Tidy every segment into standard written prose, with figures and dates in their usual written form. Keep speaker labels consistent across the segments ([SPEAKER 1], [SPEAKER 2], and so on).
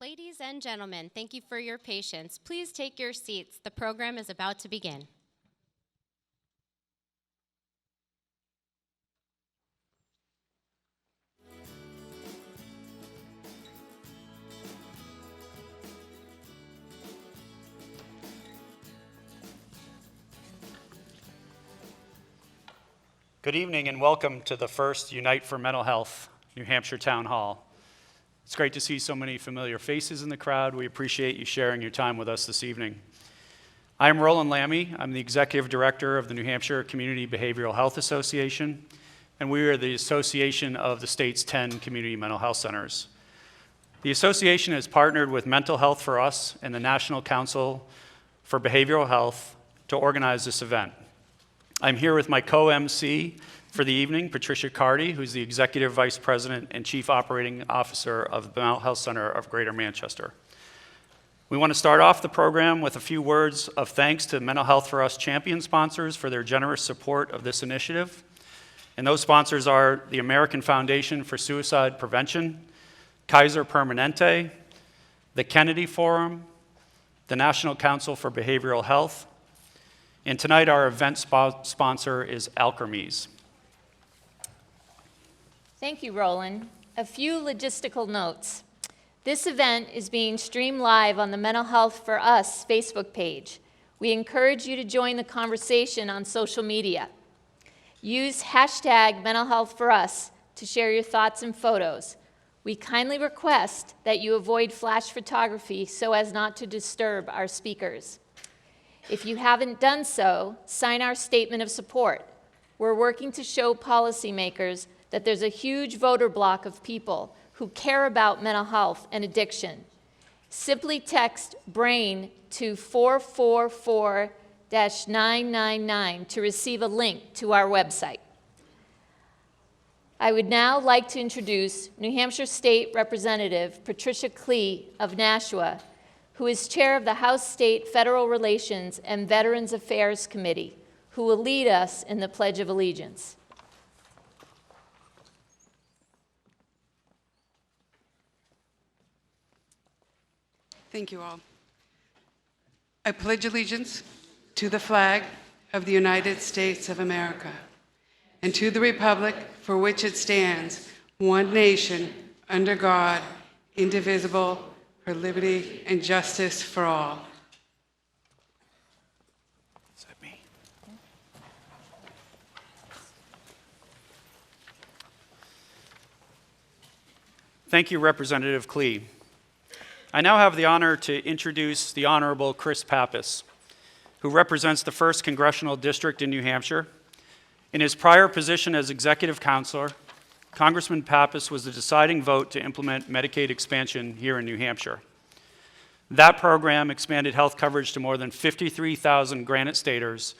[SPEAKER 1] Ladies and gentlemen, thank you for your patience. Please take your seats. The program is about to begin.
[SPEAKER 2] Good evening and welcome to the first Unite for Mental Health, New Hampshire Town Hall. It's great to see so many familiar faces in the crowd. We appreciate you sharing your time with us this evening. I'm Roland Lammy. I'm the Executive Director of the New Hampshire Community Behavioral Health Association, and we are the association of the state's 10 community mental health centers. The association has partnered with Mental Health for Us and the National Council for Behavioral Health to organize this event. I'm here with my co-MC for the evening, Patricia, who's the Executive Vice President and Chief Operating Officer of the Mental Health Center of Greater Manchester. We want to start off the program with a few words of thanks to Mental Health for Us champion sponsors for their generous support of this initiative. And those sponsors are the American Foundation for Suicide Prevention, Kaiser Permanente, the Kennedy Forum, the National Council for Behavioral Health, and tonight our event sponsor is Alkermes.
[SPEAKER 3] Thank you, Roland. A few logistical notes. This event is being streamed live on the Mental Health for Us Facebook page. We encourage you to join the conversation on social media. Use hashtag Mental Health for Us to share your thoughts and photos. We kindly request that you avoid flash photography so as not to disturb our speakers. If you haven't done so, sign our statement of support. We're working to show policymakers that there's a huge voter block of people who care about mental health and addiction. Simply text BRAIN to 444-999 to receive a link to our website. I would now like to introduce New Hampshire State Representative Patricia of Nashua, who is chair of the House State Federal Relations and Veterans Affairs Committee, who will lead us in the Pledge of Allegiance.
[SPEAKER 4] Thank you all. I pledge allegiance to the flag of the United States of America and to the republic for which it stands, one nation, under God, indivisible, for liberty and justice for all.
[SPEAKER 2] Is that me? Thank you, Representative Klee. I now have the honor to introduce the Honorable Chris Pappas, who represents the 1st Congressional District in New Hampshire. In his prior position as Executive Counselor, Congressman Pappas was the deciding vote to implement Medicaid expansion here in New Hampshire. That program expanded health coverage to more than 53,000 Granite staters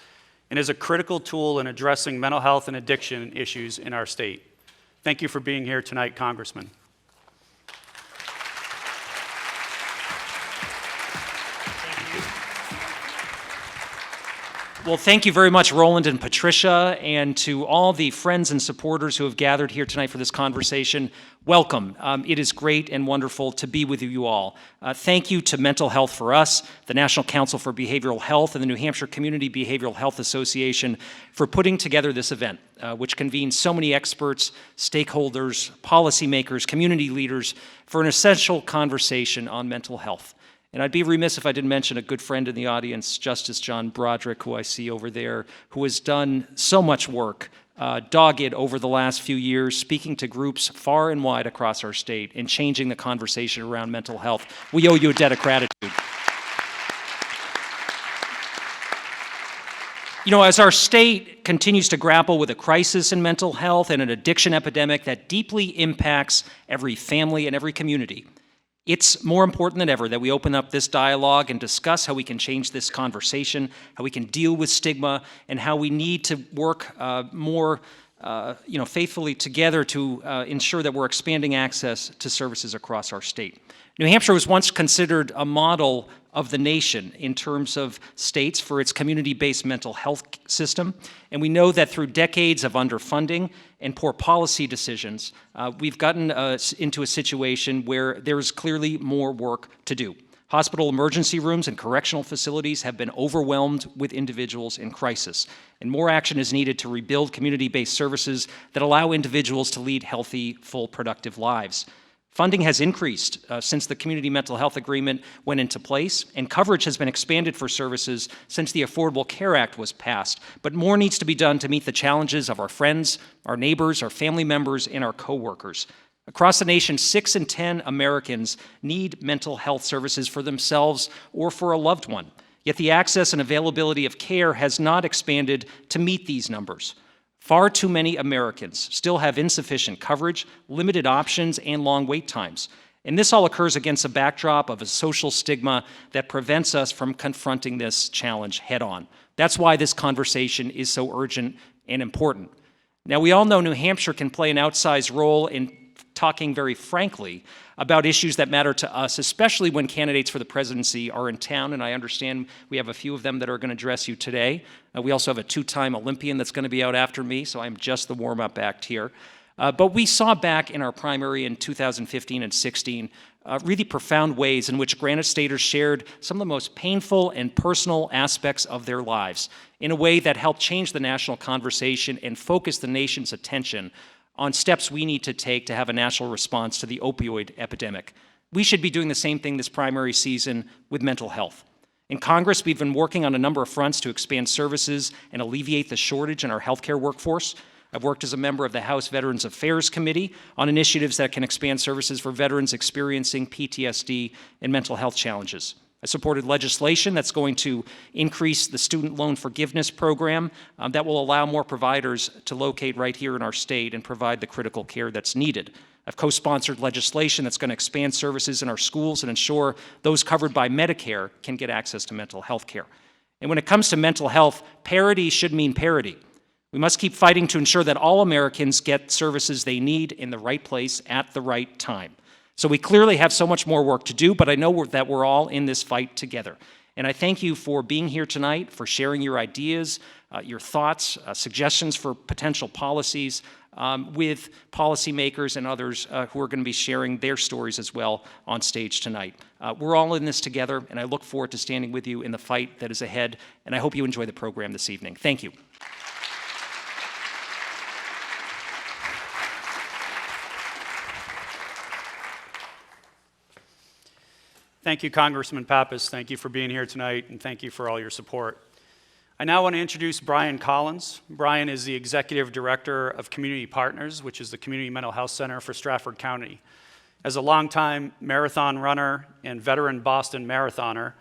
[SPEAKER 2] and is a critical tool in addressing mental health and addiction issues in our state. Thank you for being here tonight, Congressman.
[SPEAKER 5] Well, thank you very much, Roland and Patricia, and to all the friends and supporters who have gathered here tonight for this conversation. Welcome. It is great and wonderful to be with you all. Thank you to Mental Health for Us, the National Council for Behavioral Health, and the New Hampshire Community Behavioral Health Association for putting together this event, which convenes so many experts, stakeholders, policymakers, community leaders for an essential conversation on mental health. And I'd be remiss if I didn't mention a good friend in the audience, Justice John Broderick, who I see over there, who has done so much work, dogged over the last few years, speaking to groups far and wide across our state and changing the conversation around mental health. We owe you a debt of gratitude. You know, as our state continues to grapple with a crisis in mental health and an addiction epidemic that deeply impacts every family and every community, it's more important than ever that we open up this dialogue and discuss how we can change this conversation, how we can deal with stigma, and how we need to work more faithfully together to ensure that we're expanding access to services across our state. New Hampshire was once considered a model of the nation in terms of states for its community-based mental health system. And we know that through decades of underfunding and poor policy decisions, we've gotten into a situation where there is clearly more work to do. Hospital emergency rooms and correctional facilities have been overwhelmed with individuals in crisis, and more action is needed to rebuild community-based services that allow individuals to lead healthy, full, productive lives. Funding has increased since the Community Mental Health Agreement went into place, and coverage has been expanded for services since the Affordable Care Act was passed. But more needs to be done to meet the challenges of our friends, our neighbors, our family members, and our coworkers. Across the nation, 6 in 10 Americans need mental health services for themselves or for a loved one. Yet the access and availability of care has not expanded to meet these numbers. Far too many Americans still have insufficient coverage, limited options, and long wait times. And this all occurs against a backdrop of a social stigma that prevents us from confronting this challenge head on. That's why this conversation is so urgent and important. Now, we all know New Hampshire can play an outsized role in talking very frankly about issues that matter to us, especially when candidates for the presidency are in town, and I understand we have a few of them that are going to address you today. We also have a 2-time Olympian that's going to be out after me, so I'm just the warm-up act here. But we saw back in our primary in 2015 and 16 really profound ways in which Granite staters shared some of the most painful and personal aspects of their lives in a way that helped change the national conversation and focus the nation's attention on steps we need to take to have a national response to the opioid epidemic. We should be doing the same thing this primary season with mental health. In Congress, we've been working on a number of fronts to expand services and alleviate the shortage in our healthcare workforce. I've worked as a member of the House Veterans Affairs Committee on initiatives that can expand services for veterans experiencing PTSD and mental health challenges. I supported legislation that's going to increase the student loan forgiveness program that will allow more providers to locate right here in our state and provide the critical care that's needed. I've co-sponsored legislation that's going to expand services in our schools and ensure those covered by Medicare can get access to mental health care. And when it comes to mental health, parity should mean parity. We must keep fighting to ensure that all Americans get services they need in the right place at the right time. So we clearly have so much more work to do, but I know that we're all in this fight together. And I thank you for being here tonight, for sharing your ideas, your thoughts, suggestions for potential policies with policymakers and others who are going to be sharing their stories as well on stage tonight. We're all in this together, and I look forward to standing with you in the fight that is ahead, and I hope you enjoy the program this evening. Thank you.
[SPEAKER 2] Thank you, Congressman Pappas. Thank you for being here tonight, and thank you for all your support. I now want to introduce Brian Collins. Brian is the Executive Director of Community Partners, which is the Community Mental Health Center for Stratford County. As a longtime marathon runner and veteran Boston marathoner,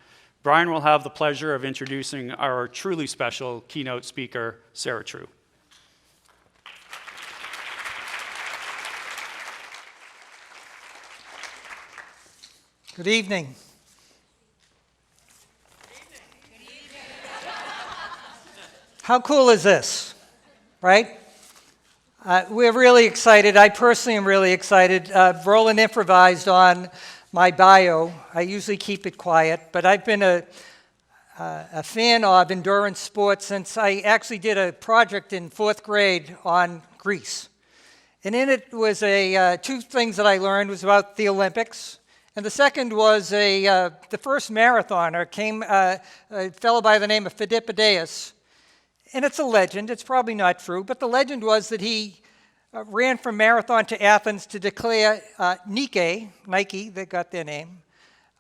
[SPEAKER 2] Brian will have the pleasure of introducing our truly special keynote speaker, Sarah True.
[SPEAKER 6] Good evening. How cool is this, right? We're really excited. I personally am really excited. Roland improvised on my bio. I usually keep it quiet, but I've been a fan of endurance sports since I actually did a project in 4th grade on Greece. And in it was two things that I learned was about the Olympics. And the second was the first marathoner came, a fellow by the name of Phidippides. And it's a legend, it's probably not true, but the legend was that he ran from Marathon to Athens to declare Nike, they got their name,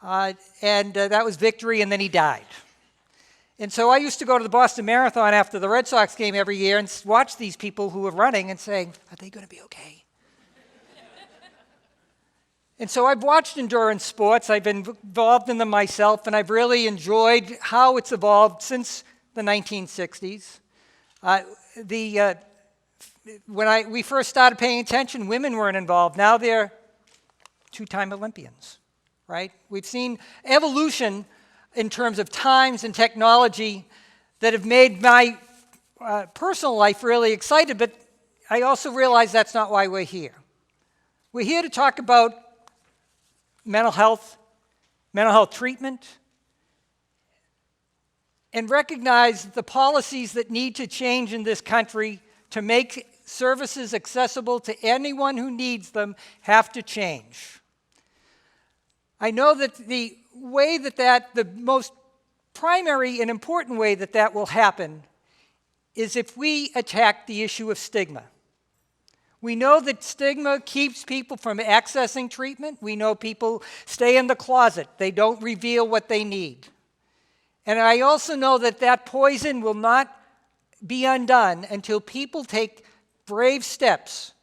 [SPEAKER 6] and that was victory, and then he died. And so I used to go to the Boston Marathon after the Red Sox game every year and watch these people who were running and saying, are they going to be okay? And so I've watched endurance sports, I've been involved in them myself, and I've really enjoyed how it's evolved since the 1960s. When we first started paying attention, women weren't involved. Now they're 2-time Olympians, right? We've seen evolution in terms of times and technology that have made my personal life really excited, but I also realize that's not why we're here. We're here to talk about mental health treatment, and recognize the policies that need to change in this country to make services accessible to anyone who needs them have to change. I know that the way the most primary and important way that will happen is if we attack the issue of stigma. We know that stigma keeps people from accessing treatment. We know people stay in the closet. They don't reveal what they need. And I also know that poison will not be undone until people take brave steps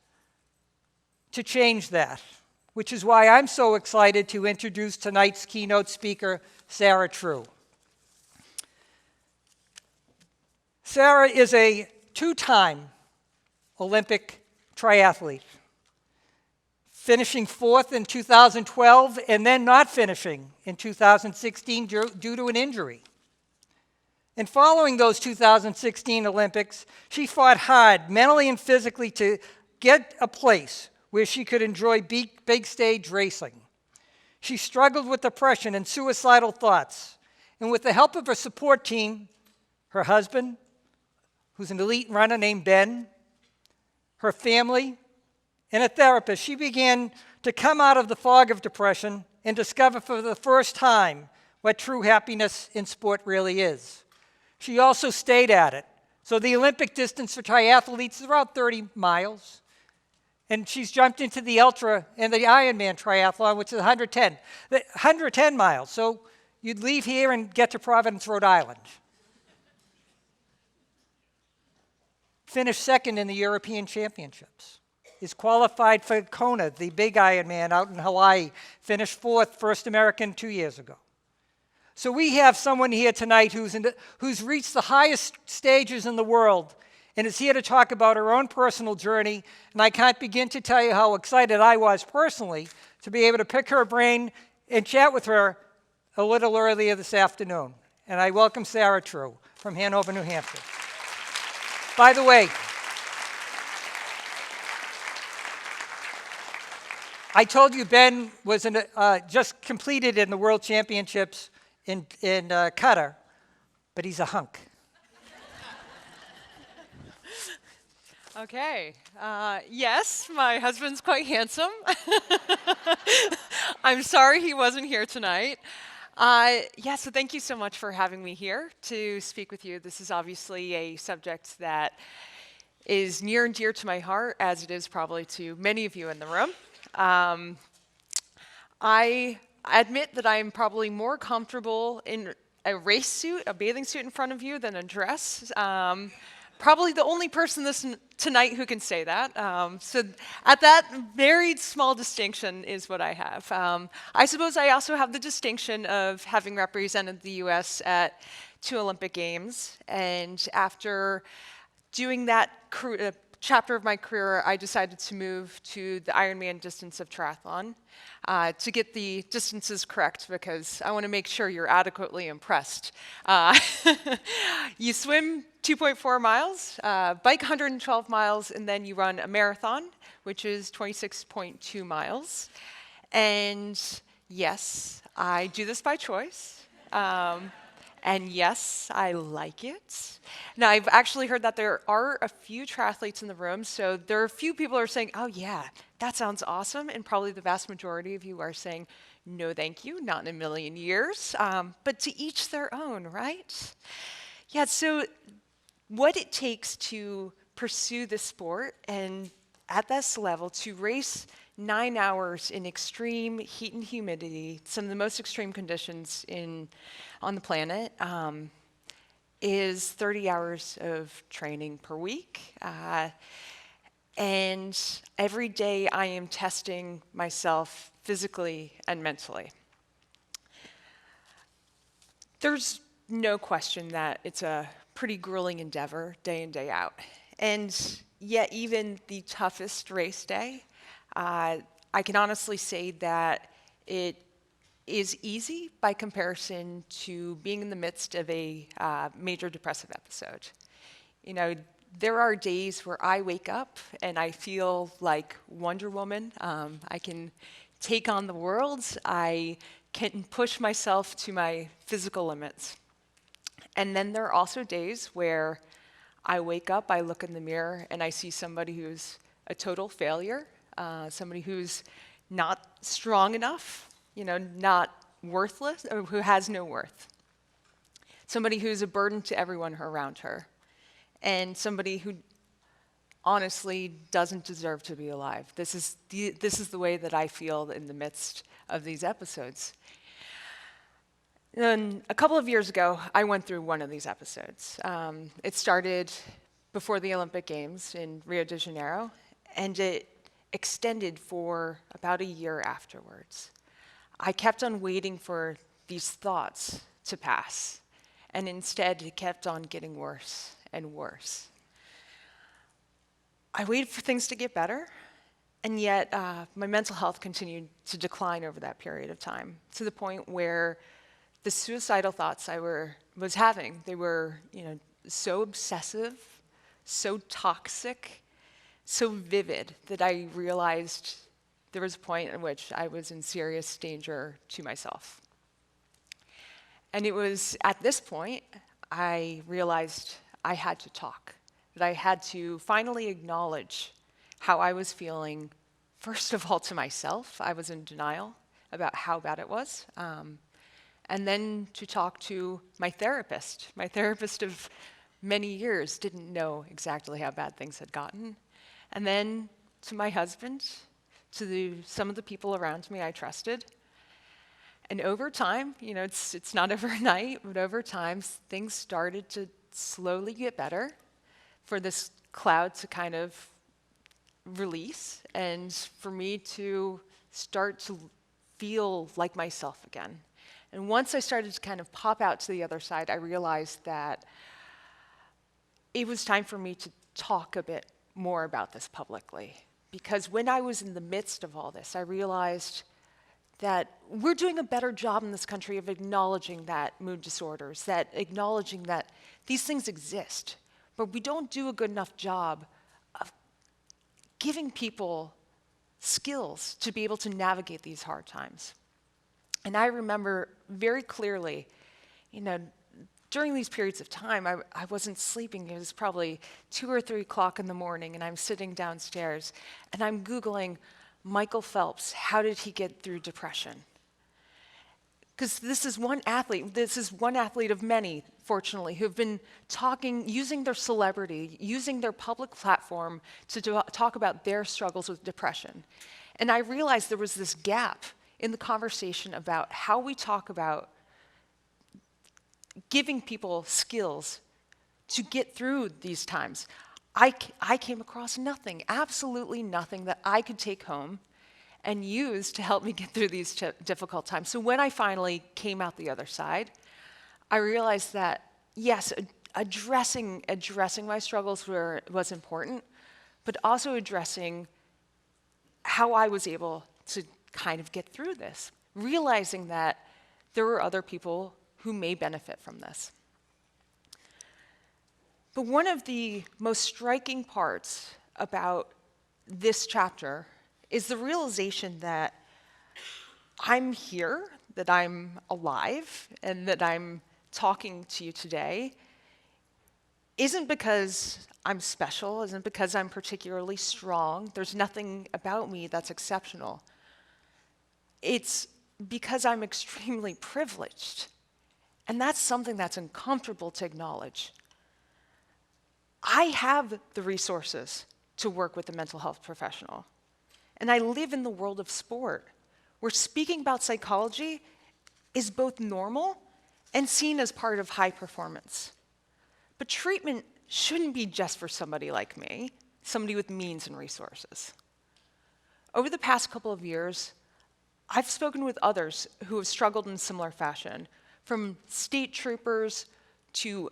[SPEAKER 6] to change that, which is why I'm so excited to introduce tonight's keynote speaker, Sarah True. Sarah is a two-time Olympic triathlete, finishing 4th in 2012 and then not finishing in 2016 due to an injury. And following those 2016 Olympics, she fought hard mentally and physically to get a place where she could enjoy big stage racing. She struggled with depression and suicidal thoughts. And with the help of her support team, her husband, who's an elite runner named Ben, her family, and a therapist, she began to come out of the fog of depression and discover for the first time what true happiness in sport really is. She also stayed at it. So the Olympic distance for triathletes is around 30 miles. And she's jumped into the ultra and the Ironman triathlon, which is 110 miles. So you'd leave here and get to Providence, Rhode Island. Finished second in the European Championships. Is qualified for Kona, the big Ironman out in Hawaii. Finished 4th, first American 2 years ago. So we have someone here tonight who's reached the highest stages in the world and is here to talk about her own personal journey. And I can't begin to tell you how excited I was personally to be able to pick her brain and chat with her a little earlier this afternoon. And I welcome Sarah True from Hanover, New Hampshire. By the way, I told you Ben was just completed in the World Championships in Qatar, but he's a hunk.
[SPEAKER 7] Okay. Yes, my husband's quite handsome. I'm sorry he wasn't here tonight. So thank you so much for having me here to speak with you. This is obviously a subject that is near and dear to my heart, as it is probably to many of you in the room. I admit that I am probably more comfortable in a race suit, a bathing suit in front of you than a dress. Probably the only person tonight who can say that. So at that very small distinction is what I have. I suppose I also have the distinction of having represented the US at 2 Olympic Games. And after doing that chapter of my career, I decided to move to the Ironman distance of triathlon to get the distances correct, because I want to make sure you're adequately impressed. You swim 2.4 miles, bike 112 miles, and then you run a marathon, which is 26.2 miles. And yes, I do this by choice. And yes, I like it. Now, I've actually heard that there are a few triathletes in the room, so there are a few people who are saying, oh yeah, that sounds awesome, and probably the vast majority of you are saying, no thank you, not in a million years, but to each their own, right? Yeah, so what it takes to pursue this sport and at this level to race 9 hours in extreme heat and humidity, some of the most extreme conditions on the planet, is 30 hours of training per week. And every day I am testing myself physically and mentally. There's no question that it's a pretty grueling endeavor day in, day out. And yet even the toughest race day, I can honestly say that it is easy by comparison to being in the midst of a major depressive episode. You know, there are days where I wake up and I feel like Wonder Woman. I can take on the world. I can push myself to my physical limits. And then there are also days where I wake up, I look in the mirror, and I see somebody who's a total failure, somebody who's not strong enough, not worthless, or who has no worth. Somebody who's a burden to everyone around her, and somebody who honestly doesn't deserve to be alive. This is the way that I feel in the midst of these episodes. And a couple of years ago, I went through one of these episodes. It started before the Olympic Games in Rio de Janeiro, and it extended for about a year afterwards. I kept on waiting for these thoughts to pass, and instead it kept on getting worse and worse. I waited for things to get better, and yet my mental health continued to decline over that period of time, to the point where the suicidal thoughts I was having, they were so obsessive, so toxic, so vivid that I realized there was a point in which I was in serious danger to myself. And it was at this point I realized I had to talk, that I had to finally acknowledge how I was feeling, first of all to myself. I was in denial about how bad it was. And then to talk to my therapist. My therapist of many years didn't know exactly how bad things had gotten. And then to my husband, to some of the people around me I trusted. And over time, it's not overnight, but over time, things started to slowly get better, for this cloud to kind of release, and for me to start to feel like myself again. And once I started to kind of pop out to the other side, I realized that it was time for me to talk a bit more about this publicly. Because when I was in the midst of all this, I realized that we're doing a better job in this country of acknowledging that mood disorders, that acknowledging that these things exist, but we don't do a good enough job of giving people skills to be able to navigate these hard times. And I remember very clearly, during these periods of time, I wasn't sleeping. It was probably 2 or 3 o'clock in the morning, and I'm sitting downstairs, and I'm Googling Michael Phelps, how did he get through depression? Because this is one athlete of many, fortunately, who've been using their celebrity, using their public platform to talk about their struggles with depression. And I realized there was this gap in the conversation about how we talk about giving people skills to get through these times. I came across nothing, absolutely nothing that I could take home and use to help me get through these difficult times. So when I finally came out the other side, I realized that, yes, addressing my struggles was important, but also addressing how I was able to kind of get through this, realizing that there were other people who may benefit from this. But one of the most striking parts about this chapter is the realization that I'm here, that I'm alive, and that I'm talking to you today isn't because I'm special, isn't because I'm particularly strong. There's nothing about me that's exceptional. It's because I'm extremely privileged. And that's something that's uncomfortable to acknowledge. I have the resources to work with a mental health professional. And I live in the world of sport, where speaking about psychology is both normal and seen as part of high performance. But treatment shouldn't be just for somebody like me, somebody with means and resources. Over the past couple of years, I've spoken with others who have struggled in similar fashion, from state troopers to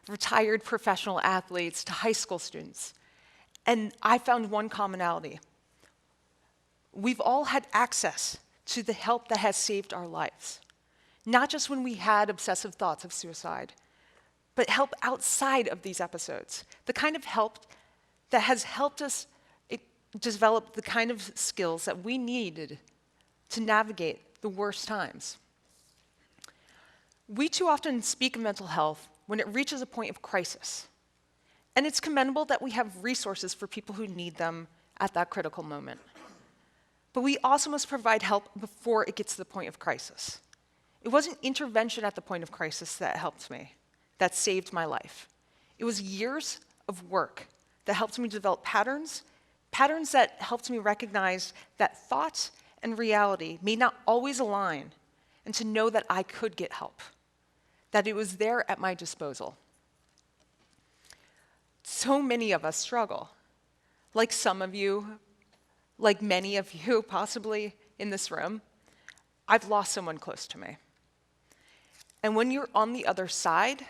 [SPEAKER 7] retired professional athletes to high school students. And I found one commonality. We've all had access to the help that has saved our lives. Not just when we had obsessive thoughts of suicide, but help outside of these episodes. The kind of help that has helped us develop the kind of skills that we needed to navigate the worst times. We too often speak of mental health when it reaches a point of crisis. And it's commendable that we have resources for people who need them at that critical moment. But we also must provide help before it gets to the point of crisis. It wasn't intervention at the point of crisis that helped me, that saved my life. It was years of work that helped me develop patterns that helped me recognize that thought and reality may not always align, and to know that I could get help, that it was there at my disposal. So many of us struggle. Like some of you, like many of you possibly in this room, I've lost someone close to me. And when you're on the other side,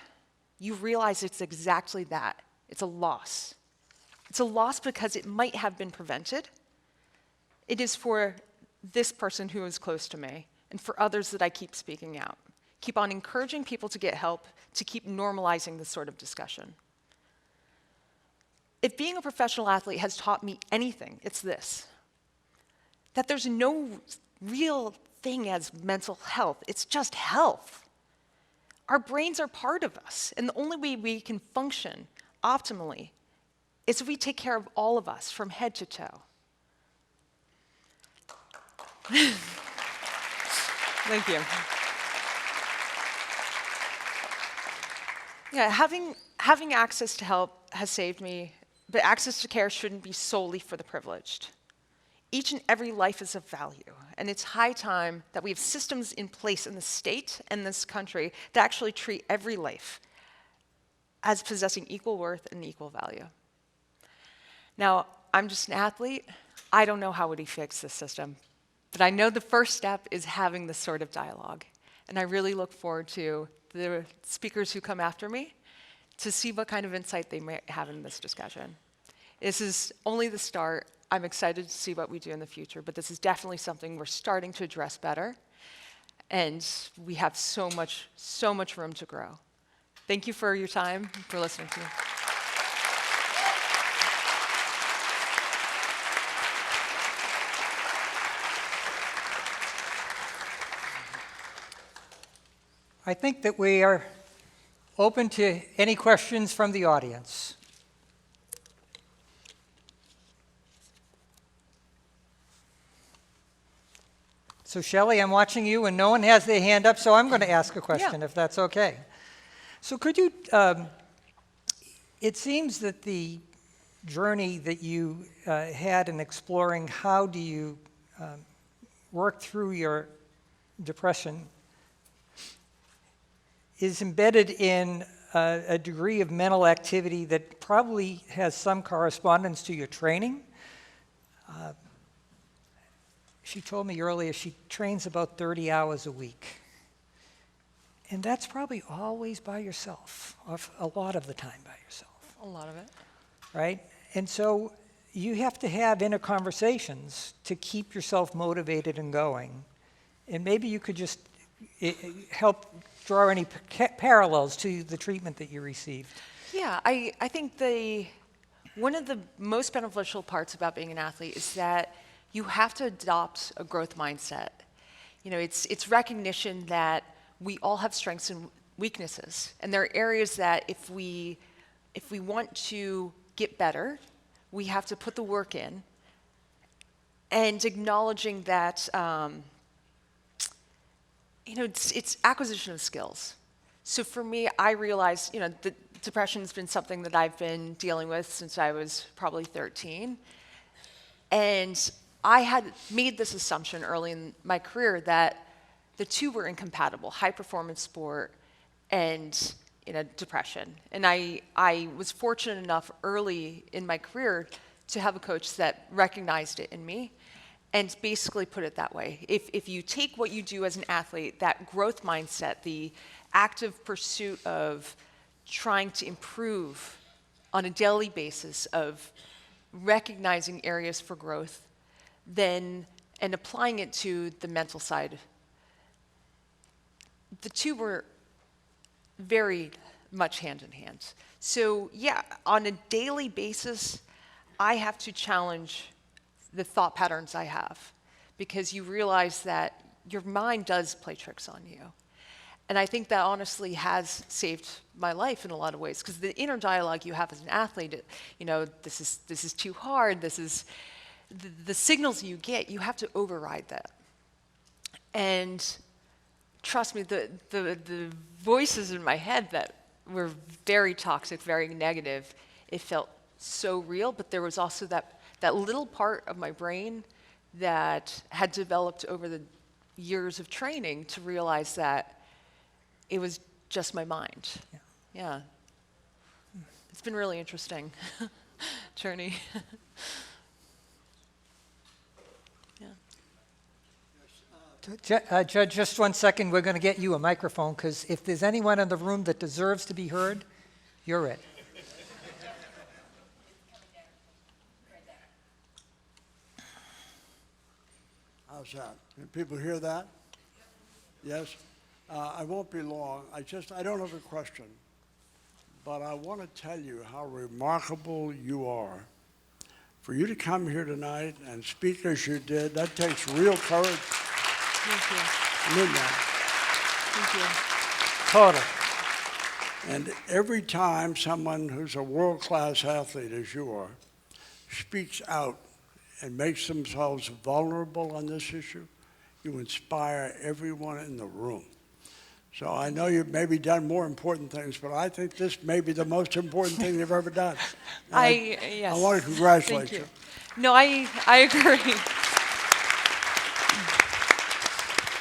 [SPEAKER 7] you realize it's exactly that. It's a loss. It's a loss because it might have been prevented. It is for this person who is close to me and for others that I keep speaking out. Keep on encouraging people to get help, to keep normalizing this sort of discussion. If being a professional athlete has taught me anything, it's this: that there's no real thing as mental health. It's just health. Our brains are part of us, and the only way we can function optimally is if we take care of all of us from head to toe. Thank you. Yeah, having access to help has saved me, but access to care shouldn't be solely for the privileged. Each and every life is of value, and it's high time that we have systems in place in the state and this country that actually treat every life as possessing equal worth and equal value. Now, I'm just an athlete. I don't know how would he fix this system, but I know the first step is having this sort of dialogue, and I really look forward to the speakers who come after me to see what kind of insight they may have in this discussion. This is only the start. I'm excited to see what we do in the future, but this is definitely something we're starting to address better, and we have so much room to grow. Thank you for your time, for listening to me.
[SPEAKER 6] I think that we are open to any questions from the audience. So Shelley, I'm watching you, and no one has their hand up, so I'm going to ask a question, if that's okay. So could you, it seems that the journey that you had in exploring how do you work through your depression is embedded in a degree of mental activity that probably has some correspondence to your training. She told me earlier she trains about 30 hours a week. And that's probably always by yourself, or a lot of the time by yourself.
[SPEAKER 7] A lot of it.
[SPEAKER 6] Right? And so you have to have inner conversations to keep yourself motivated and going. And maybe you could just help draw any parallels to the treatment that you received.
[SPEAKER 7] Yeah, I think one of the most beneficial parts about being an athlete is that you have to adopt a growth mindset. You know, it's recognition that we all have strengths and weaknesses, and there are areas that if we want to get better, we have to put the work in, and acknowledging that it's acquisition of skills. So for me, I realized the depression has been something that I've been dealing with since I was probably 13, and I had made this assumption early in my career that the two were incompatible: high performance sport and depression. And I was fortunate enough early in my career to have a coach that recognized it in me and basically put it that way. If you take what you do as an athlete, that growth mindset, the active pursuit of trying to improve on a daily basis, of recognizing areas for growth, and applying it to the mental side, the two were very much hand in hand. So yeah, on a daily basis, I have to challenge the thought patterns I have, because you realize that your mind does play tricks on you. And I think that honestly has saved my life in a lot of ways, because the inner dialogue you have as an athlete, you know, this is too hard, this is, the signals you get, you have to override that. And trust me, the voices in my head that were very toxic, very negative, it felt so real, but there was also that little part of my brain that had developed over the years of training to realize that it was just my mind. Yeah. It's been really interesting journey.
[SPEAKER 6] Judge, just 1 second. We're going to get you a microphone, because if there's anyone in the room that deserves to be heard, you're it.
[SPEAKER 8] How's that? Can people hear that? Yes? I won't be long. I don't have a question, but I want to tell you how remarkable you are. For you to come here tonight and speak as you did, that takes real courage.
[SPEAKER 7] Thank you.
[SPEAKER 8] I mean that.
[SPEAKER 7] Thank you.
[SPEAKER 6] Total.
[SPEAKER 8] And every time someone who's a world-class athlete, as you are, speaks out and makes themselves vulnerable on this issue, you inspire everyone in the room. So I know you've maybe done more important things, but I think this may be the most important thing you've ever done.
[SPEAKER 7] Yes.
[SPEAKER 8] I want to congratulate
[SPEAKER 7] Thank
[SPEAKER 8] you.
[SPEAKER 7] No, I agree.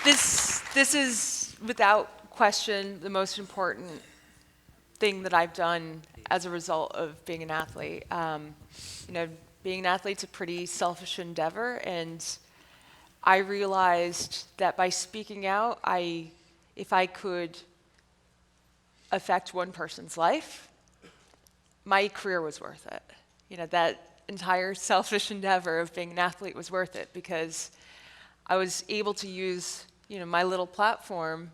[SPEAKER 7] This is, without question, the most important thing that I've done as a result of being an athlete. You know, being an athlete's a pretty selfish endeavor, and I realized that by speaking out, if I could affect one person's life, my career was worth it. You know, that entire selfish endeavor of being an athlete was worth it, because I was able to use, you know, my little platform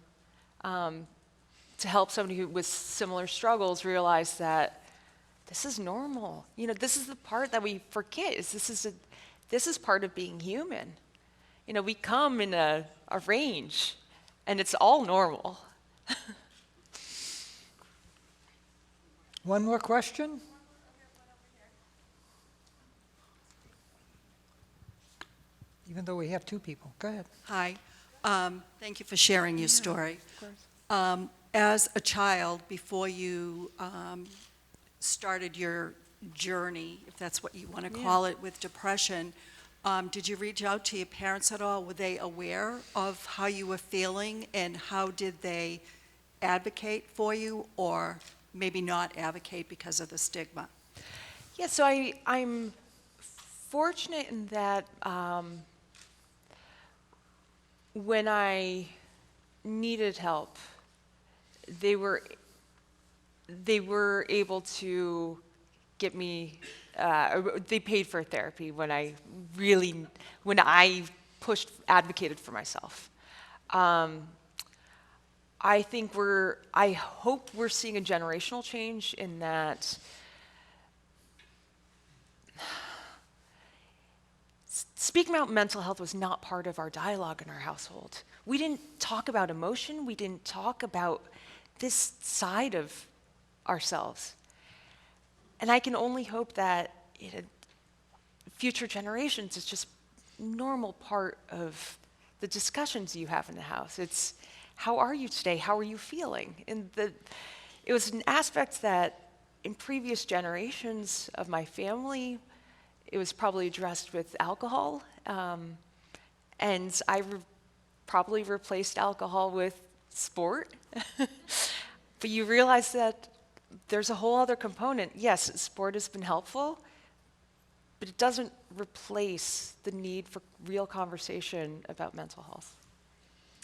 [SPEAKER 7] to help somebody who with similar struggles realize that this is normal. You know, this is the part that we forget, is this is part of being human. You know, we come in a range, and it's all normal.
[SPEAKER 6] One more question? Even though we have two people. Go ahead.
[SPEAKER 9] Hi. Thank you for sharing your story. As a child, before you started your journey, if that's what you want to call it, with depression, did you reach out to your parents at all? Were they aware of how you were feeling, and how did they advocate for you, or maybe not advocate because of the stigma?
[SPEAKER 7] Yeah, so I'm fortunate in that when I needed help, they were able to get me, they paid for therapy when I advocated for myself. I hope we're seeing a generational change in that speaking about mental health was not part of our dialogue in our household. We didn't talk about emotion. We didn't talk about this side of ourselves. And I can only hope that future generations, it's just a normal part of the discussions you have in the house. It's, how are you today? How are you feeling? And it was an aspect that in previous generations of my family, it was probably addressed with alcohol, and I probably replaced alcohol with sport. But you realize that there's a whole other component. Yes, sport has been helpful, but it doesn't replace the need for real conversation about mental health.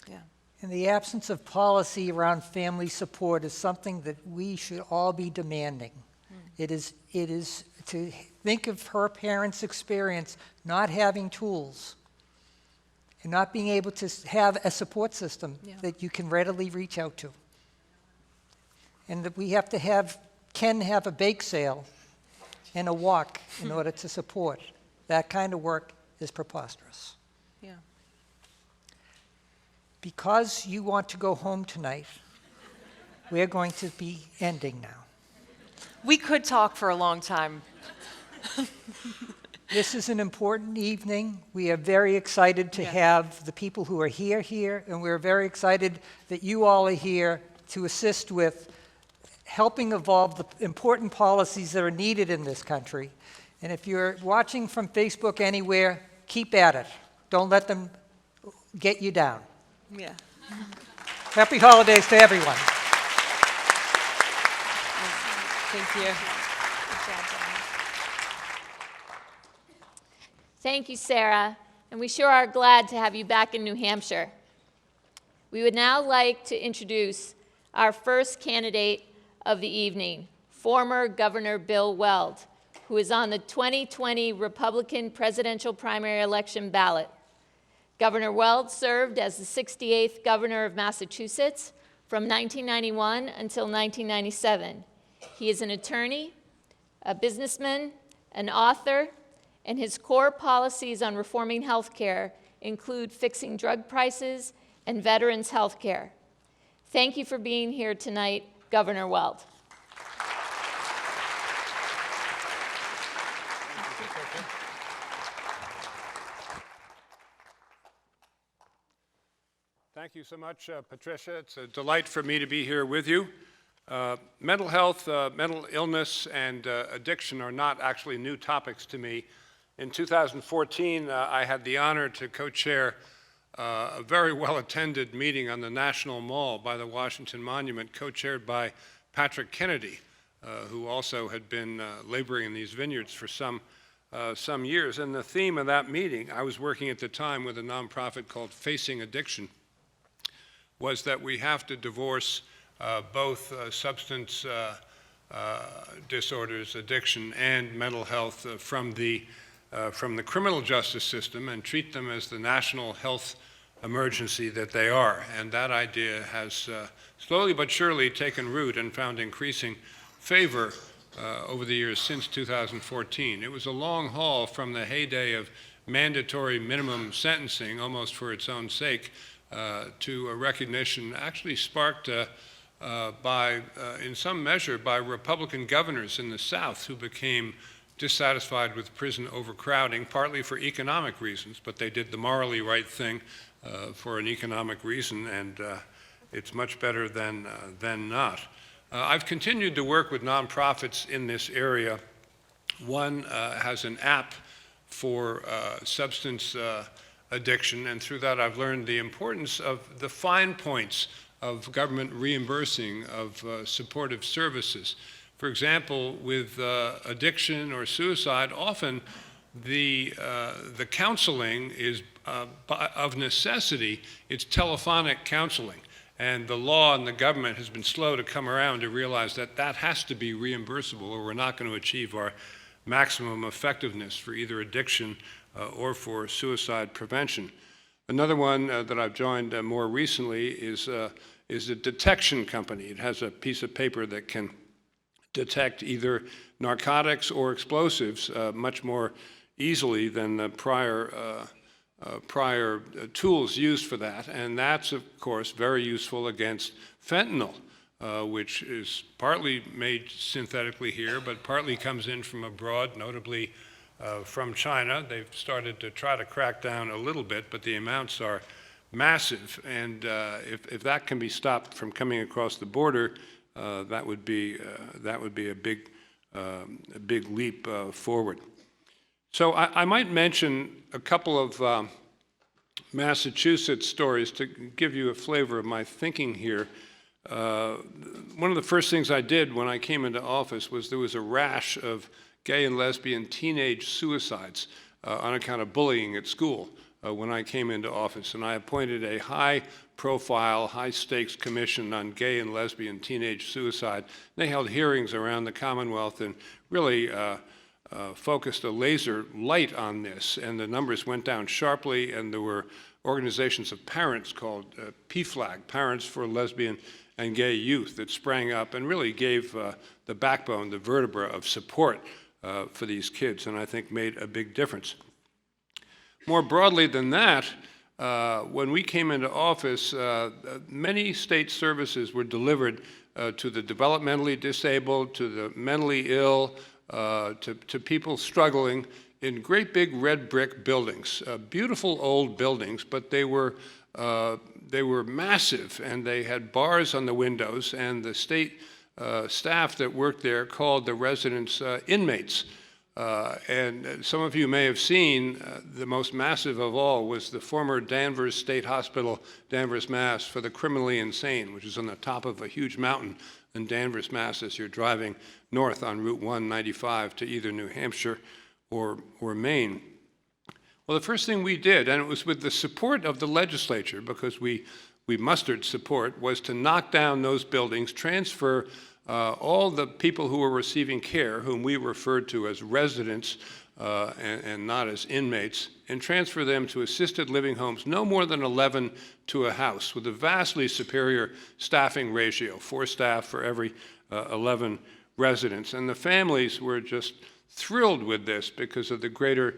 [SPEAKER 7] Yeah.
[SPEAKER 6] And the absence of policy around family support is something that we should all be demanding. It is to think of her parents' experience not having tools and not being able to have a support system that you can readily reach out to. And that we can have a bake sale and a walk in order to support. That kind of work is preposterous.
[SPEAKER 7] Yeah.
[SPEAKER 6] because you want to go home tonight, we're going to be ending now.
[SPEAKER 7] We could talk for a long time.
[SPEAKER 6] This is an important evening. We are very excited to have the people who are here, and we're very excited that you all are here to assist with helping evolve the important policies that are needed in this country. And if you're watching from Facebook anywhere, keep at it. Don't let them get you down.
[SPEAKER 7] Yeah.
[SPEAKER 6] Happy holidays to everyone.
[SPEAKER 7] Thank you.
[SPEAKER 3] Thank you, Sarah, and we sure are glad to have you back in New Hampshire. We would now like to introduce our first candidate of the evening, former Governor Bill Weld, who is on the 2020 Republican presidential primary election ballot. Governor Weld served as the 68th governor of Massachusetts from 1991 until 1997. He is an attorney, a businessman, an author, and his core policies on reforming health care include fixing drug prices and veterans' health care. Thank you for being here tonight, Governor Weld.
[SPEAKER 10] Thank you so much, Patricia. It's a delight for me to be here with you. Mental health, mental illness, and addiction are not actually new topics to me. In 2014, I had the honor to co-chair a very well-attended meeting on the National Mall by the Washington Monument, co-chaired by Patrick Kennedy, who also had been laboring in these vineyards for some years. And the theme of that meeting, I was working at the time with a nonprofit called Facing Addiction, was that we have to divorce both substance disorders, addiction, and mental health from the criminal justice system and treat them as the national health emergency that they are. And that idea has slowly but surely taken root and found increasing favor over the years since 2014. It was a long haul from the heyday of mandatory minimum sentencing, almost for its own sake, to a recognition actually sparked in some measure by Republican governors in the South who became dissatisfied with prison overcrowding, partly for economic reasons, but they did the morally right thing for an economic reason, and it's much better than not. I've continued to work with nonprofits in this area. One has an app for substance addiction, and through that I've learned the importance of the fine points of government reimbursing of supportive services. For example, with addiction or suicide, often the counseling is, of necessity, it's telephonic counseling. And the law and the government has been slow to come around to realize that that has to be reimbursable, or we're not going to achieve our maximum effectiveness for either addiction or for suicide prevention. Another one that I've joined more recently is a detection company. It has a piece of paper that can detect either narcotics or explosives much more easily than the prior tools used for that. And that's, of course, very useful against fentanyl, which is partly made synthetically here, but partly comes in from abroad, notably from China. They've started to try to crack down a little bit, but the amounts are massive. And if that can be stopped from coming across the border, that would be a big leap forward. So I might mention a couple of Massachusetts stories to give you a flavor of my thinking here. One of the first things I did when I came into office was there was a rash of gay and lesbian teenage suicides on account of bullying at school when I came into office. And I appointed a high-profile, high-stakes commission on gay and lesbian teenage suicide. They held hearings around the Commonwealth and really focused a laser light on this. And the numbers went down sharply, and there were organizations of parents called PFLAG, Parents for Lesbian and Gay Youth, that sprang up and really gave the backbone, the vertebra of support for these kids, and I think made a big difference. More broadly than that, when we came into office, many state services were delivered to the developmentally disabled, to the mentally ill, to people struggling in great big red brick buildings, beautiful old buildings, but they were massive, and they had bars on the windows, and the state staff that worked there called the residents inmates. And some of you may have seen the most massive of all was the former Danvers State Hospital, Danvers, Mass, for the criminally insane, which is on the top of a huge mountain in Danvers, Mass, as you're driving north on Route 195 to either New Hampshire or Maine. Well, the first thing we did, and it was with the support of the legislature, because we mustered support, was to knock down those buildings, transfer all the people who were receiving care, whom we referred to as residents and not as inmates, and transfer them to assisted living homes, no more than 11 to a house, with a vastly superior staffing ratio, 4 staff for every 11 residents. And the families were just thrilled with this because of the greater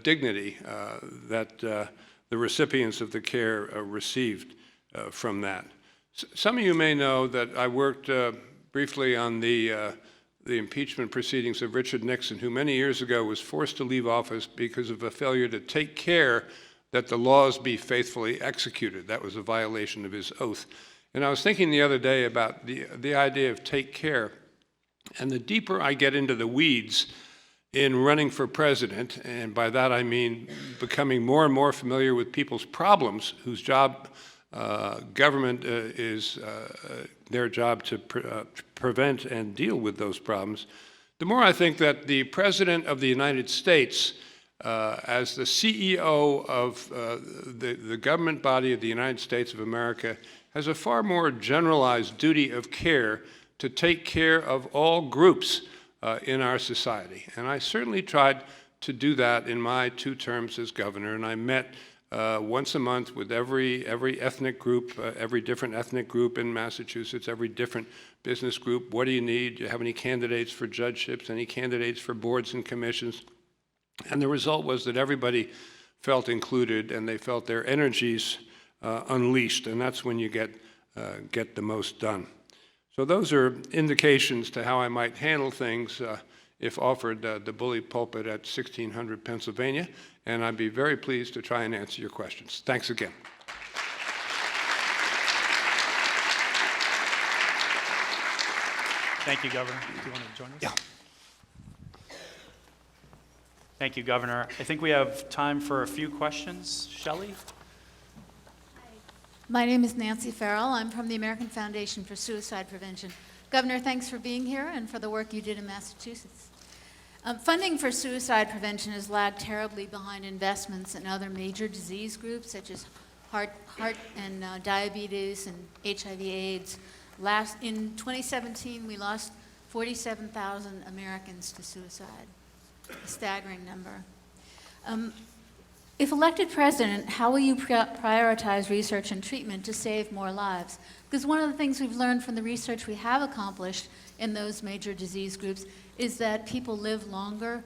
[SPEAKER 10] dignity that the recipients of the care received from that. Some of you may know that I worked briefly on the impeachment proceedings of Richard Nixon, who many years ago was forced to leave office because of a failure to take care that the laws be faithfully executed. That was a violation of his oath. And I was thinking the other day about the idea of take care. And the deeper I get into the weeds in running for president, and by that I mean becoming more and more familiar with people's problems, whose job government is their job to prevent and deal with those problems, the more I think that the President of the United States, as the CEO of the government body of the United States of America, has a far more generalized duty of care to take care of all groups in our society. And I certainly tried to do that in my 2 terms as governor, and I met once a month with every ethnic group, every different ethnic group in Massachusetts, every different business group. What do you need? Do you have any candidates for judgeships, any candidates for boards and commissions? And the result was that everybody felt included, and they felt their energies unleashed, and that's when you get the most done. So those are indications to how I might handle things if offered the bully pulpit at 1600 Pennsylvania, and I'd be very pleased to try and answer your questions. Thanks again.
[SPEAKER 2] Thank you, Governor. Do you want to join us?
[SPEAKER 5] Yeah.
[SPEAKER 2] Thank you, Governor. I think we have time for a few questions. Shelley?
[SPEAKER 11] My name is Nancy Farrell. I'm from the American Foundation for Suicide Prevention. Governor, thanks for being here and for the work you did in Massachusetts. Funding for suicide prevention has lagged terribly behind investments in other major disease groups such as heart and diabetes and HIV/AIDS. In 2017, we lost 47,000 Americans to suicide, a staggering number. If elected president, how will you prioritize research and treatment to save more lives? Because one of the things we've learned from the research we have accomplished in those major disease groups is that people live longer,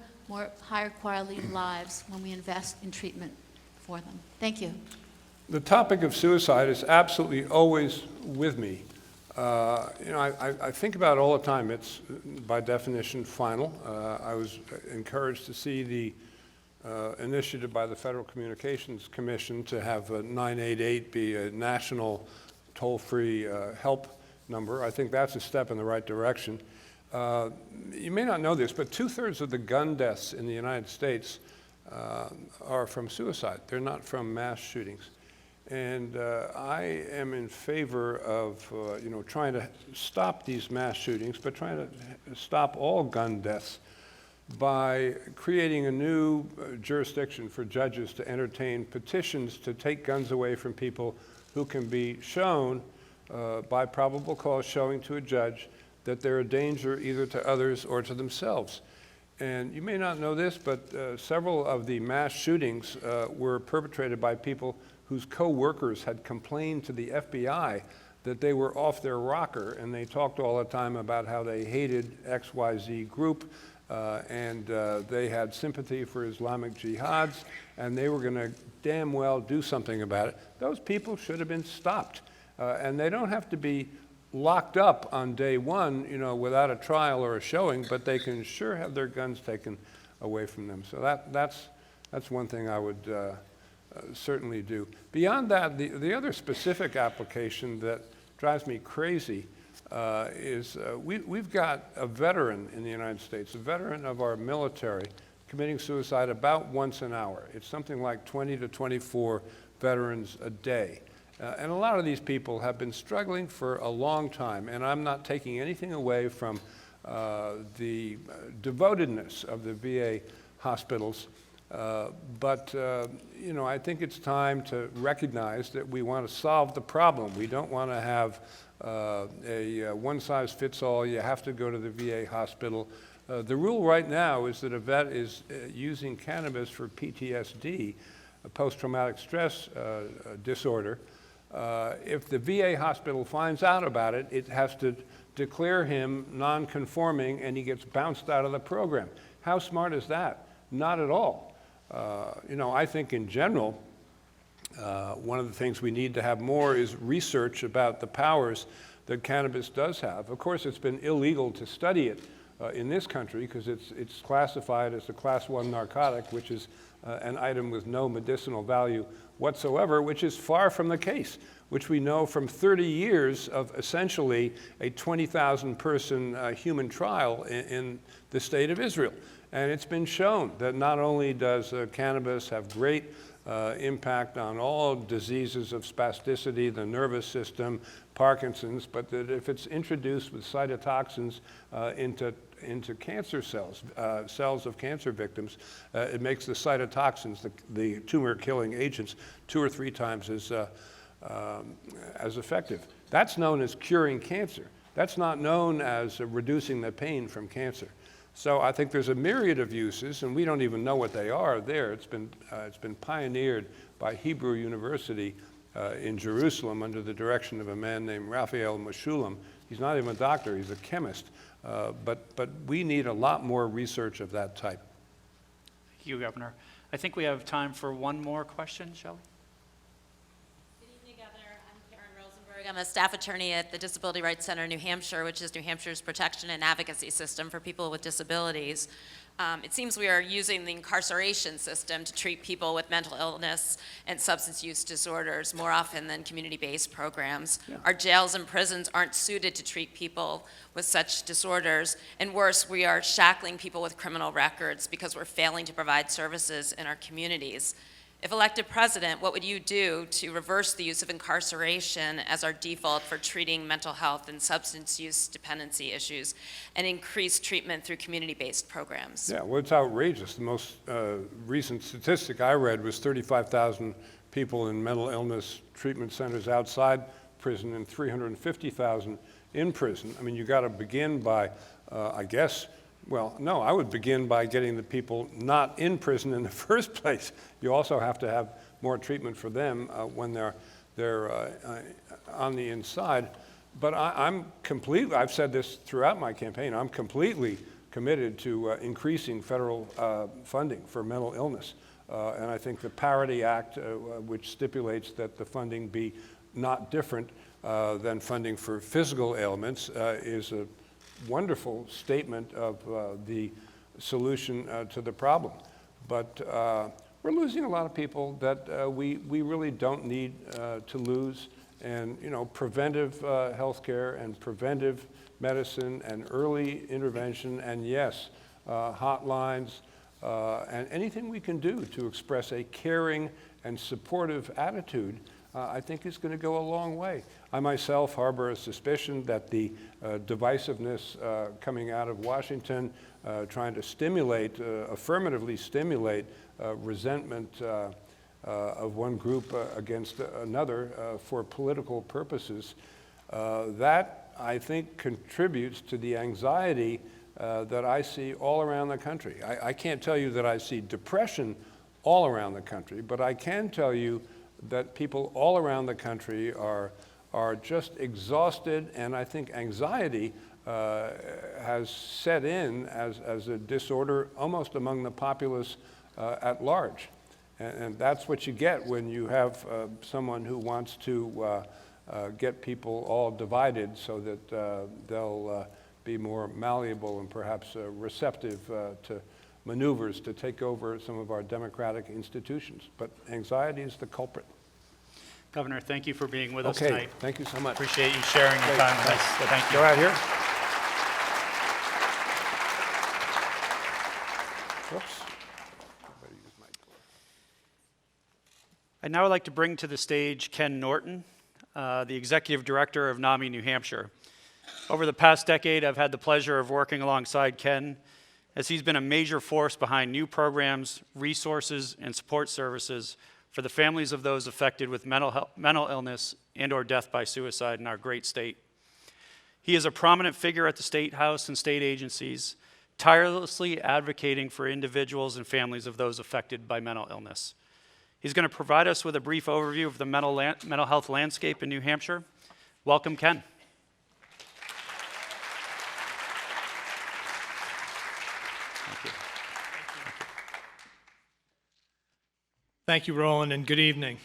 [SPEAKER 11] higher quality lives when we invest in treatment for them. Thank you.
[SPEAKER 10] The topic of suicide is absolutely always with me. I think about it all the time. It's, by definition, final. I was encouraged to see the initiative by the Federal Communications Commission to have 988 be a national toll-free help number. I think that's a step in the right direction. You may not know this, but 2/3 of the gun deaths in the United States are from suicide. They're not from mass shootings. And I am in favor of trying to stop these mass shootings, but trying to stop all gun deaths by creating a new jurisdiction for judges to entertain petitions to take guns away from people who can be shown by probable cause showing to a judge that they're a danger either to others or to themselves. And you may not know this, but several of the mass shootings were perpetrated by people whose co-workers had complained to the FBI that they were off their rocker, and they talked all the time about how they hated XYZ group, and they had sympathy for Islamic jihads, and they were going to damn well do something about it. Those people should have been stopped. And they don't have to be locked up on day one, without a trial or a showing, but they can sure have their guns taken away from them. So that's one thing I would certainly do. Beyond that, the other specific application that drives me crazy is we've got a veteran in the United States, a veteran of our military, committing suicide about once an hour. It's something like 20 to 24 veterans a day. And a lot of these people have been struggling for a long time, and I'm not taking anything away from the devotedness of the VA hospitals, but I think it's time to recognize that we want to solve the problem. We don't want to have a one-size-fits-all, you have to go to the VA hospital. The rule right now is that a vet is using cannabis for PTSD, a post-traumatic stress disorder. If the VA hospital finds out about it, it has to declare him non-conforming and he gets bounced out of the program. How smart is that? Not at all. I think in general, one of the things we need to have more is research about the powers that cannabis does have. Of course, it's been illegal to study it in this country because it's classified as a Class 1 narcotic, which is an item with no medicinal value whatsoever, which is far from the case, which we know from 30 years of essentially a 20,000 person human trial in the state of Israel. And it's been shown that not only does cannabis have great impact on all diseases of spasticity, the nervous system, Parkinson's, but that if it's introduced with cytotoxins into cancer cells, cells of cancer victims, it makes the cytotoxins, the tumor-killing agents, 2 or 3 times as effective. That's known as curing cancer. That's not known as reducing the pain from cancer. So I think there's a myriad of uses, and we don't even know what they are there. It's been pioneered by Hebrew University in Jerusalem under the direction of a man named Raphael Mechoulam. He's not even a doctor, he's a chemist. But we need a lot more research of that type.
[SPEAKER 2] Thank you, Governor. I think we have time for one more question, Shelley.
[SPEAKER 12] Good evening, Governor. I'm Karen Rosenberg. I'm a staff attorney at the Disability Rights Center in New Hampshire, which is New Hampshire's protection and advocacy system for people with disabilities. It seems we are using the incarceration system to treat people with mental illness and substance use disorders more often than community-based programs. Yeah. Our jails and prisons aren't suited to treat people with such disorders, and worse, we are shackling people with criminal records because we're failing to provide services in our communities. If elected president, what would you do to reverse the use of incarceration as our default for treating mental health and substance use dependency issues and increase treatment through community-based programs?
[SPEAKER 10] Yeah, well, it's outrageous. The most recent statistic I read was 35,000 people in mental illness treatment centers outside prison and 350,000 in prison. I mean, you got to begin by, I would begin by getting the people not in prison in the first place. You also have to have more treatment for them when they're on the inside. But I've said this throughout my campaign, I'm completely committed to increasing federal funding for mental illness. And I think the Parity Act, which stipulates that the funding be not different than funding for physical ailments, is a wonderful statement of the solution to the problem. But we're losing a lot of people that we really don't need to lose. And preventive health care and preventive medicine and early intervention and yes, hotlines and anything we can do to express a caring and supportive attitude I think is going to go a long way. I myself harbor a suspicion that the divisiveness coming out of Washington, trying to affirmatively stimulate resentment of one group against another for political purposes, that I think contributes to the anxiety that I see all around the country. I can't tell you that I see depression all around the country, but I can tell you that people all around the country are just exhausted, and I think anxiety has set in as a disorder almost among the populace at large. And that's what you get when you have someone who wants to get people all divided so that they'll be more malleable and perhaps receptive to maneuvers to take over some of our democratic institutions. But anxiety is the culprit.
[SPEAKER 2] Governor, thank you for being with us
[SPEAKER 10] Okay,
[SPEAKER 2] tonight.
[SPEAKER 10] thank you so much.
[SPEAKER 2] Appreciate you sharing your
[SPEAKER 10] Great,
[SPEAKER 2] time with us.
[SPEAKER 10] thanks.
[SPEAKER 2] Thank you.
[SPEAKER 10] Go out here. Whoops. Everybody use my door.
[SPEAKER 2] I'd now like to bring to the stage Ken Norton, the Executive Director of NAMI New Hampshire. Over the past decade, I've had the pleasure of working alongside Ken, as he's been a major force behind new programs, resources, and support services for the families of those affected with mental illness and/or death by suicide in our great state. He is a prominent figure at the State House and state agencies, tirelessly advocating for individuals and families of those affected by mental illness. He's going to provide us with a brief overview of the mental health landscape in New Hampshire. Welcome, Ken.
[SPEAKER 13] Thank you, Roland, and good evening.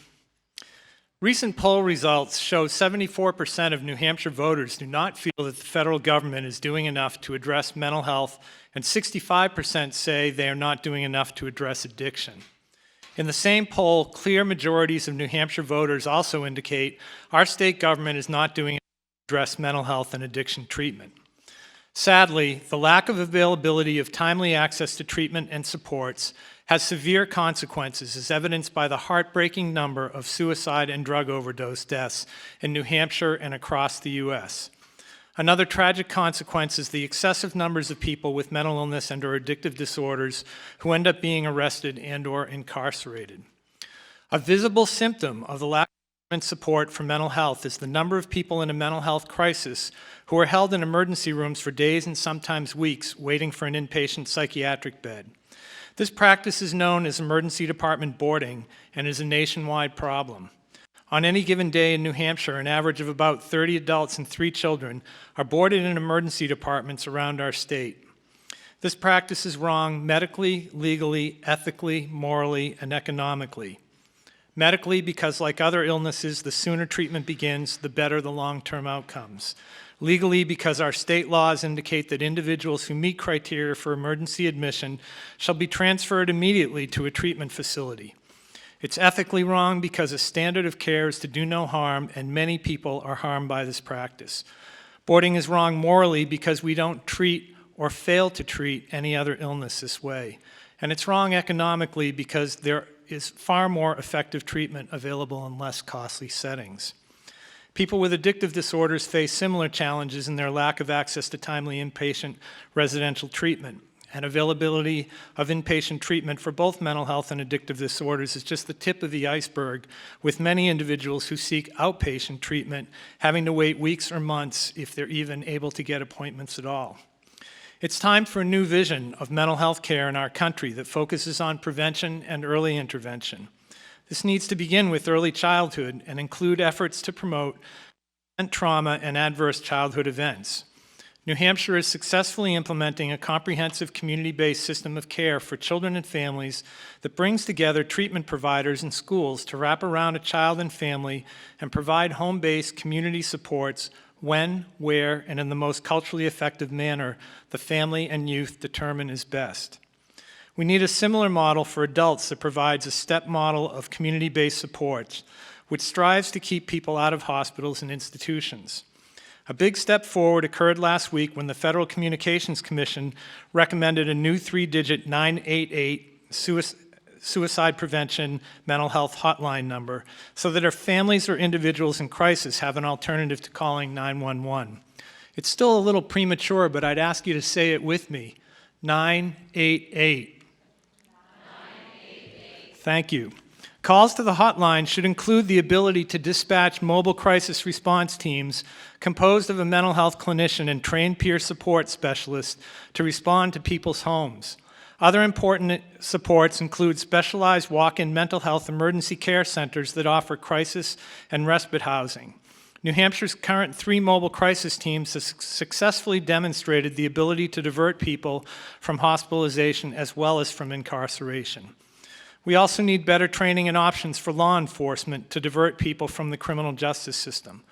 [SPEAKER 13] Recent poll results show 74% of New Hampshire voters do not feel that the federal government is doing enough to address mental health, and 65% say they are not doing enough to address addiction. In the same poll, clear majorities of New Hampshire voters also indicate our state government is not doing enough to address mental health and addiction treatment. Sadly, the lack of availability of timely access to treatment and supports has severe consequences, as evidenced by the heartbreaking number of suicide and drug overdose deaths in New Hampshire and across the U.S. Another tragic consequence is the excessive numbers of people with mental illness and/or addictive disorders who end up being arrested and/or incarcerated. A visible symptom of the lack of government support for mental health is the number of people in a mental health crisis who are held in emergency rooms for days and sometimes weeks waiting for an inpatient psychiatric bed. This practice is known as emergency department boarding and is a nationwide problem. On any given day in New Hampshire, an average of about 30 adults and 3 children are boarded in emergency departments around our state. This practice is wrong medically, legally, ethically, morally, and economically. Medically, because like other illnesses, the sooner treatment begins, the better the long-term outcomes. Legally, because our state laws indicate that individuals who meet criteria for emergency admission shall be transferred immediately to a treatment facility. It's ethically wrong because a standard of care is to do no harm, and many people are harmed by this practice. Boarding is wrong morally because we don't treat or fail to treat any other illness this way. And it's wrong economically because there is far more effective treatment available in less costly settings. People with addictive disorders face similar challenges in their lack of access to timely inpatient residential treatment. And availability of inpatient treatment for both mental health and addictive disorders is just the tip of the iceberg, with many individuals who seek outpatient treatment having to wait weeks or months if they're even able to get appointments at all. It's time for a new vision of mental health care in our country that focuses on prevention and early intervention. This needs to begin with early childhood and include efforts to promote trauma and adverse childhood events. New Hampshire is successfully implementing a comprehensive community-based system of care for children and families that brings together treatment providers and schools to wrap around a child and family and provide home-based community supports when, where, and in the most culturally effective manner the family and youth determine is best. We need a similar model for adults that provides a step model of community-based supports, which strives to keep people out of hospitals and institutions. A big step forward occurred last week when the Federal Communications Commission recommended a new 3-digit 988 suicide prevention mental health hotline number so that our families or individuals in crisis have an alternative to calling 911. It's still a little premature, but I'd ask you to say it with me. 988. Thank you. Calls to the hotline should include the ability to dispatch mobile crisis response teams composed of a mental health clinician and trained peer support specialists to respond to people's homes. Other important supports include specialized walk-in mental health emergency care centers that offer crisis and respite housing. New Hampshire's current 3 mobile crisis teams have successfully demonstrated the ability to divert people from hospitalization as well as from incarceration. We also need better training and options for law enforcement to divert people from the criminal justice system.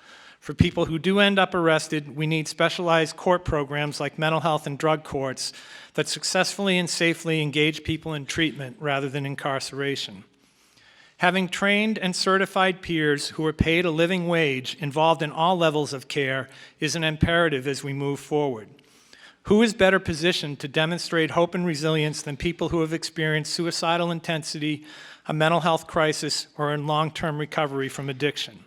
[SPEAKER 13] For people who do end up arrested, we need specialized court programs like mental health and drug courts that successfully and safely engage people in treatment rather than incarceration. Having trained and certified peers who are paid a living wage involved in all levels of care is an imperative as we move forward. Who is better positioned to demonstrate hope and resilience than people who have experienced suicidal intensity, a mental health crisis, or in long-term recovery from addiction?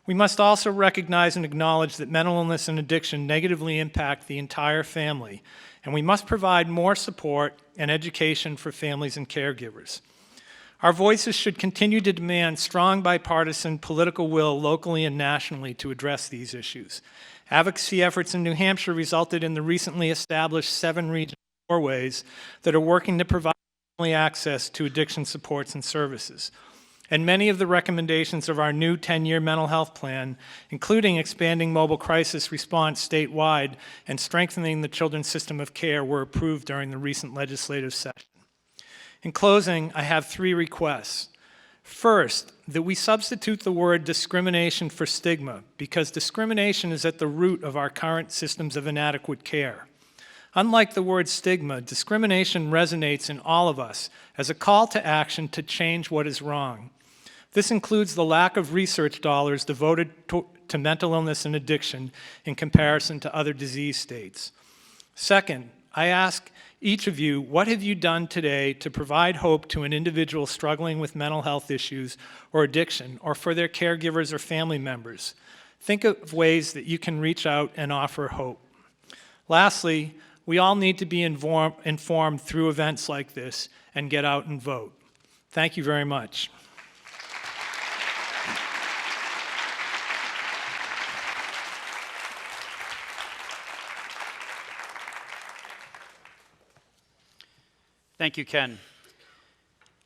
[SPEAKER 13] We must also recognize and acknowledge that mental illness and addiction negatively impact the entire family, and we must provide more support and education for families and caregivers. Our voices should continue to demand strong bipartisan political will locally and nationally to address these issues. Advocacy efforts in New Hampshire resulted in the recently established 7 regional doorways that are working to provide family access to addiction supports and services. And many of the recommendations of our new 10-year mental health plan, including expanding mobile crisis response statewide and strengthening the children's system of care, were approved during the recent legislative session. In closing, I have 3 requests. First, that we substitute the word discrimination for stigma, because discrimination is at the root of our current systems of inadequate care. Unlike the word stigma, discrimination resonates in all of us as a call to action to change what is wrong. This includes the lack of research dollars devoted to mental illness and addiction in comparison to other disease states. Second, I ask each of you, what have you done today to provide hope to an individual struggling with mental health issues or addiction, or for their caregivers or family members? Think of ways that you can reach out and offer hope. Lastly, we all need to be informed through events like this and get out and vote. Thank you very much.
[SPEAKER 2] Thank you, Ken.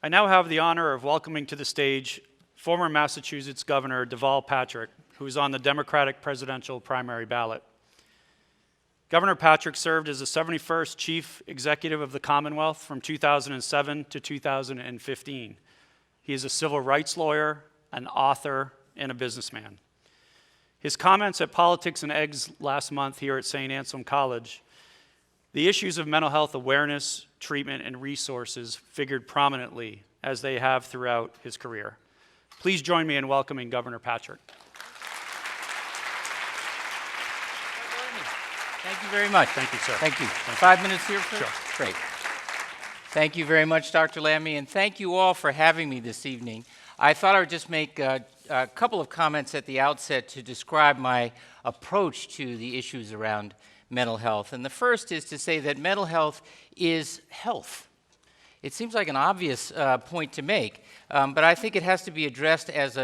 [SPEAKER 2] I now have the honor of welcoming to the stage former Massachusetts Governor Deval Patrick, who is on the Democratic presidential primary ballot. Governor Patrick served as the 71st Chief Executive of the Commonwealth from 2007 to 2015. He is a civil rights lawyer, an author, and a businessman. His comments at Politics and Eggs last month here at St. Anselm College, the issues of mental health awareness, treatment, and resources figured prominently, as they have throughout his career. Please join me in welcoming Governor Patrick.
[SPEAKER 14] Thank you very much.
[SPEAKER 2] Thank you, sir.
[SPEAKER 14] Thank you.
[SPEAKER 2] Thank you.
[SPEAKER 14] 5 minutes here, sir?
[SPEAKER 2] Sure.
[SPEAKER 14] Great. Thank you very much, Dr. Lammy, and thank you all for having me this evening. I thought I would just make a couple of comments at the outset to describe my approach to the issues around mental health. And the first is to say that mental health is health. It seems like an obvious point to make, but I think it has to be addressed as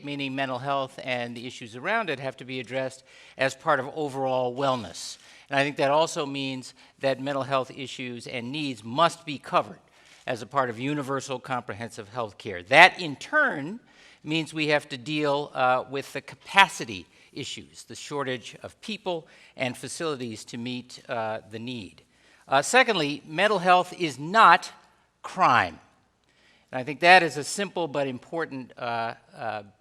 [SPEAKER 14] meaning mental health, and the issues around it have to be addressed as part of overall wellness. And I think that also means that mental health issues and needs must be covered as a part of universal comprehensive health care. That, in turn, means we have to deal with the capacity issues, the shortage of people and facilities to meet the need. Secondly, mental health is not crime. And I think that is a simple but important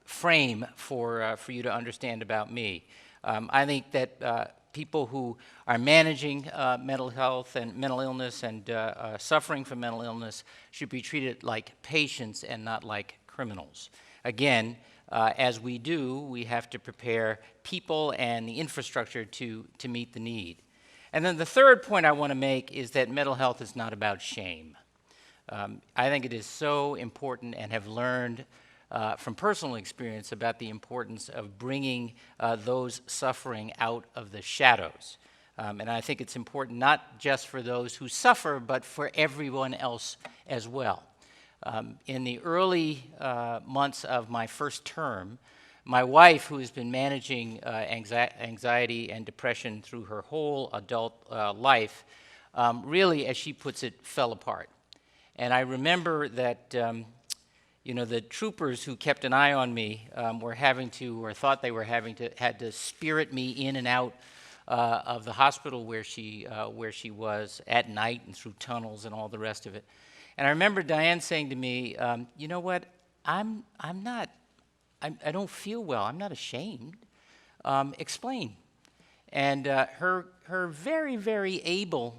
[SPEAKER 14] frame for you to understand about me. I think that people who are managing mental health and mental illness and suffering from mental illness should be treated like patients and not like criminals. Again, as we do, we have to prepare people and the infrastructure to meet the need. And then the third point I want to make is that mental health is not about shame. I think it is so important, and have learned from personal experience about the importance of bringing those suffering out of the shadows. And I think it's important not just for those who suffer, but for everyone else as well. In the early months of my first term, my wife, who has been managing anxiety and depression through her whole adult life, really, as she puts it, fell apart. And I remember that the troopers who kept an eye on me thought they had to spirit me in and out of the hospital where she was at night and through tunnels and all the rest of it. And I remember Diane saying to me, you know what, I don't feel well, I'm not ashamed. Explain. And her very, very able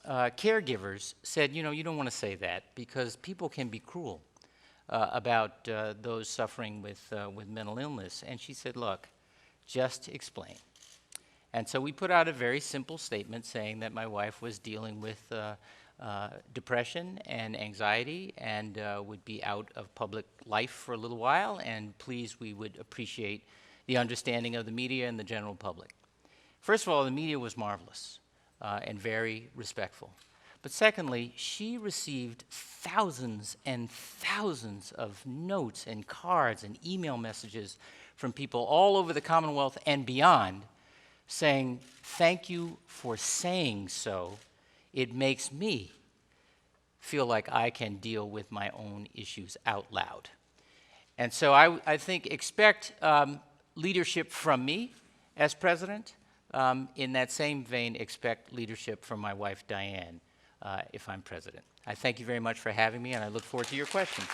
[SPEAKER 14] caregivers said, you know, you don't want to say that because people can be cruel about those suffering with mental illness. And she said, look, just explain. And so we put out a very simple statement saying that my wife was dealing with depression and anxiety and would be out of public life for a little while, and please, we would appreciate the understanding of the media and the general public. First of all, the media was marvelous and very respectful. But secondly, she received thousands and thousands of notes and cards and email messages from people all over the Commonwealth and beyond saying, thank you for saying so. It makes me feel like I can deal with my own issues out loud. And so I think expect leadership from me as president. In that same vein, expect leadership from my wife, Diane, if I'm president. I thank you very much for having me, and I look forward to your questions.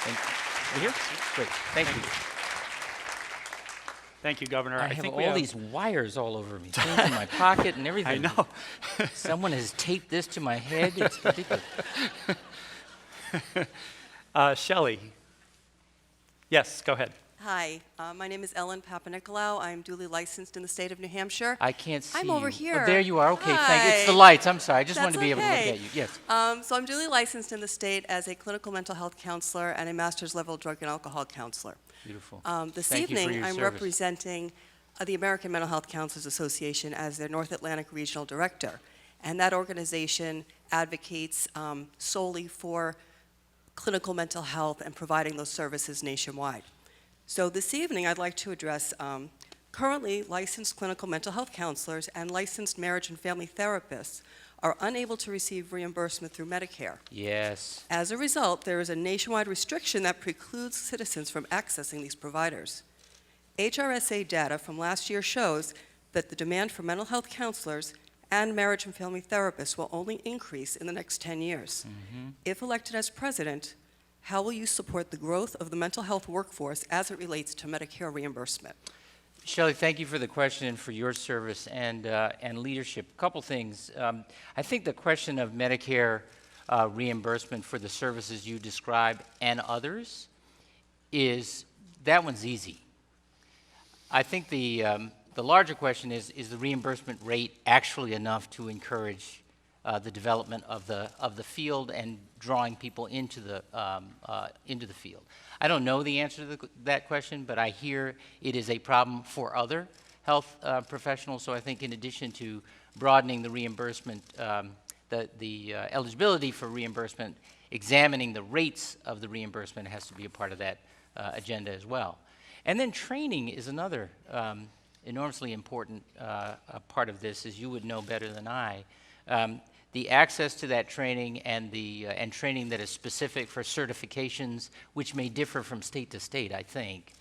[SPEAKER 14] Thank you. You here? Great. Thank you.
[SPEAKER 2] Thank you, Governor.
[SPEAKER 14] I have all these wires all over me, things in my pocket and everything.
[SPEAKER 2] I know.
[SPEAKER 14] Someone has taped this to my head. It's ridiculous.
[SPEAKER 2] Shelley. Yes, go ahead.
[SPEAKER 15] Hi, my name is Ellen Papanicolaou. I'm duly licensed in the state of New Hampshire.
[SPEAKER 14] I can't see
[SPEAKER 15] I'm
[SPEAKER 14] you.
[SPEAKER 15] over here.
[SPEAKER 14] Oh, there you are. Okay,
[SPEAKER 15] Hi.
[SPEAKER 14] thank you. It's the lights. I'm sorry. I just wanted to be
[SPEAKER 15] That's
[SPEAKER 14] able to look
[SPEAKER 15] okay.
[SPEAKER 14] at you. Yes.
[SPEAKER 15] So I'm duly licensed in the state as a clinical mental health counselor and a master's level drug and alcohol counselor.
[SPEAKER 14] Beautiful.
[SPEAKER 15] This
[SPEAKER 14] Thank you for
[SPEAKER 15] evening,
[SPEAKER 14] your
[SPEAKER 15] I'm
[SPEAKER 14] service.
[SPEAKER 15] representing the American Mental Health Counselors Association as their North Atlantic Regional Director. And that organization advocates solely for clinical mental health and providing those services nationwide. So this evening, I'd like to address currently licensed clinical mental health counselors and licensed marriage and family therapists are unable to receive reimbursement through Medicare.
[SPEAKER 14] Yes.
[SPEAKER 15] As a result, there is a nationwide restriction that precludes citizens from accessing these providers. HRSA data from last year shows that the demand for mental health counselors and marriage and family therapists will only increase in the next 10 years.
[SPEAKER 14] Mm-hmm.
[SPEAKER 15] If elected as president, how will you support the growth of the mental health workforce as it relates to Medicare reimbursement?
[SPEAKER 14] Shelley, thank you for the question and for your service and leadership. A couple things. I think the question of Medicare reimbursement for the services you described and others that one's easy. I think the larger question is the reimbursement rate actually enough to encourage the development of the field and drawing people into the field? I don't know the answer to that question, but I hear it is a problem for other health professionals. So I think in addition to broadening the reimbursement, the eligibility for reimbursement, examining the rates of the reimbursement has to be a part of that agenda as well. And then training is another enormously important part of this, as you would know better than I. The access to that training and training that is specific for certifications, which may differ from state to state, I think,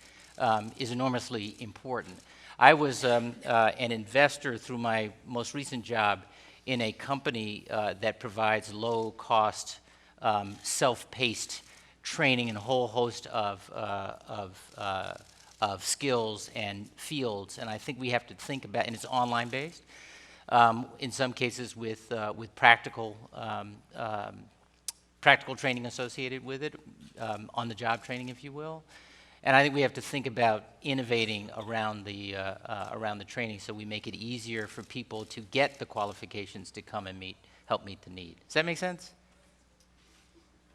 [SPEAKER 14] is enormously important. I was an investor through my most recent job in a company that provides low-cost, self-paced training in a whole host of skills and fields, and I think we have to think about, and it's online-based. In some cases with practical training associated with it, on-the-job training, if you will. And I think we have to think about innovating around the training so we make it easier for people to get the qualifications to come and help meet the need. Does that make sense?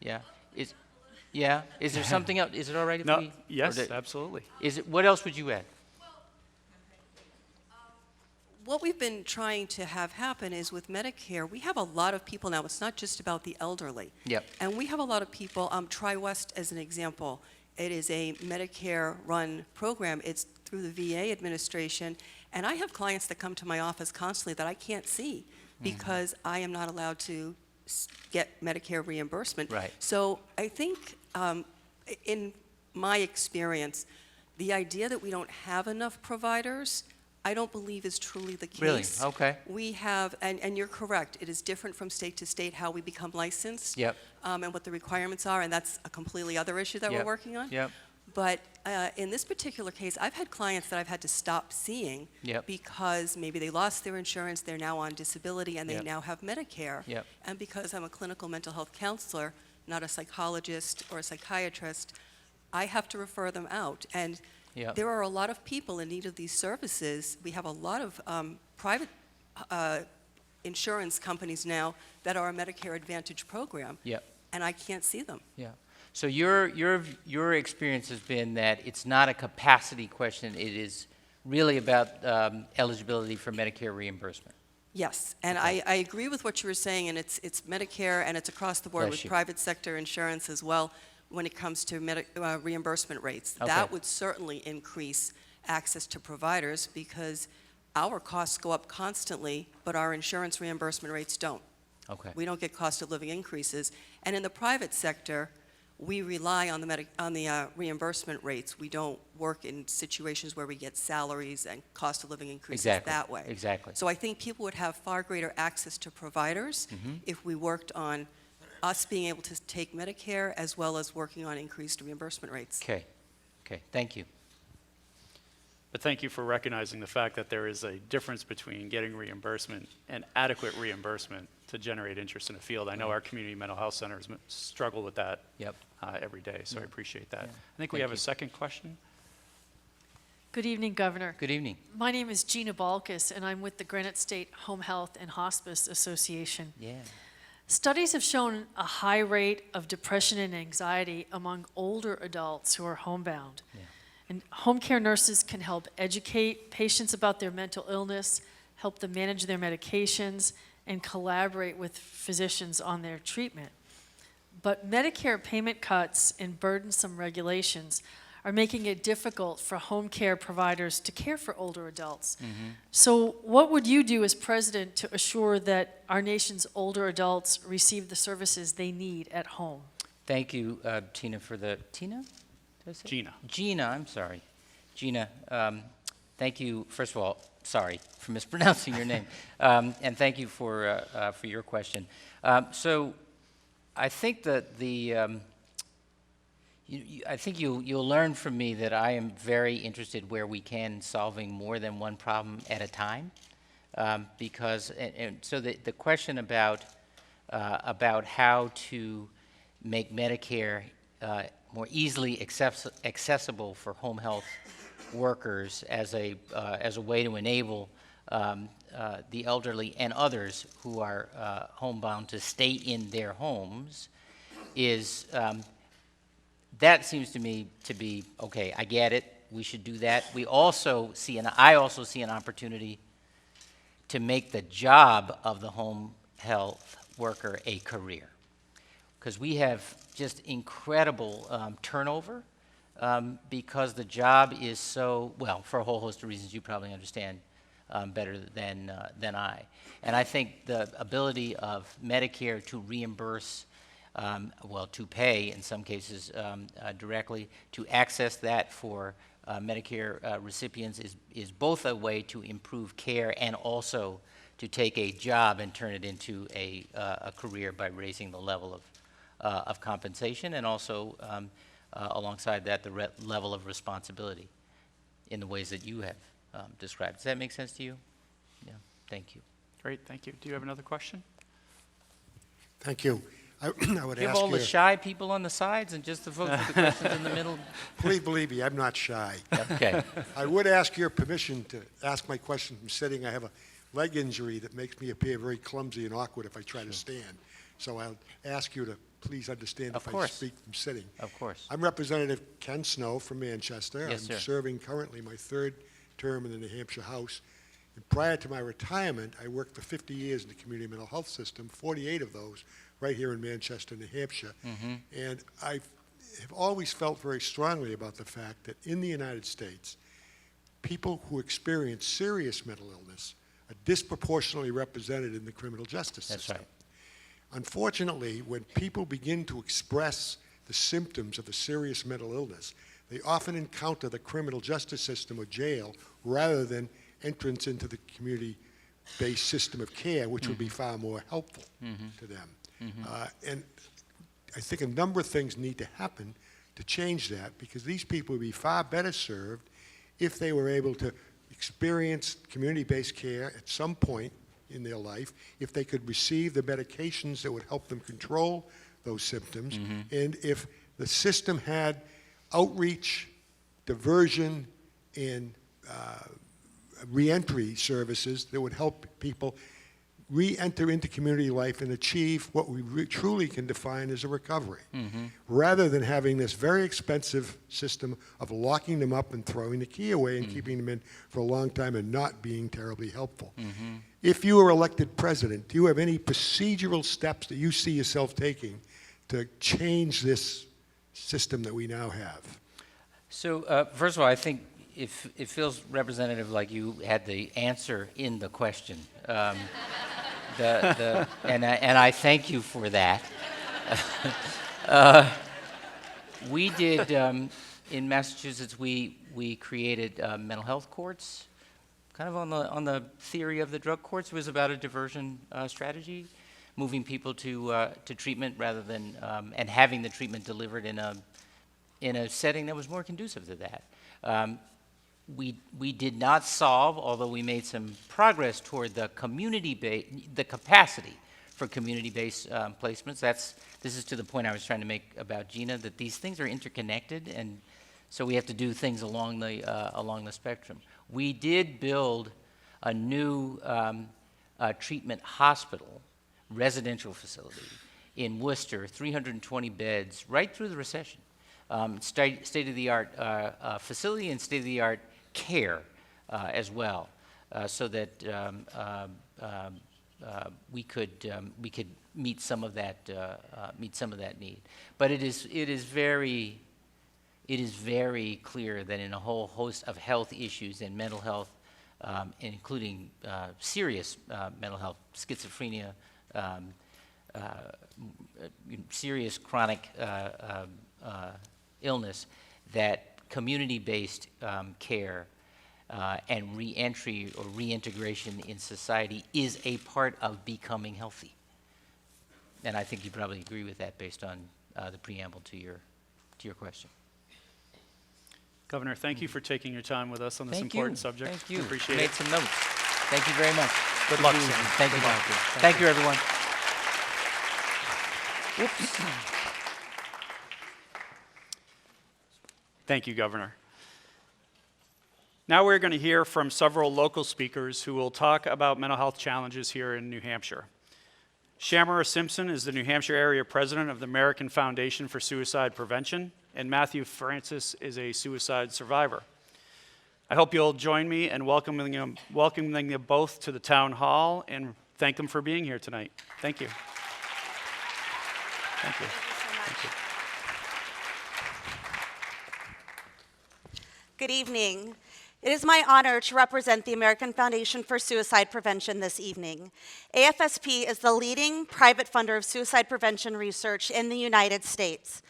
[SPEAKER 14] Yeah. Is there something else? Is it all right if
[SPEAKER 2] No,
[SPEAKER 14] we?
[SPEAKER 2] yes, absolutely.
[SPEAKER 14] What else would you add?
[SPEAKER 15] What we've been trying to have happen is with Medicare, we have a lot of people now. It's not just about the elderly.
[SPEAKER 14] Yep.
[SPEAKER 15] And we have a lot of people, TriWest as an example. It is a Medicare-run program. It's through the VA administration. And I have clients that come to my office constantly that I can't see because I am not allowed to get Medicare reimbursement.
[SPEAKER 14] Right.
[SPEAKER 15] So I think, in my experience, the idea that we don't have enough providers, I don't believe is truly the case.
[SPEAKER 14] Really? Okay.
[SPEAKER 15] We have, and you're correct, it is different from state to state how we become licensed.
[SPEAKER 14] Yep.
[SPEAKER 15] And what the requirements are, and that's a completely other issue that we're
[SPEAKER 14] Yep.
[SPEAKER 15] working on.
[SPEAKER 14] Yep.
[SPEAKER 15] But in this particular case, I've had clients that I've had to stop seeing
[SPEAKER 14] Yep.
[SPEAKER 15] because maybe they lost their insurance, they're now on disability, and they
[SPEAKER 14] Yep.
[SPEAKER 15] now have Medicare.
[SPEAKER 14] Yep.
[SPEAKER 15] And because I'm a clinical mental health counselor, not a psychologist or a psychiatrist, I have to refer them out. And
[SPEAKER 14] Yep.
[SPEAKER 15] there are a lot of people in need of these services. We have a lot of private insurance companies now that are a Medicare Advantage program,
[SPEAKER 14] Yep.
[SPEAKER 15] and I can't see them.
[SPEAKER 14] Yeah. So your experience has been that it's not a capacity question. It is really about eligibility for Medicare reimbursement.
[SPEAKER 15] Yes, and I agree with what you were saying, and it's Medicare, and it's across the board
[SPEAKER 14] Bless
[SPEAKER 15] with
[SPEAKER 14] you.
[SPEAKER 15] private sector insurance as well when it comes to reimbursement rates.
[SPEAKER 14] Okay.
[SPEAKER 15] That would certainly increase access to providers because our costs go up constantly, but our insurance reimbursement rates don't.
[SPEAKER 14] Okay.
[SPEAKER 15] We don't get cost of living increases. And in the private sector, we rely on the reimbursement rates. We don't work in situations where we get salaries and cost of living increases
[SPEAKER 14] Exactly.
[SPEAKER 15] that way.
[SPEAKER 14] Exactly.
[SPEAKER 15] So I think people would have far greater access to providers
[SPEAKER 14] Mhm.
[SPEAKER 15] if we worked on us being able to take Medicare as well as working on increased reimbursement rates.
[SPEAKER 14] Okay. Okay. Thank you.
[SPEAKER 2] But thank you for recognizing the fact that there is a difference between getting reimbursement and adequate reimbursement to generate interest in a field. I know our community mental health centers struggle with that
[SPEAKER 14] Yep.
[SPEAKER 2] Every day, so I appreciate that.
[SPEAKER 14] Yeah.
[SPEAKER 2] I think we
[SPEAKER 14] Thank
[SPEAKER 2] have
[SPEAKER 14] you.
[SPEAKER 2] a second question.
[SPEAKER 16] Good evening, Governor.
[SPEAKER 14] Good evening.
[SPEAKER 16] My name is Gina Balkus, and I'm with the Granite State Home Health and Hospice Association.
[SPEAKER 14] Yeah.
[SPEAKER 16] Studies have shown a high rate of depression and anxiety among older adults who are homebound.
[SPEAKER 14] Yeah.
[SPEAKER 16] And home care nurses can help educate patients about their mental illness, help them manage their medications, and collaborate with physicians on their treatment. But Medicare payment cuts and burdensome regulations are making it difficult for home care providers to care for older adults.
[SPEAKER 14] Mm-hmm.
[SPEAKER 16] So what would you do as president to assure that our nation's older adults receive the services they need at home?
[SPEAKER 14] Thank you, Tina, for the Tina? Did I say?
[SPEAKER 2] Gina.
[SPEAKER 14] Gina, I'm sorry. Gina, thank you, first of all, sorry for mispronouncing your name, and thank you for your question. So I think that I think you'll learn from me that I am very interested where we can in solving more than one problem at a time, because so the question about how to make Medicare more easily accessible for home health workers as a way to enable the elderly and others who are homebound to stay in their homes is that seems to me to be okay. I get it. We should do that. We also see, and I also see an opportunity to make the job of the home health worker a career, because we have just incredible turnover because the job is so, well, for a whole host of reasons you probably understand better than I. And I think the ability of Medicare to reimburse, to pay in some cases directly, to access that for Medicare recipients is both a way to improve care and also to take a job and turn it into a career by raising the level of compensation and also alongside that the level of responsibility in the ways that you have described. Does that make sense to you? Yeah, thank you.
[SPEAKER 2] Great, thank you. Do you have another question?
[SPEAKER 17] Thank you. I would
[SPEAKER 14] You
[SPEAKER 17] ask
[SPEAKER 14] have all
[SPEAKER 17] you,
[SPEAKER 14] the shy people on the sides and just the folks with the questions in the middle?
[SPEAKER 17] please believe me, I'm not shy.
[SPEAKER 14] Okay.
[SPEAKER 17] I would ask your permission to ask my question from sitting. I have a leg injury that makes me appear very clumsy and awkward if I try to stand. So I'll ask you to please understand
[SPEAKER 14] Of
[SPEAKER 17] if
[SPEAKER 14] course.
[SPEAKER 17] I speak from sitting.
[SPEAKER 14] Of course.
[SPEAKER 17] I'm Representative Ken Snow from Manchester.
[SPEAKER 14] Yes,
[SPEAKER 17] I'm
[SPEAKER 14] sir.
[SPEAKER 17] serving currently my third term in the New Hampshire House. And prior to my retirement, I worked for 50 years in the community mental health system, 48 of those right here in Manchester, New Hampshire.
[SPEAKER 14] Mhm.
[SPEAKER 17] And I have always felt very strongly about the fact that in the United States, people who experience serious mental illness are disproportionately represented in the criminal justice
[SPEAKER 14] That's
[SPEAKER 17] system.
[SPEAKER 14] right.
[SPEAKER 17] Unfortunately, when people begin to express the symptoms of a serious mental illness, they often encounter the criminal justice system or jail rather than entrance into the community-based system of care, which would be far more helpful to them. And I think a number of things need to happen to change that, because these people would be far better served if they were able to experience community-based care at some point in their life, if they could receive the medications that would help them control those symptoms, and if the system had outreach, diversion, and reentry services that would help people re-enter into community life and achieve what we truly can define as a recovery, rather than having this very expensive system of locking them up and throwing the key away and keeping them in for a long time and not being terribly helpful. If you were elected president, do you have any procedural steps that you see yourself taking to change this system that we now have?
[SPEAKER 14] So first of all, I think it feels representative, like you had the answer in the question. And I thank you for that. We did, in Massachusetts, we created mental health courts, kind of on the theory of the drug courts. It was about a diversion strategy, moving people to treatment rather than, and having the treatment delivered in a setting that was more conducive to that. We did not solve, although we made some progress toward the the capacity for community-based placements. This is to the point I was trying to make about Gina, that these things are interconnected, and so we have to do things along the spectrum. We did build a new treatment hospital, residential facility in Worcester, 320 beds, right through the recession. State-of-the-art facility and state-of-the-art care as well, so that we could meet some of that need. But it is very clear that in a whole host of health issues and mental health, including serious mental health, schizophrenia, serious chronic illness, that community-based care and reentry or reintegration in society is a part of becoming healthy. And I think you probably agree with that based on the preamble to your question.
[SPEAKER 2] Governor, thank you for taking your time with us on this important subject.
[SPEAKER 14] Thank you.
[SPEAKER 2] Appreciate
[SPEAKER 14] Made
[SPEAKER 2] it.
[SPEAKER 14] some notes. Thank you very much.
[SPEAKER 2] Good luck.
[SPEAKER 14] Thank you, Doctor. Thank you, everyone. Oops.
[SPEAKER 2] Thank you, Governor. Now we're going to hear from several local speakers who will talk about mental health challenges here in New Hampshire. Shamara Simpson is the New Hampshire area president of the American Foundation for Suicide Prevention, and Matthew Francis is a suicide survivor. I hope you'll join me in welcoming them both to the town hall and thank them for being here tonight. Thank you. Thank you. Thank you.
[SPEAKER 18] Good evening. It is my honor to represent the American Foundation for Suicide Prevention this evening. AFSP is the leading private funder of suicide prevention research in the United States.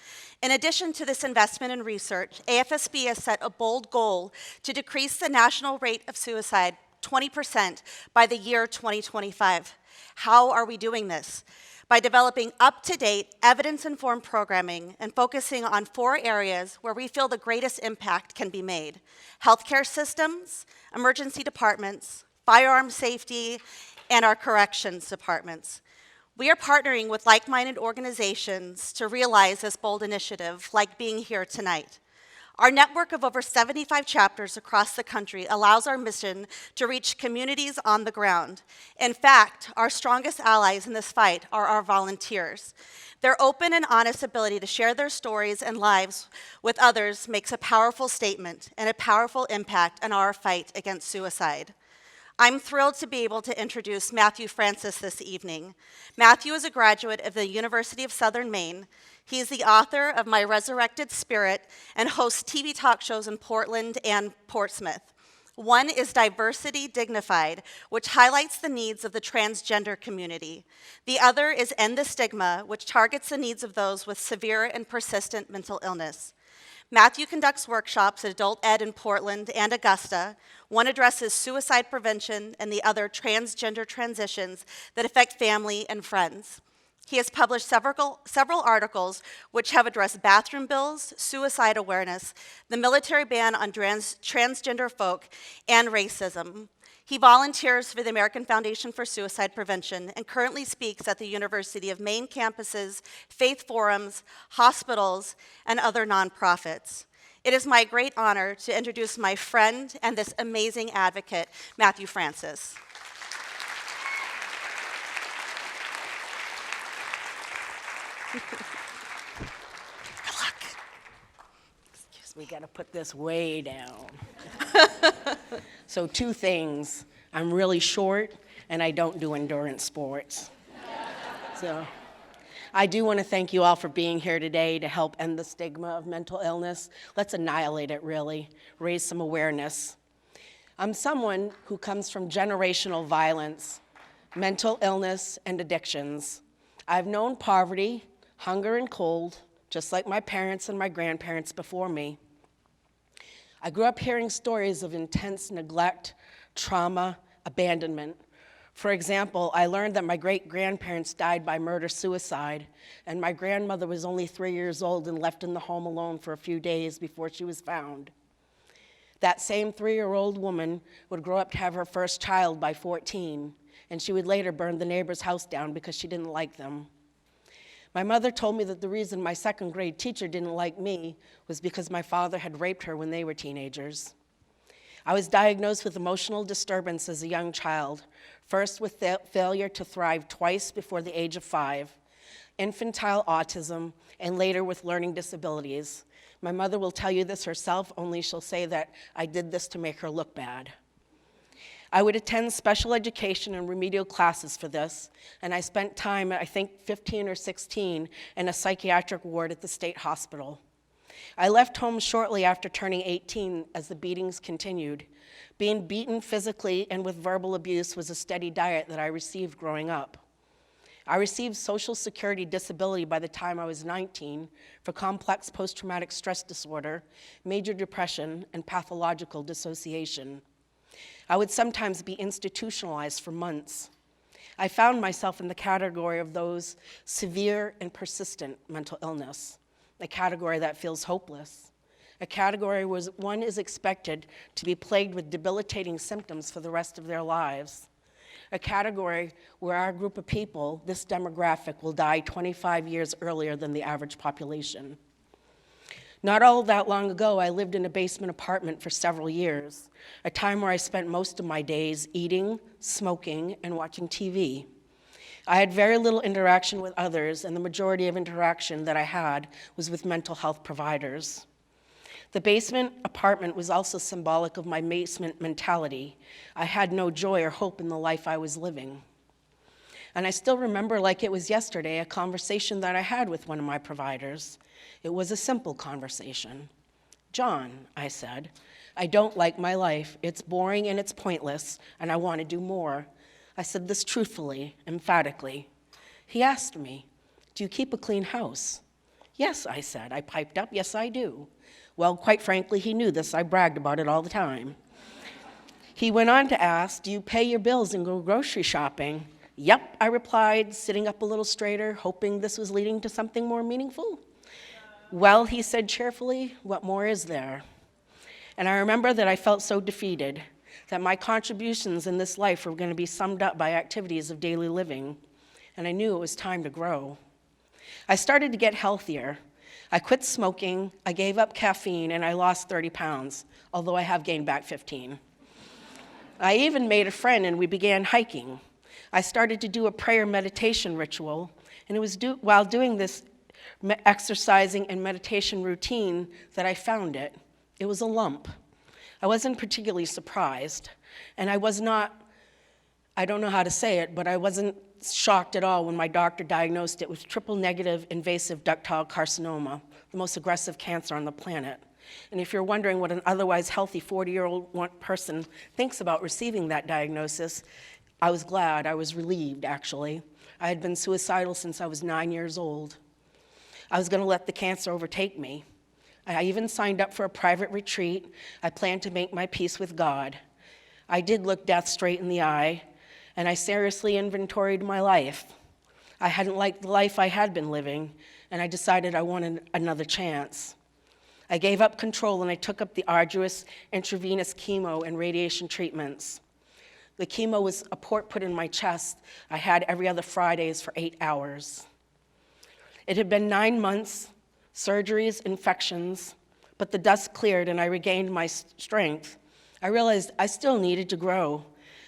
[SPEAKER 18] In addition to this investment in research, AFSP has set a bold goal to decrease the national rate of suicide 20% by the year 2025. How are we doing this? By developing up-to-date, evidence-informed programming and focusing on 4 areas where we feel the greatest impact can be made: healthcare systems, emergency departments, firearm safety, and our corrections departments. We are partnering with like-minded organizations to realize this bold initiative, like being here tonight. Our network of over 75 chapters across the country allows our mission to reach communities on the ground. In fact, our strongest allies in this fight are our volunteers. Their open and honest ability to share their stories and lives with others makes a powerful statement and a powerful impact in our fight against suicide. I'm thrilled to be able to introduce Matthew Francis this evening. Matthew is a graduate of the University of Southern Maine. He is the author of My Resurrected Spirit and hosts TV talk shows in Portland and Portsmouth. One is Diversity Dignified, which highlights the needs of the transgender community. The other is End the Stigma, which targets the needs of those with severe and persistent mental illness. Matthew conducts workshops at Adult Ed in Portland and Augusta. One addresses suicide prevention and the other transgender transitions that affect family and friends. He has published several articles which have addressed bathroom bills, suicide awareness, the military ban on transgender folk, and racism. He volunteers for the American Foundation for Suicide Prevention and currently speaks at the University of Maine campuses, faith forums, hospitals, and other nonprofits. It is my great honor to introduce my friend and this amazing advocate, Matthew Francis.
[SPEAKER 19] Good luck. Excuse me, gotta put this way down. So 2 things. I'm really short and I don't do endurance sports. So I do want to thank you all for being here today to help end the stigma of mental illness. Let's annihilate it, really. Raise some awareness. I'm someone who comes from generational violence, mental illness, and addictions. I've known poverty, hunger, and cold, just like my parents and my grandparents before me. I grew up hearing stories of intense neglect, trauma, abandonment. For example, I learned that my great-grandparents died by murder-suicide, and my grandmother was only 3 years old and left in the home alone for a few days before she was found. That same 3-year-old woman would grow up to have her first child by 14, and she would later burn the neighbor's house down because she didn't like them. My mother told me that the reason my second-grade teacher didn't like me was because my father had raped her when they were teenagers. I was diagnosed with emotional disturbance as a young child, first with failure to thrive twice before the age of 5, infantile autism, and later with learning disabilities. My mother will tell you this herself, only she'll say that I did this to make her look bad. I would attend special education and remedial classes for this, and I spent time, I think 15 or 16, in a psychiatric ward at the state hospital. I left home shortly after turning 18 as the beatings continued. Being beaten physically and with verbal abuse was a steady diet that I received growing up. I received Social Security disability by the time I was 19 for complex post-traumatic stress disorder, major depression, and pathological dissociation. I would sometimes be institutionalized for months. I found myself in the category of those severe and persistent mental illness, a category that feels hopeless, a category where one is expected to be plagued with debilitating symptoms for the rest of their lives, a category where our group of people, this demographic, will die 25 years earlier than the average population. Not all that long ago, I lived in a basement apartment for several years, a time where I spent most of my days eating, smoking, and watching TV. I had very little interaction with others, and the majority of interaction that I had was with mental health providers. The basement apartment was also symbolic of my basement mentality. I had no joy or hope in the life I was living. And I still remember like it was yesterday a conversation that I had with one of my providers. It was a simple conversation. "John," I said, "I don't like my life. It's boring and it's pointless, and I want to do more." I said this truthfully, emphatically. He asked me, "Do you keep a clean house?" "Yes," I said. I piped up, "Yes, I do." Well, quite frankly, he knew this. I bragged about it all the time. He went on to ask, "Do you pay your bills and go grocery shopping?" "Yep," I replied, sitting up a little straighter, hoping this was leading to something more meaningful. "Well," he said cheerfully, "what more is there?" And I remember that I felt so defeated, that my contributions in this life were going to be summed up by activities of daily living, and I knew it was time to grow. I started to get healthier. I quit smoking, I gave up caffeine, and I lost 30 pounds, although I have gained back 15. I even made a friend, and we began hiking. I started to do a prayer meditation ritual, and it was while doing this exercising and meditation routine that I found it. It was a lump. I wasn't particularly surprised, and I don't know how to say it, but I wasn't shocked at all when my doctor diagnosed it with triple-negative invasive ductal carcinoma, the most aggressive cancer on the planet. And if you're wondering what an otherwise healthy 40-year-old person thinks about receiving that diagnosis, I was glad, I was relieved, actually. I had been suicidal since I was 9 years old. I was going to let the cancer overtake me. I even signed up for a private retreat. I planned to make my peace with God. I did look death straight in the eye, and I seriously inventoried my life. I hadn't liked the life I had been living, and I decided I wanted another chance. I gave up control and I took up the arduous intravenous chemo and radiation treatments. The chemo was a port put in my chest I had every other Fridays for 8 hours. It had been 9 months, surgeries, infections, but the dust cleared and I regained my strength. I realized I still needed to grow.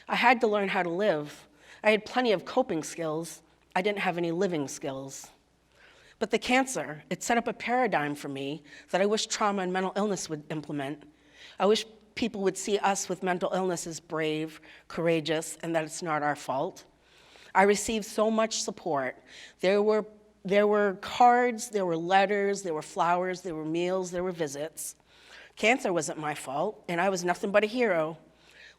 [SPEAKER 19] I had to learn how to live. I had plenty of coping skills. I didn't have any living skills. But the cancer, it set up a paradigm for me that I wish trauma and mental illness would implement. I wish people would see us with mental illness as brave, courageous, and that it's not our fault. I received so much support. There were cards, there were letters, there were flowers, there were meals, there were visits. Cancer wasn't my fault, and I was nothing but a hero.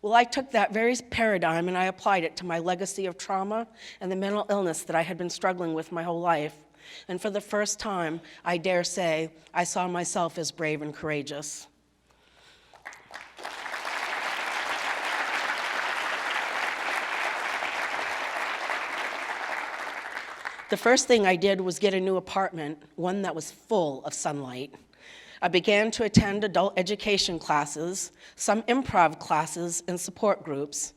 [SPEAKER 19] Well, I took that very paradigm and I applied it to my legacy of trauma and the mental illness that I had been struggling with my whole life. And for the first time, I dare say, I saw myself as brave and courageous. The first thing I did was get a new apartment, one that was full of sunlight. I began to attend adult education classes, some improv classes, and support groups.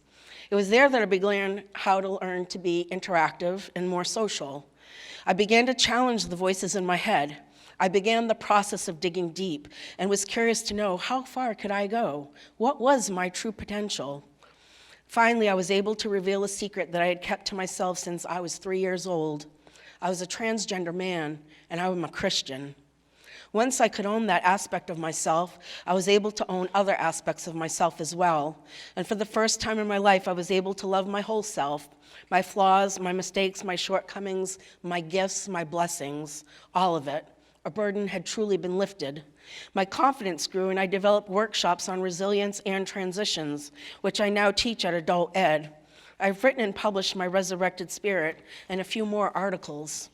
[SPEAKER 19] It was there that I began how to learn to be interactive and more social. I began to challenge the voices in my head. I began the process of digging deep and was curious to know how far could I go? What was my true potential? Finally, I was able to reveal a secret that I had kept to myself since I was 3 years old. I was a transgender man, and I am a Christian. Once I could own that aspect of myself, I was able to own other aspects of myself as well. And for the first time in my life, I was able to love my whole self, my flaws, my mistakes, my shortcomings, my gifts, my blessings, all of it. A burden had truly been lifted. My confidence grew, and I developed workshops on resilience and transitions, which I now teach at Adult Ed. I've written and published my Resurrected Spirit and a few more articles.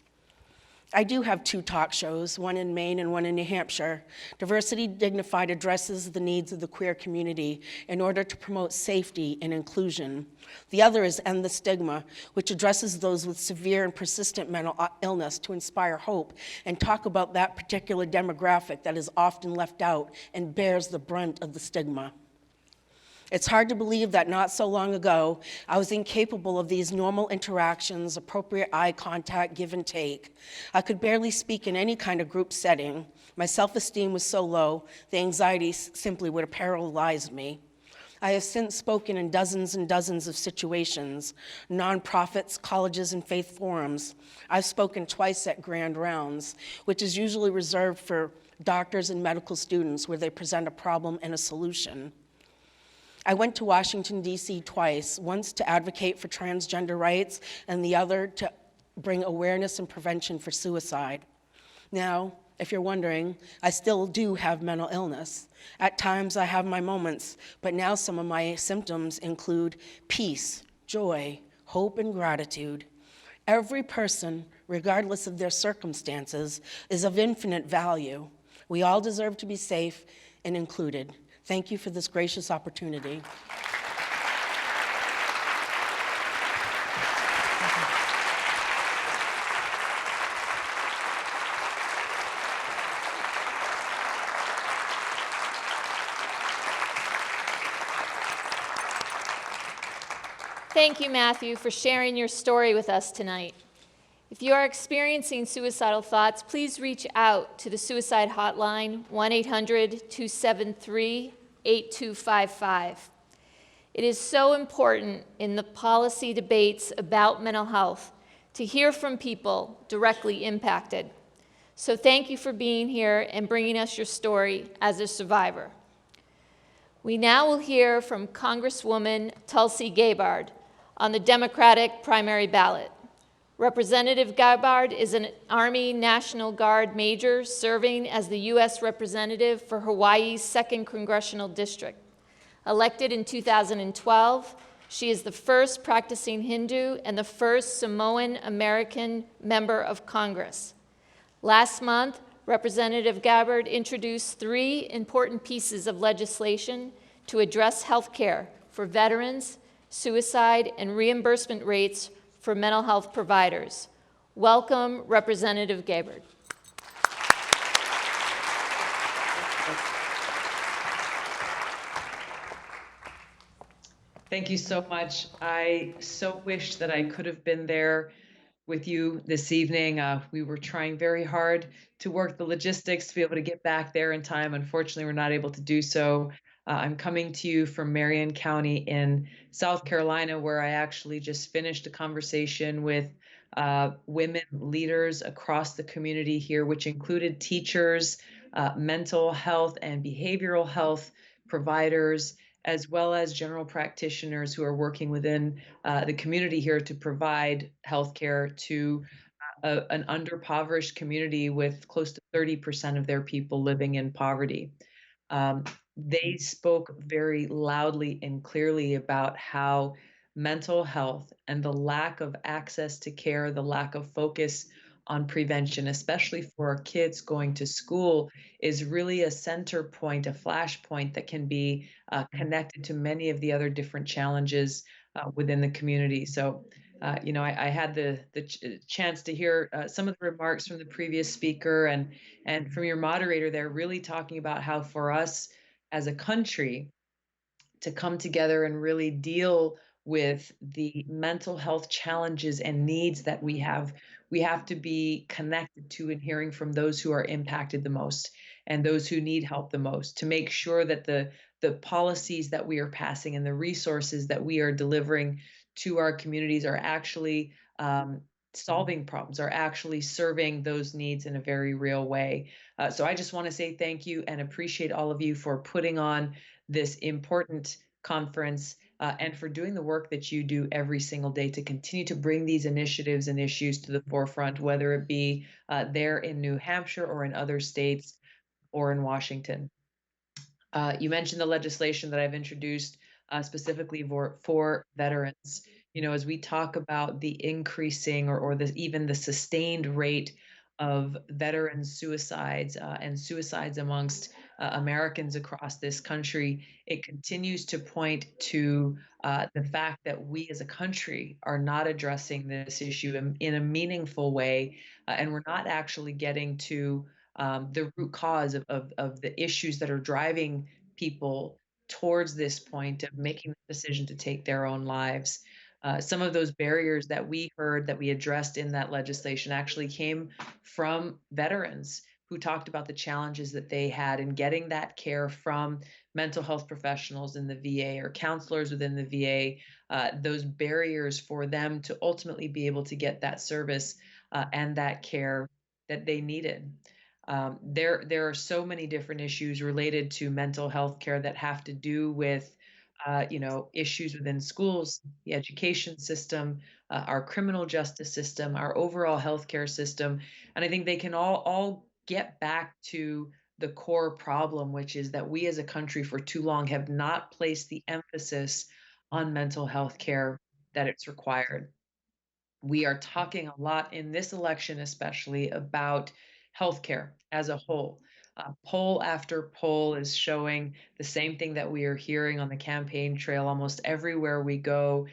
[SPEAKER 19] I do have 2 talk shows, one in Maine and one in New Hampshire. Diversity Dignified addresses the needs of the queer community in order to promote safety and inclusion. The other is End the Stigma, which addresses those with severe and persistent mental illness to inspire hope and talk about that particular demographic that is often left out and bears the brunt of the stigma. It's hard to believe that not so long ago, I was incapable of these normal interactions, appropriate eye contact, give and take. I could barely speak in any kind of group setting. My self-esteem was so low, the anxiety simply would have paralyzed me. I have since spoken in dozens and dozens of situations, nonprofits, colleges, and faith forums. I've spoken twice at Grand Rounds, which is usually reserved for doctors and medical students where they present a problem and a solution. I went to Washington, D.C. twice, once to advocate for transgender rights and the other to bring awareness and prevention for suicide. Now, if you're wondering, I still do have mental illness. At times I have my moments, but now some of my symptoms include peace, joy, hope, and gratitude. Every person, regardless of their circumstances, is of infinite value. We all deserve to be safe and included. Thank you for this gracious opportunity.
[SPEAKER 3] Thank you, Matthew, for sharing your story with us tonight. If you are experiencing suicidal thoughts, please reach out to the suicide hotline, 1-800-273-8255. It is so important in the policy debates about mental health to hear from people directly impacted. So thank you for being here and bringing us your story as a survivor. We now will hear from Congresswoman Tulsi Gabbard on the Democratic primary ballot. Representative Gabbard is an Army National Guard major serving as the U.S. representative for Hawaii's 2nd Congressional District. Elected in 2012, she is the first practicing Hindu and the first Samoan American member of Congress. Last month, Representative Gabbard introduced 3 important pieces of legislation to address health care for veterans, suicide, and reimbursement rates for mental health providers. Welcome, Representative Gabbard.
[SPEAKER 20] Thank you so much. I so wish that I could have been there with you this evening. We were trying very hard to work the logistics to be able to get back there in time. Unfortunately, we're not able to do so. I'm coming to you from Marion County in South Carolina, where I actually just finished a conversation with women leaders across the community here, which included teachers, mental health and behavioral health providers, as well as general practitioners who are working within the community here to provide healthcare to an underpoverished community with close to 30% of their people living in poverty. They spoke very loudly and clearly about how mental health and the lack of access to care, the lack of focus on prevention, especially for our kids going to school, is really a center point, a flashpoint that can be connected to many of the other different challenges within the community. So, I had the chance to hear some of the remarks from the previous speaker and from your moderator there, really talking about how for us as a country to come together and really deal with the mental health challenges and needs that we have to be connected to and hearing from those who are impacted the most and those who need help the most, to make sure that the policies that we are passing and the resources that we are delivering to our communities are actually solving problems, are actually serving those needs in a very real way. So I just want to say thank you and appreciate all of you for putting on this important conference and for doing the work that you do every single day to continue to bring these initiatives and issues to the forefront, whether it be there in New Hampshire or in other states or in Washington. You mentioned the legislation that I've introduced specifically for veterans. As we talk about the increasing or even the sustained rate of veteran suicides and suicides amongst Americans across this country, it continues to point to the fact that we as a country are not addressing this issue in a meaningful way, and we're not actually getting to the root cause of the issues that are driving people towards this point of making the decision to take their own lives. Some of those barriers that we heard that we addressed in that legislation actually came from veterans who talked about the challenges that they had in getting that care from mental health professionals in the VA or counselors within the VA, those barriers for them to ultimately be able to get that service and that care that they needed. There are so many different issues related to mental health care that have to do with issues within schools, the education system, our criminal justice system, our overall healthcare system. And I think they can all get back to the core problem, which is that we as a country for too long have not placed the emphasis on mental health care that it's required. We are talking a lot in this election, especially about healthcare as a whole. Poll after poll is showing the same thing that we are hearing on the campaign trail almost everywhere we go,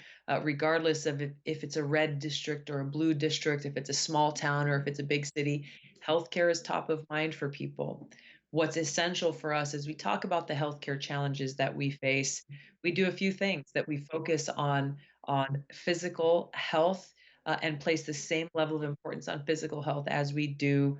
[SPEAKER 20] regardless of if it's a red district or a blue district, if it's a small town or if it's a big city. Healthcare is top of mind for people. What's essential for us as we talk about the healthcare challenges that we face, we do a few things that we focus on physical health and place the same level of importance on physical health as we do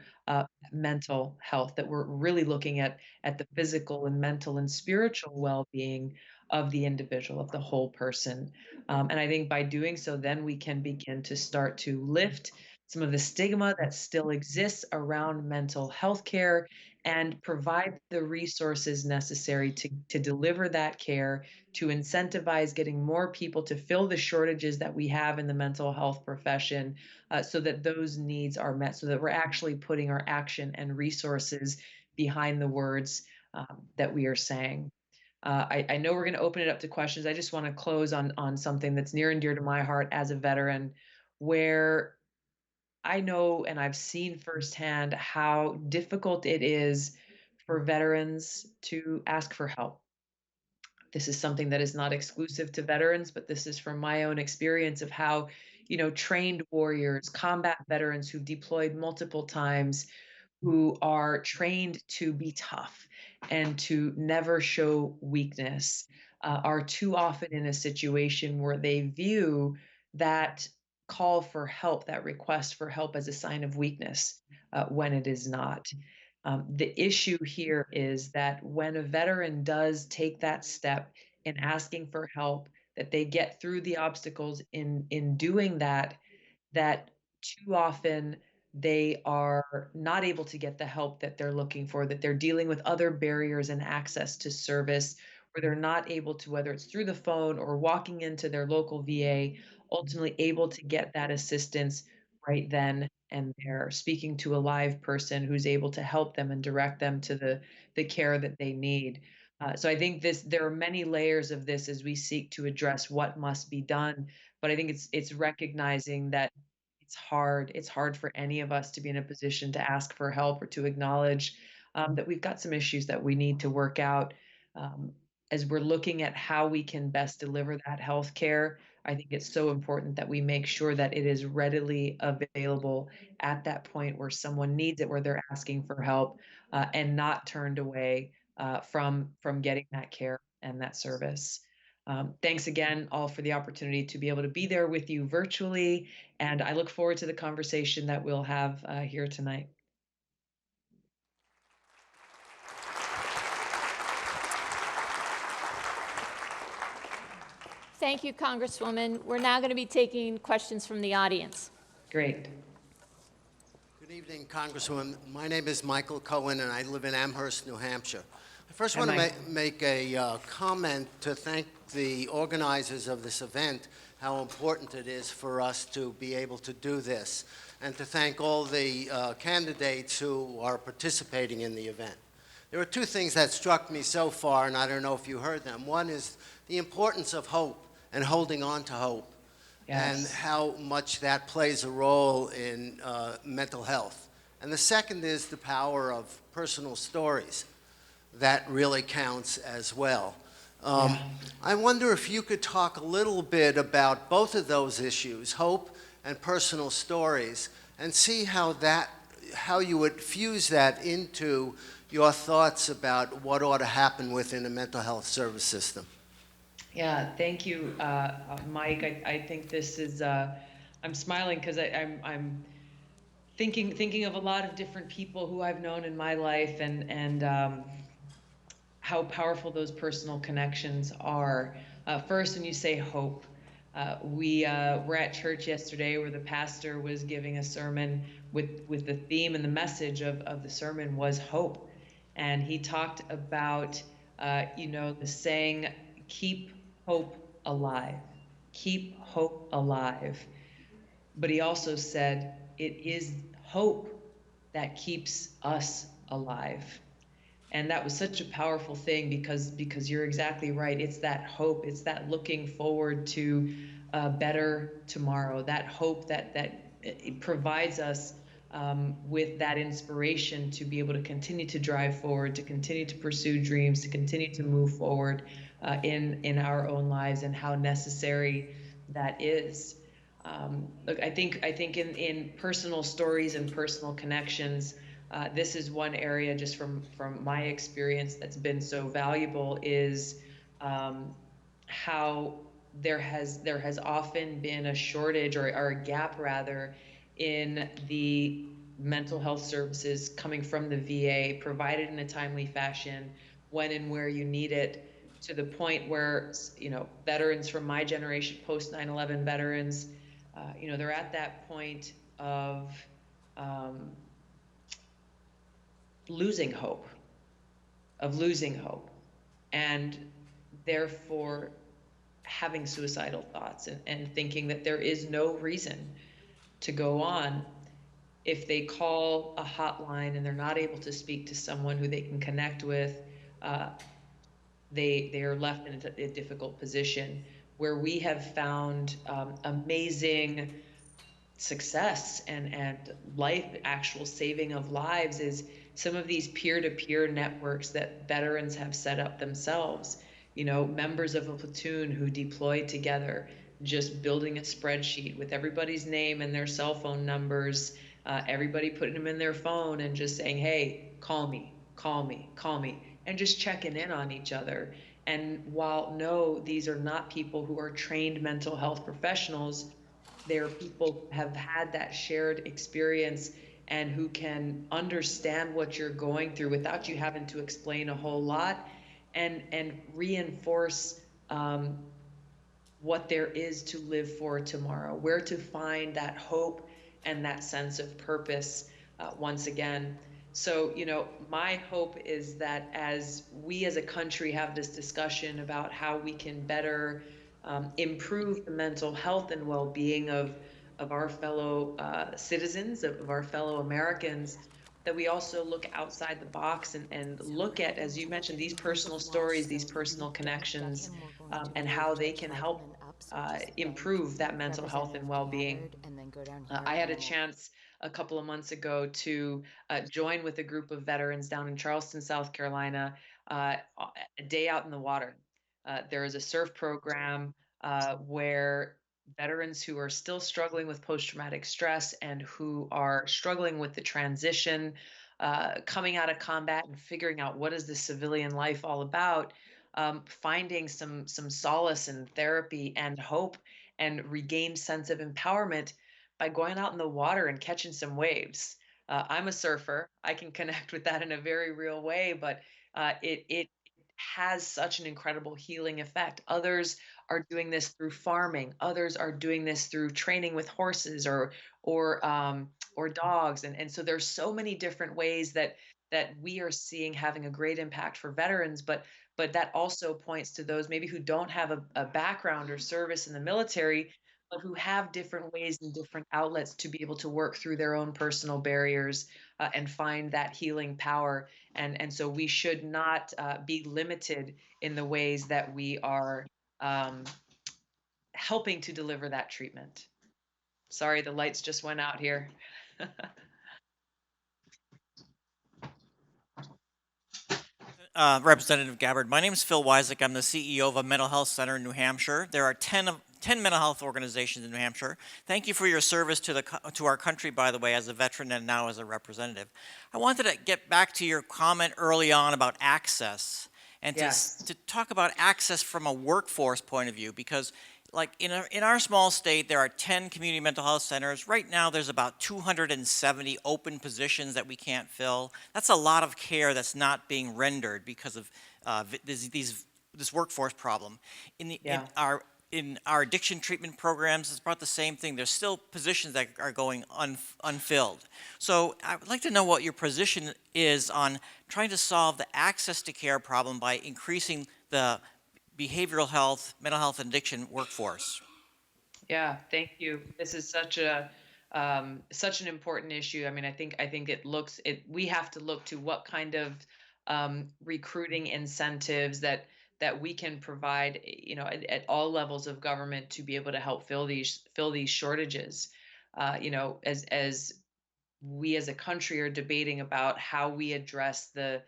[SPEAKER 20] mental health, that we're really looking at the physical and mental and spiritual well-being of the individual, of the whole person. And I think by doing so, then we can begin to start to lift some of the stigma that still exists around mental health care and provide the resources necessary to deliver that care, to incentivize getting more people to fill the shortages that we have in the mental health profession so that those needs are met, so that we're actually putting our action and resources behind the words that we are saying. I know we're going to open it up to questions. I just want to close on something that's near and dear to my heart as a veteran, where I know and I've seen firsthand how difficult it is for veterans to ask for help. This is something that is not exclusive to veterans, but this is from my own experience of how, trained warriors, combat veterans who've deployed multiple times, who are trained to be tough and to never show weakness, are too often in a situation where they view that call for help, that request for help, as a sign of weakness when it is not. The issue here is that when a veteran does take that step in asking for help, that they get through the obstacles in doing that, that too often they are not able to get the help that they're looking for, that they're dealing with other barriers and access to service, where they're not able to, whether it's through the phone or walking into their local VA, ultimately able to get that assistance right then and there, speaking to a live person who's able to help them and direct them to the care that they need. So I think there are many layers of this as we seek to address what must be done. But I think it's recognizing that it's hard. It's hard for any of us to be in a position to ask for help or to acknowledge that we've got some issues that we need to work out. Um, as we're looking at how we can best deliver that health care, I think it's so important that we make sure that it is readily available at that point where someone needs it, where they're asking for help, and not turned away from getting that care and that service. Thanks again, all, for the opportunity to be able to be there with you virtually, and I look forward to the conversation that we'll have here tonight.
[SPEAKER 3] Thank you, Congresswoman. We're now going to be taking questions from the audience.
[SPEAKER 20] Great.
[SPEAKER 21] Good evening, Congresswoman. My name is Michael Cohen, and I live in Amherst, New Hampshire. I first want to make a comment to thank the organizers of this event, how important it is for us to be able to do this, and to thank all the candidates who are participating in the event. There are two things that struck me so far, and I don't know if you heard them. One is the importance of hope and holding on to hope, and how much that plays a role in mental health. And the second is the power of personal stories. That really counts as well. I wonder if you could talk a little bit about both of those issues, hope and personal stories, and see how you would fuse that into your thoughts about what ought to happen within a mental health service system.
[SPEAKER 20] Yeah, thank you, Mike. I think this is, I'm smiling because I'm thinking of a lot of different people who I've known in my life, and how powerful those personal connections are. First, when you say hope, we were at church yesterday where the pastor was giving a sermon with the theme and the message of the sermon was hope. And he talked about, the saying, keep hope alive. Keep hope alive. But he also said, it is hope that keeps us alive. And that was such a powerful thing because you're exactly right. It's that hope. It's that looking forward to a better tomorrow. That hope that it provides us with that inspiration to be able to continue to drive forward, to continue to pursue dreams, to continue to move forward in our own lives, and how necessary that is. Look, I think in personal stories and personal connections, this is one area just from my experience that's been so valuable, is how there has often been a shortage or a gap rather in the mental health services coming from the VA, provided in a timely fashion when and where you need it, to the point where veterans from my generation, post 9/11 veterans, they're at that point of losing hope, and therefore having suicidal thoughts and thinking that there is no reason to go on. If they call a hotline and they're not able to speak to someone who they can connect with, they are left in a difficult position, where we have found amazing success and life, actual saving of lives, is some of these peer-to-peer networks that veterans have set up themselves. You know, members of a platoon who deployed together, just building a spreadsheet with everybody's name and their cell phone numbers, everybody putting them in their phone and just saying, hey, call me, call me, call me, and just checking in on each other. And while no, these are not people who are trained mental health professionals, they're people who have had that shared experience and who can understand what you're going through without you having to explain a whole lot, and reinforce what there is to live for tomorrow, where to find that hope and that sense of purpose once again. So, you know, my hope is that as we as a country have this discussion about how we can better improve the mental health and well-being of our fellow citizens, of our fellow Americans, that we also look outside the box and look at, as you mentioned, these personal stories, these personal connections, and how they can help improve that mental health and well-being. I had a chance a couple of months ago to join with a group of veterans down in Charleston, South Carolina, a day out in the water. There is a surf program where veterans who are still struggling with post-traumatic stress and who are struggling with the transition, coming out of combat and figuring out what is the civilian life all about, finding some solace and therapy and hope and regain sense of empowerment by going out in the water and catching some waves. I'm a surfer. I can connect with that in a very real way, but it has such an incredible healing effect. Others are doing this through farming. Others are doing this through training with horses or dogs. And so there's so many different ways that we are seeing having a great impact for veterans, but that also points to those maybe who don't have a background or service in the military, but who have different ways and different outlets to be able to work through their own personal barriers and find that healing power. And so we should not be limited in the ways that we are helping to deliver that treatment. Sorry, the lights just went out here.
[SPEAKER 1] Representative Gabbard. My name is Phil Weissach. I'm the CEO of a mental health center in New Hampshire. There are 10 mental health organizations in New Hampshire. Thank you for your service to our country, by the way, as a veteran and now as a representative. I wanted to get back to your comment early on about access and to talk about access from a workforce point of view, because like in our small state, there are 10 community mental health centers. Right now, there's about 270 open positions that we can't fill. That's a lot of care that's not being rendered because of this workforce problem. In our addiction treatment programs, it's about the same thing. There's still positions that are going unfilled. So I would like to know what your position is on trying to solve the access to care problem by increasing the behavioral health, mental health, and addiction workforce.
[SPEAKER 20] Yeah, thank you. This is such an important issue. I mean, I think we have to look to what kind of recruiting incentives that we can provide, you know, at all levels of government to be able to help fill these shortages. You know, as we as a country are debating about how we address the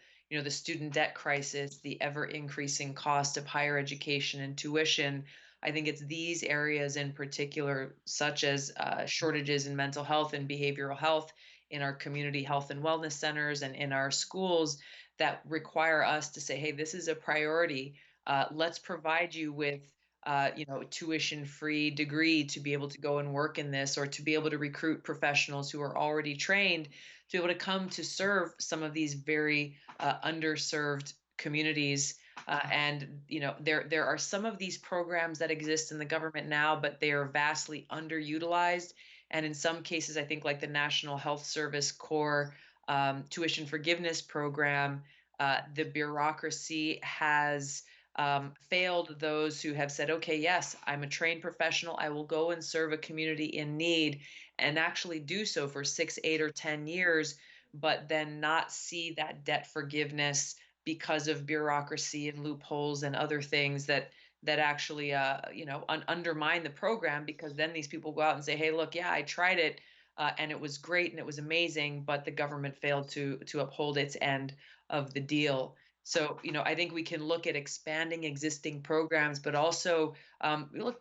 [SPEAKER 20] student debt crisis, the ever increasing cost of higher education and tuition. I think it's these areas in particular, such as shortages in mental health and behavioral health in our community health and wellness centers and in our schools, that require us to say, hey, this is a priority. Let's provide you with tuition-free degree to be able to go and work in this, or to be able to recruit professionals who are already trained to be able to come to serve some of these very underserved communities. And there are some of these programs that exist in the government now, but they are vastly underutilized. And in some cases, I think like the National Health Service Corps tuition forgiveness program, the bureaucracy has failed those who have said, okay, yes, I'm a trained professional. I will go and serve a community in need, and actually do so for 6, 8, or 10 years, but then not see that debt forgiveness because of bureaucracy and loopholes and other things that that actually, undermine the program, because then these people go out and say, hey, look, yeah, I tried it, and it was great and it was amazing, but the government failed to uphold its end of the deal. So, I think we can look at expanding existing programs, but also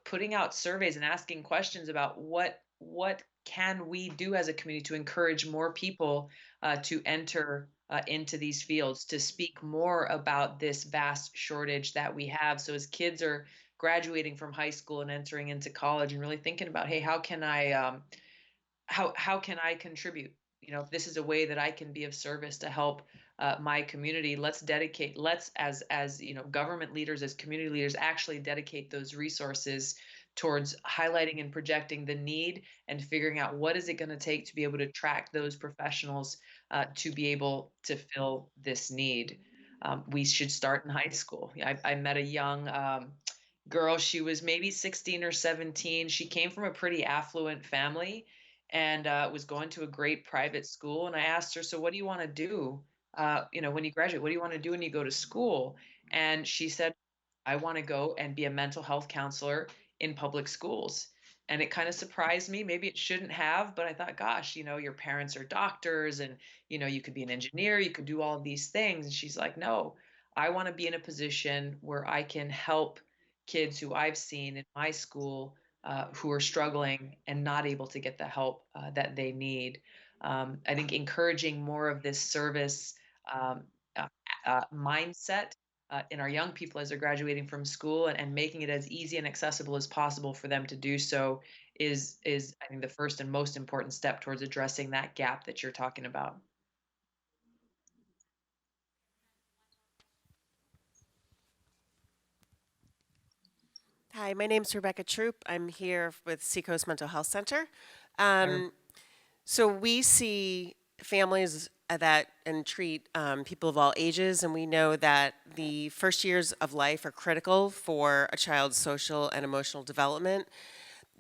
[SPEAKER 20] putting out surveys and asking questions about what can we do as a community to encourage more people to enter into these fields, to speak more about this vast shortage that we have. So as kids are graduating from high school and entering into college and really thinking about, hey, how can I how can I contribute? If this is a way that I can be of service to help my community, let's as government leaders, as community leaders, actually dedicate those resources towards highlighting and projecting the need and figuring out what is it going to take to be able to attract those professionals to be able to fill this need. We should start in high school. I met a young girl. She was maybe 16 or 17. She came from a pretty affluent family and was going to a great private school. And I asked her, so what do you want to do, when you graduate? What do you want to do when you go to school? And she said, I want to go and be a mental health counselor in public schools. And it kind of surprised me. Maybe it shouldn't have, but I thought, gosh, your parents are doctors and, you could be an engineer, you could do all of these things. And she's like, no, I want to be in a position where I can help kids who I've seen in my school who are struggling and not able to get the help that they need. I think encouraging more of this service um, mindset in our young people as they're graduating from school, and making it as easy and accessible as possible for them to do so is I think the first and most important step towards addressing that gap that you're talking about.
[SPEAKER 4] Hi, my name's Rebecca Troop. I'm here with Seacoast Mental Health Center. So we see families that and treat people of all ages, and we know that the first years of life are critical for a child's social and emotional development,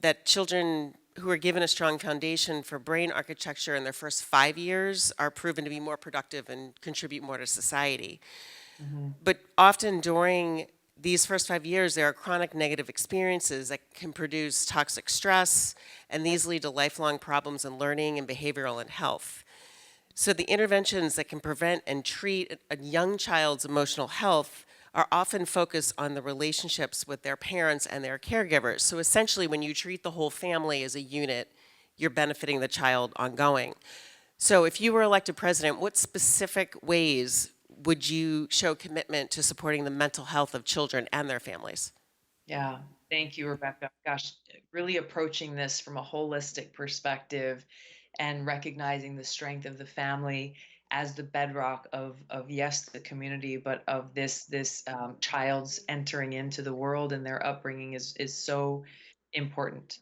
[SPEAKER 4] that children who are given a strong foundation for brain architecture in their first 5 years are proven to be more productive and contribute more to society. But often during these first 5 years, there are chronic negative experiences that can produce toxic stress, and these lead to lifelong problems in learning and behavioral and health. So the interventions that can prevent and treat a young child's emotional health are often focused on the relationships with their parents and their caregivers. So essentially, when you treat the whole family as a unit, you're benefiting the child ongoing. So if you were elected president, what specific ways would you show commitment to supporting the mental health of children and their families?
[SPEAKER 20] Yeah, thank you, Rebecca. Gosh, really approaching this from a holistic perspective and recognizing the strength of the family as the bedrock of yes, the community, but of this child's entering into the world and their upbringing is so important.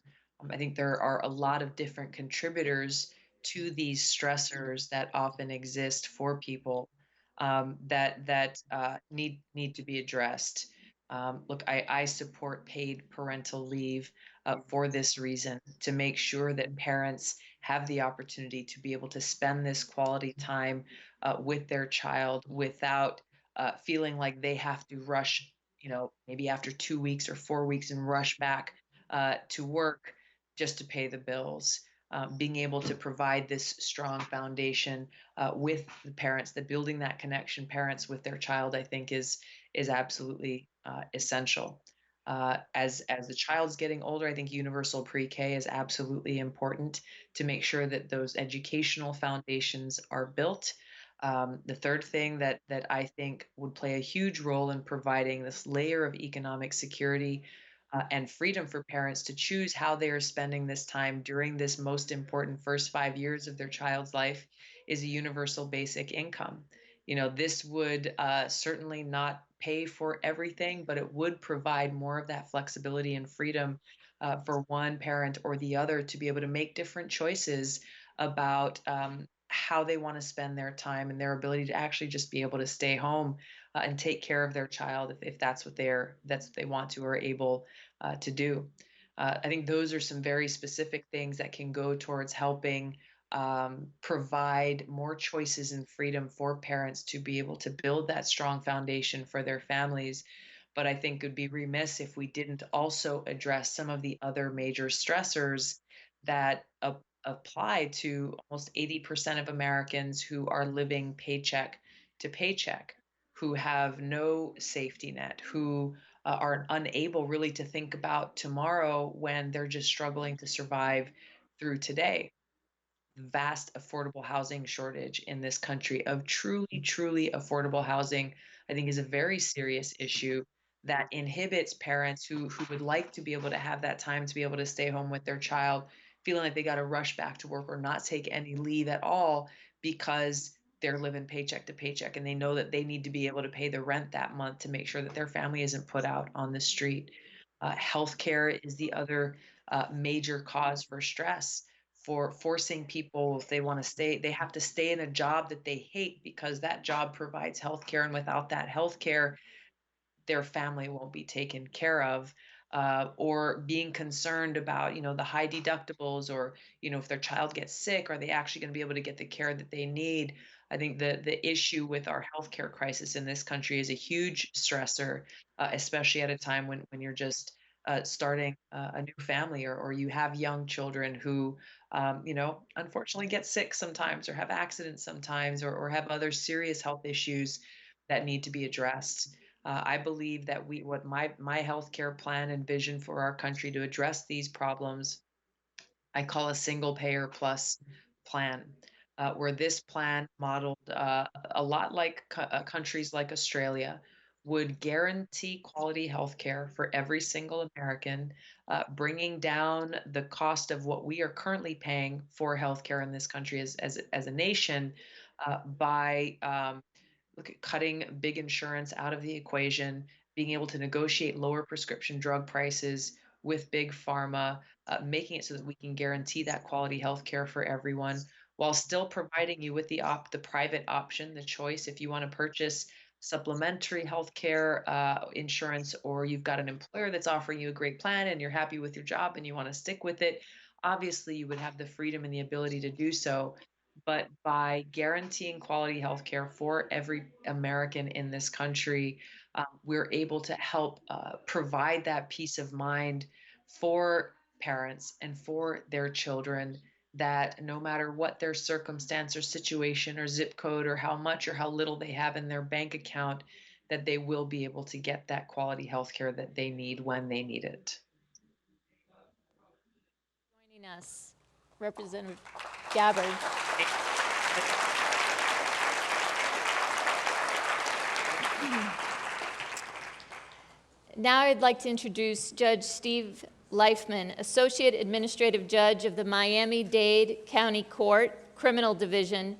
[SPEAKER 20] I think there are a lot of different contributors to these stressors that often exist for people that need to be addressed. Look, I support paid parental leave for this reason, to make sure that parents have the opportunity to be able to spend this quality time with their child without feeling like they have to rush, maybe after 2 weeks or 4 weeks and rush back to work just to pay the bills. Being able to provide this strong foundation with the parents, that building that connection, parents with their child, I think is absolutely essential. As the child's getting older, I think universal pre-K is absolutely important to make sure that those educational foundations are built. The third thing that I think would play a huge role in providing this layer of economic security and freedom for parents to choose how they are spending this time during this most important first 5 years of their child's life is a universal basic income. This would certainly not pay for everything, but it would provide more of that flexibility and freedom for one parent or the other to be able to make different choices about how they want to spend their time, and their ability to actually just be able to stay home and take care of their child if that's what they want to or are able to do. I think those are some very specific things that can go towards helping provide more choices and freedom for parents to be able to build that strong foundation for their families. but I think it would be remiss if we didn't also address some of the other major stressors that apply to almost 80% of Americans who are living paycheck to paycheck, who have no safety net, who are unable really to think about tomorrow when they're just struggling to survive through today. Vast affordable housing shortage in this country of truly, truly affordable housing, I think is a very serious issue that inhibits parents who would like to be able to have that time to be able to stay home with their child, feeling like they got to rush back to work or not take any leave at all because they're living paycheck to paycheck and they know that they need to be able to pay the rent that month to make sure that their family isn't put out on the street. Healthcare is the other major cause for stress, for forcing people, if they want to stay, they have to stay in a job that they hate because that job provides healthcare, and without that healthcare, their family won't be taken care of. Or being concerned about, the high deductibles, or, if their child gets sick, are they actually going to be able to get the care that they need? I think the issue with our healthcare crisis in this country is a huge stressor, especially at a time when you're just starting a new family, or you have young children who, unfortunately get sick sometimes, or have accidents sometimes, or have other serious health issues that need to be addressed. I believe that what my healthcare plan and vision for our country to address these problems, I call a single payer plus plan, where this plan modeled a lot like countries like Australia would guarantee quality healthcare for every single American, bringing down the cost of what we are currently paying for healthcare in this country as a nation, by look at cutting big insurance out of the equation, being able to negotiate lower prescription drug prices with big pharma, making it so that we can guarantee that quality health care for everyone, while still providing you with the private option, the choice, if you want to purchase supplementary health care insurance, or you've got an employer that's offering you a great plan and you're happy with your job and you want to stick with it. Obviously, you would have the freedom and the ability to do so. But by guaranteeing quality health care for every American in this country, we're able to help provide that peace of mind for parents and for their children, that no matter what their circumstance or situation or zip code, or how much or how little they have in their bank account, that they will be able to get that quality health care that they need when they need it.
[SPEAKER 3] Joining us, Representative Gabbard. Now I'd like to introduce Judge Steve Leifman, Associate Administrative Judge of the Miami-Dade County Court, Criminal Division,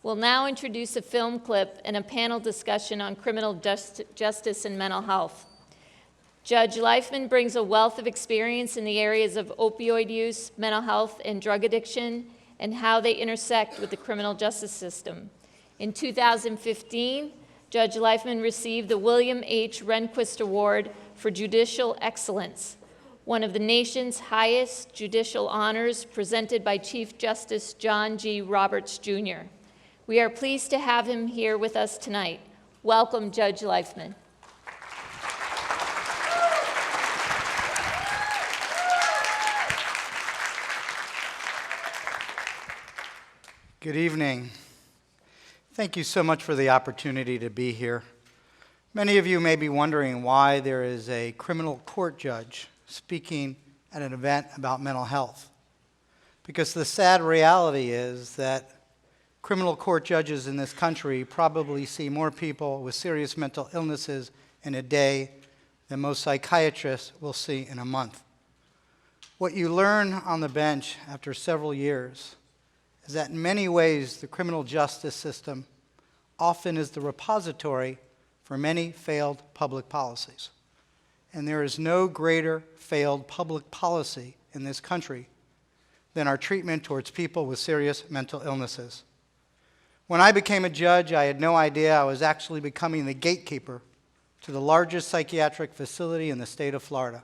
[SPEAKER 3] will now introduce a film clip and a panel discussion on criminal justice and mental health. Judge Leifman brings a wealth of experience in the areas of opioid use, mental health, and drug addiction, and how they intersect with the criminal justice system. In 2015, Judge Leifman received the William H. Rehnquist Award for Judicial Excellence, one of the nation's highest judicial honors presented by Chief Justice John G. Roberts, Jr. We are pleased to have him here with us tonight. Welcome, Judge Leifman.
[SPEAKER 8] Good evening. Thank you so much for the opportunity to be here. Many of you may be wondering why there is a criminal court judge speaking at an event about mental health. Because the sad reality is that criminal court judges in this country probably see more people with serious mental illnesses in a day than most psychiatrists will see in a month. What you learn on the bench after several years is that in many ways the criminal justice system often is the repository for many failed public policies. And there is no greater failed public policy in this country than our treatment towards people with serious mental illnesses. When I became a judge, I had no idea I was actually becoming the gatekeeper to the largest psychiatric facility in the state of Florida.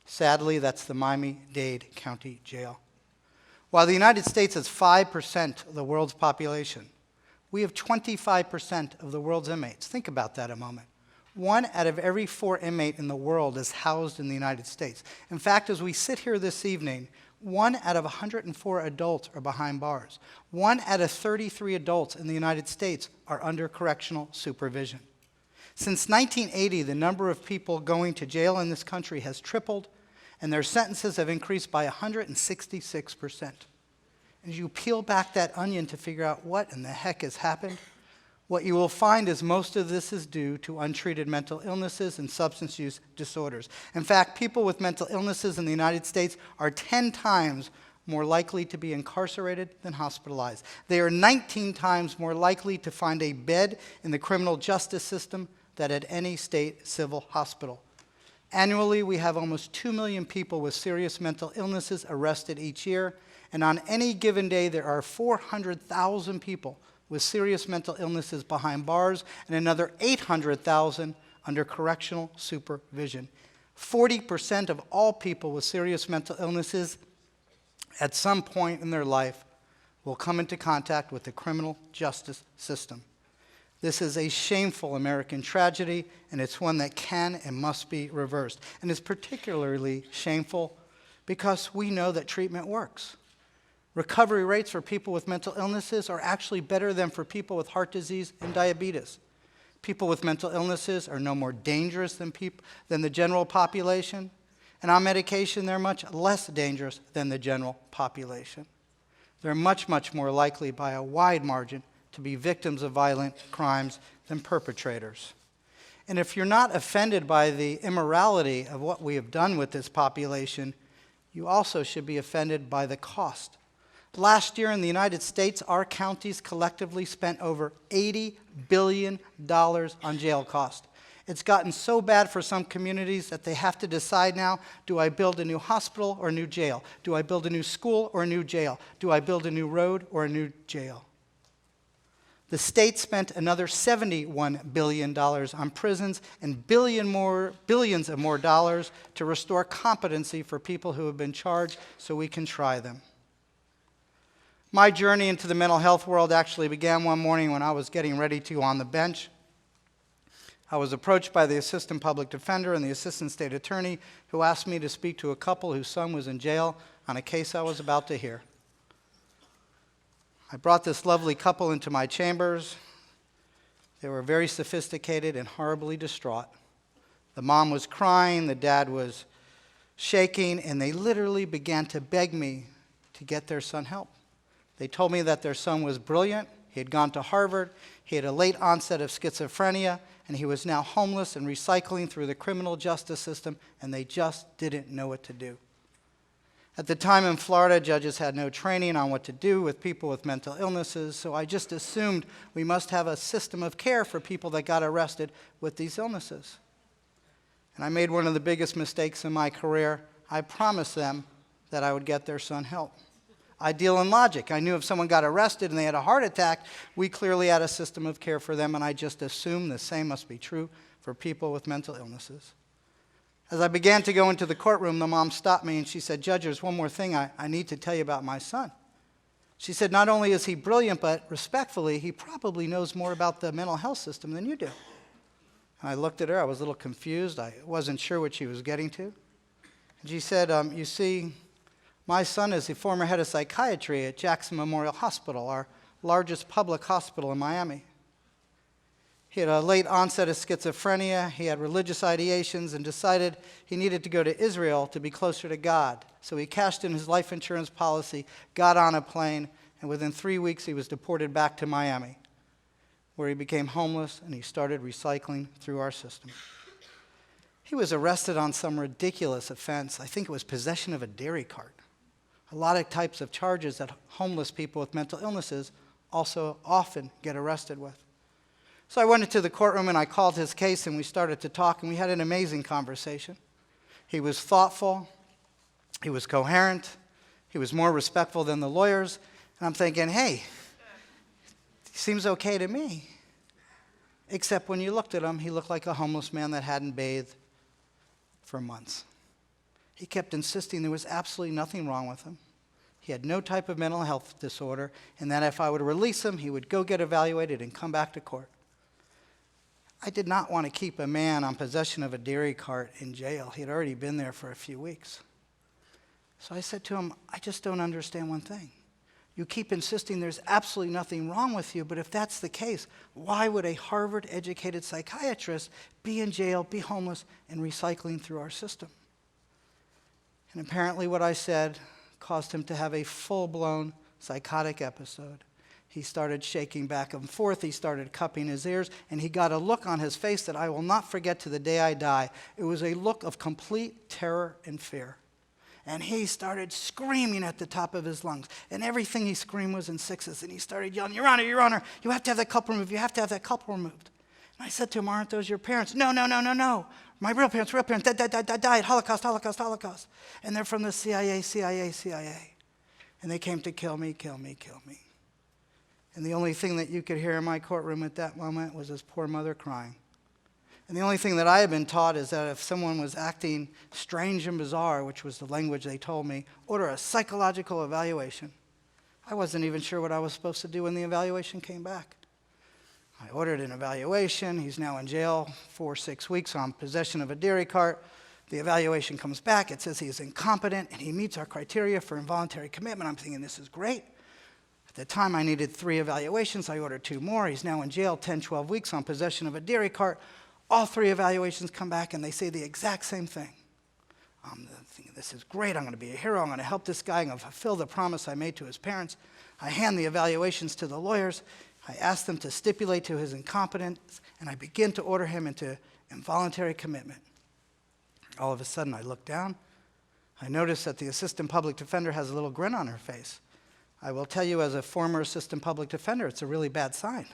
[SPEAKER 8] Sadly, that's the Miami-Dade County Jail. While the United States has 5% of the world's population, we have 25% of the world's inmates. Think about that a moment. 1 out of every 4 inmates in the world is housed in the United States. In fact, as we sit here this evening, 1 out of 104 adults are behind bars. 1 out of 33 adults in the United States are under correctional supervision. Since 1980, the number of people going to jail in this country has tripled, and their sentences have increased by 166%. As you peel back that onion to figure out what in the heck has happened, what you will find is most of this is due to untreated mental illnesses and substance use disorders. In fact, people with mental illnesses in the United States are 10 times more likely to be incarcerated than hospitalized. They are 19 times more likely to find a bed in the criminal justice system than at any state civil hospital. Annually, we have almost 2 million people with serious mental illnesses arrested each year, and on any given day, there are 400,000 people with serious mental illnesses behind bars and another 800,000 under correctional supervision. 40% of all people with serious mental illnesses at some point in their life will come into contact with the criminal justice system. This is a shameful American tragedy, and it's one that can and must be reversed. And it's particularly shameful because we know that treatment works. Recovery rates for people with mental illnesses are actually better than for people with heart disease and diabetes. People with mental illnesses are no more dangerous than the general population, and on medication, they're much less dangerous than the general population. They're much, much more likely by a wide margin to be victims of violent crimes than perpetrators. And if you're not offended by the immorality of what we have done with this population, you also should be offended by the cost. Last year in the United States, our counties collectively spent over $80 billion on jail costs. It's gotten so bad for some communities that they have to decide now, do I build a new hospital or a new jail? Do I build a new school or a new jail? Do I build a new road or a new jail? The state spent another $71 billion on prisons and billions of more dollars to restore competency for people who have been charged so we can try them. My journey into the mental health world actually began one morning when I was getting ready to go on the bench. I was approached by the assistant public defender and the assistant state attorney who asked me to speak to a couple whose son was in jail on a case I was about to hear. I brought this lovely couple into my chambers. They were very sophisticated and horribly distraught. The mom was crying, the dad was shaking, and they literally began to beg me to get their son help. They told me that their son was brilliant, he had gone to Harvard, he had a late onset of schizophrenia, and he was now homeless and recycling through the criminal justice system, and they just didn't know what to do. At the time in Florida, judges had no training on what to do with people with mental illnesses, so I just assumed we must have a system of care for people that got arrested with these illnesses. And I made one of the biggest mistakes in my career. I promised them that I would get their son help. I deal in logic. I knew if someone got arrested and they had a heart attack, we clearly had a system of care for them, and I just assumed the same must be true for people with mental illnesses. As I began to go into the courtroom, the mom stopped me and she said, "Judge, there's one more thing I need to tell you about my son." She said, "Not only is he brilliant, but respectfully, he probably knows more about the mental health system than you do." And I looked at her. I was a little confused. I wasn't sure what she was getting to. And she said, "You see, my son is the former head of psychiatry at Jackson Memorial Hospital, our largest public hospital in Miami. He had a late onset of schizophrenia, he had religious ideations, and decided he needed to go to Israel to be closer to God. So he cashed in his life insurance policy, got on a plane, and within 3 weeks he was deported back to Miami, where he became homeless and he started recycling through our system. He was arrested on some ridiculous offense. I think it was possession of a dairy cart. A lot of types of charges that homeless people with mental illnesses also often get arrested with. So I went into the courtroom and I called his case and we started to talk and we had an amazing conversation. He was thoughtful, he was coherent, he was more respectful than the lawyers, and I'm thinking, hey, he seems okay to me. Except when you looked at him, he looked like a homeless man that hadn't bathed for months. He kept insisting there was absolutely nothing wrong with him. He had no type of mental health disorder, and that if I would release him, he would go get evaluated and come back to court. I did not want to keep a man on possession of a dairy cart in jail. He had already been there for a few weeks. So I said to him, I just don't understand one thing. You keep insisting there's absolutely nothing wrong with you, but if that's the case, why would a Harvard-educated psychiatrist be in jail, be homeless, and recycling through our system? And apparently what I said caused him to have a full-blown psychotic episode. He started shaking back and forth, he started cupping his ears, and he got a look on his face that I will not forget to the day I die. It was a look of complete terror and fear. And he started screaming at the top of his lungs. And everything he screamed was in sixes. And he started yelling, Your Honor, you have to have that culprit removed. You have to have that culprit removed. And I said to him, aren't those your parents? No. My real parents, died. Holocaust. And they're from the CIA. And they came to kill me. And the only thing that you could hear in my courtroom at that moment was his poor mother crying. And the only thing that I had been taught is that if someone was acting strange and bizarre, which was the language they told me, order a psychological evaluation. I wasn't even sure what I was supposed to do when the evaluation came back. I ordered an evaluation. He's now in jail for 6 weeks on possession of a dairy cart. The evaluation comes back. It says he is incompetent and he meets our criteria for involuntary commitment. I'm thinking, this is great. At the time, I needed 3 evaluations. I ordered 2 more. He's now in jail 10, 12 weeks on possession of a dairy cart. All 3 evaluations come back, and they say the exact same thing. I'm thinking, this is great. I'm going to be a hero. I'm going to help this guy. I'm going to fulfill the promise I made to his parents. I hand the evaluations to the lawyers. I ask them to stipulate to his incompetence, and I begin to order him into involuntary commitment. All of a sudden, I look down. I notice that the assistant public defender has a little grin on her face. I will tell you, as a former assistant public defender, it's a really bad sign.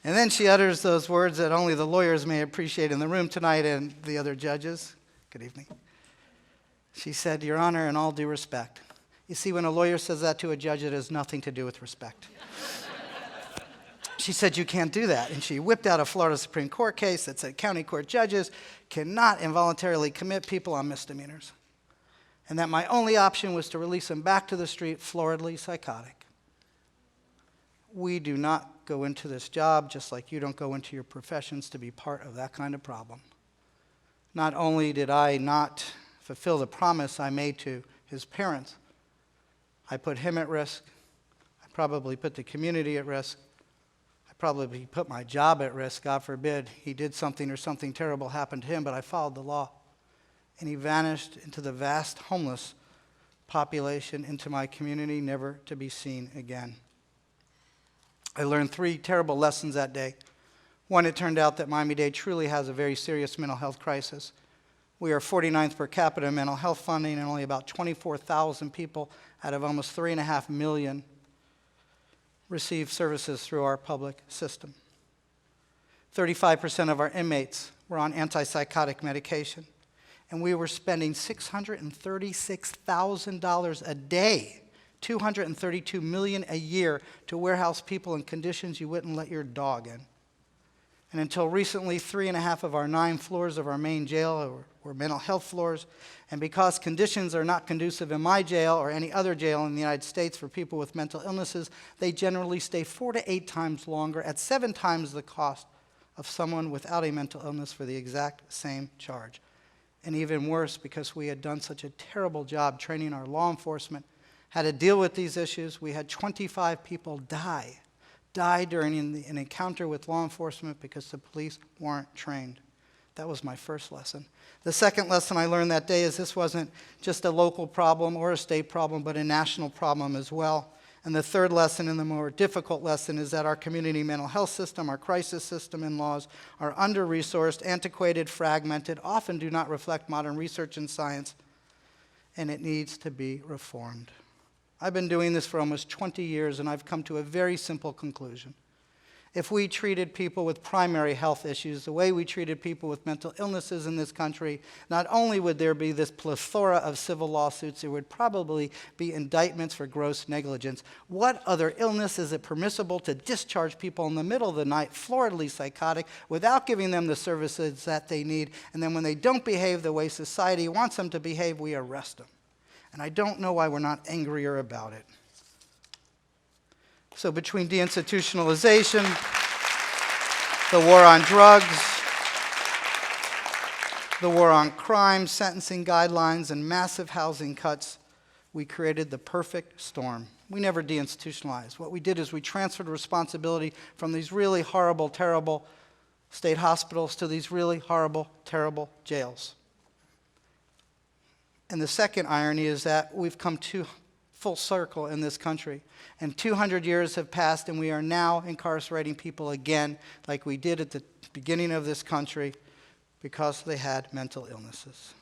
[SPEAKER 8] And then she utters those words that only the lawyers may appreciate in the room tonight and the other judges. Good evening. She said, Your Honor, in all due respect. You see, when a lawyer says that to a judge, it has nothing to do with respect. She said, you can't do that. And she whipped out a Florida Supreme Court case that said county court judges cannot involuntarily commit people on misdemeanors. And that my only option was to release them back to the street, floridly psychotic. We do not go into this job, just like you don't go into your professions, to be part of that kind of problem. Not only did I not fulfill the promise I made to his parents, I put him at risk. I probably put the community at risk. I probably put my job at risk. God forbid he did something or something terrible happened to him, but I followed the law. And he vanished into the vast homeless population, into my community, never to be seen again. I learned 3 terrible lessons that day. One, it turned out that Miami-Dade truly has a very serious mental health crisis. We are 49th per capita in mental health funding, and only about 24,000 people out of almost 3.5 million receive services through our public system. 35% of our inmates were on antipsychotic medication, and we were spending $636,000 a day, $232 million a year, to warehouse people in conditions you wouldn't let your dog in. And until recently, 3.5 of our 9 floors of our main jail were mental health floors. And because conditions are not conducive in my jail or any other jail in the United States for people with mental illnesses, they generally stay 4 to 8 times longer at 7 times the cost of someone without a mental illness for the exact same charge. And even worse, because we had done such a terrible job training our law enforcement how to deal with these issues, we had 25 people die during an encounter with law enforcement because the police weren't trained. That was my first lesson. The second lesson I learned that day is this wasn't just a local problem or a state problem, but a national problem as well. And the third lesson, and the more difficult lesson, is that our community mental health system, our crisis system and laws are under-resourced, antiquated, fragmented, often do not reflect modern research and science, and it needs to be reformed. I've been doing this for almost 20 years, and I've come to a very simple conclusion. If we treated people with primary health issues the way we treated people with mental illnesses in this country, not only would there be this plethora of civil lawsuits, there would probably be indictments for gross negligence. What other illness is it permissible to discharge people in the middle of the night, floridly psychotic, without giving them the services that they need, and then when they don't behave the way society wants them to behave, we arrest them? And I don't know why we're not angrier about it. So between deinstitutionalization, the war on drugs, the war on crime, sentencing guidelines, and massive housing cuts, we created the perfect storm. We never deinstitutionalized. What we did is we transferred responsibility from these really horrible, terrible state hospitals to these really horrible, terrible jails. And the second irony is that we've come to full circle in this country. And 200 years have passed, and we are now incarcerating people again like we did at the beginning of this country because they had mental illnesses.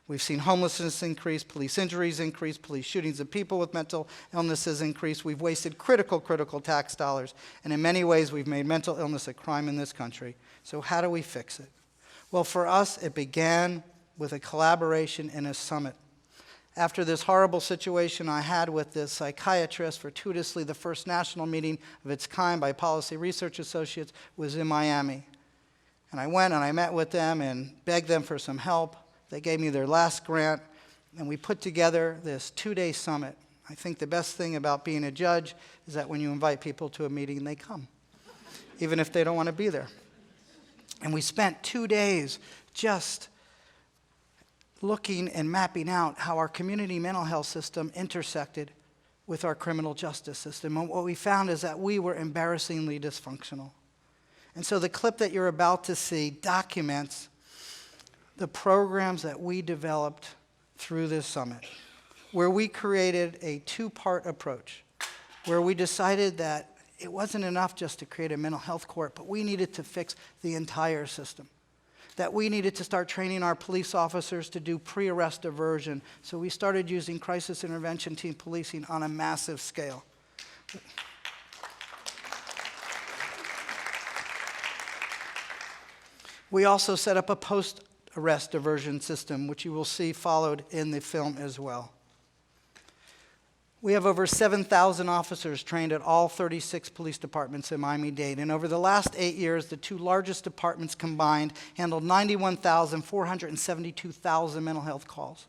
[SPEAKER 8] We've seen homelessness increase, police injuries increase, police shootings of people with mental illnesses increase. We've wasted critical tax dollars, and in many ways we've made mental illness a crime in this country. So how do we fix it? Well, for us, it began with a collaboration and a summit. After this horrible situation I had with this psychiatrist, fortuitously the first national meeting of its kind by Policy Research Associates was in Miami. And I went and I met with them and begged them for some help. They gave me their last grant, and we put together this 2-day summit. I think the best thing about being a judge is that when you invite people to a meeting, they come, even if they don't want to be there. And we spent 2 days just looking and mapping out how our community mental health system intersected with our criminal justice system. And what we found is that we were embarrassingly dysfunctional. And so the clip that you're about to see documents the programs that we developed through this summit, where we created a 2-part approach, where we decided that it wasn't enough just to create a mental health court, but we needed to fix the entire system, that we needed to start training our police officers to do pre-arrest diversion. So we started using crisis intervention team policing on a massive scale. We also set up a post-arrest diversion system, which you will see followed in the film as well. We have over 7,000 officers trained at all 36 police departments in Miami-Dade. And over the last 8 years, the 2 largest departments combined handled 91,472,000 mental health calls.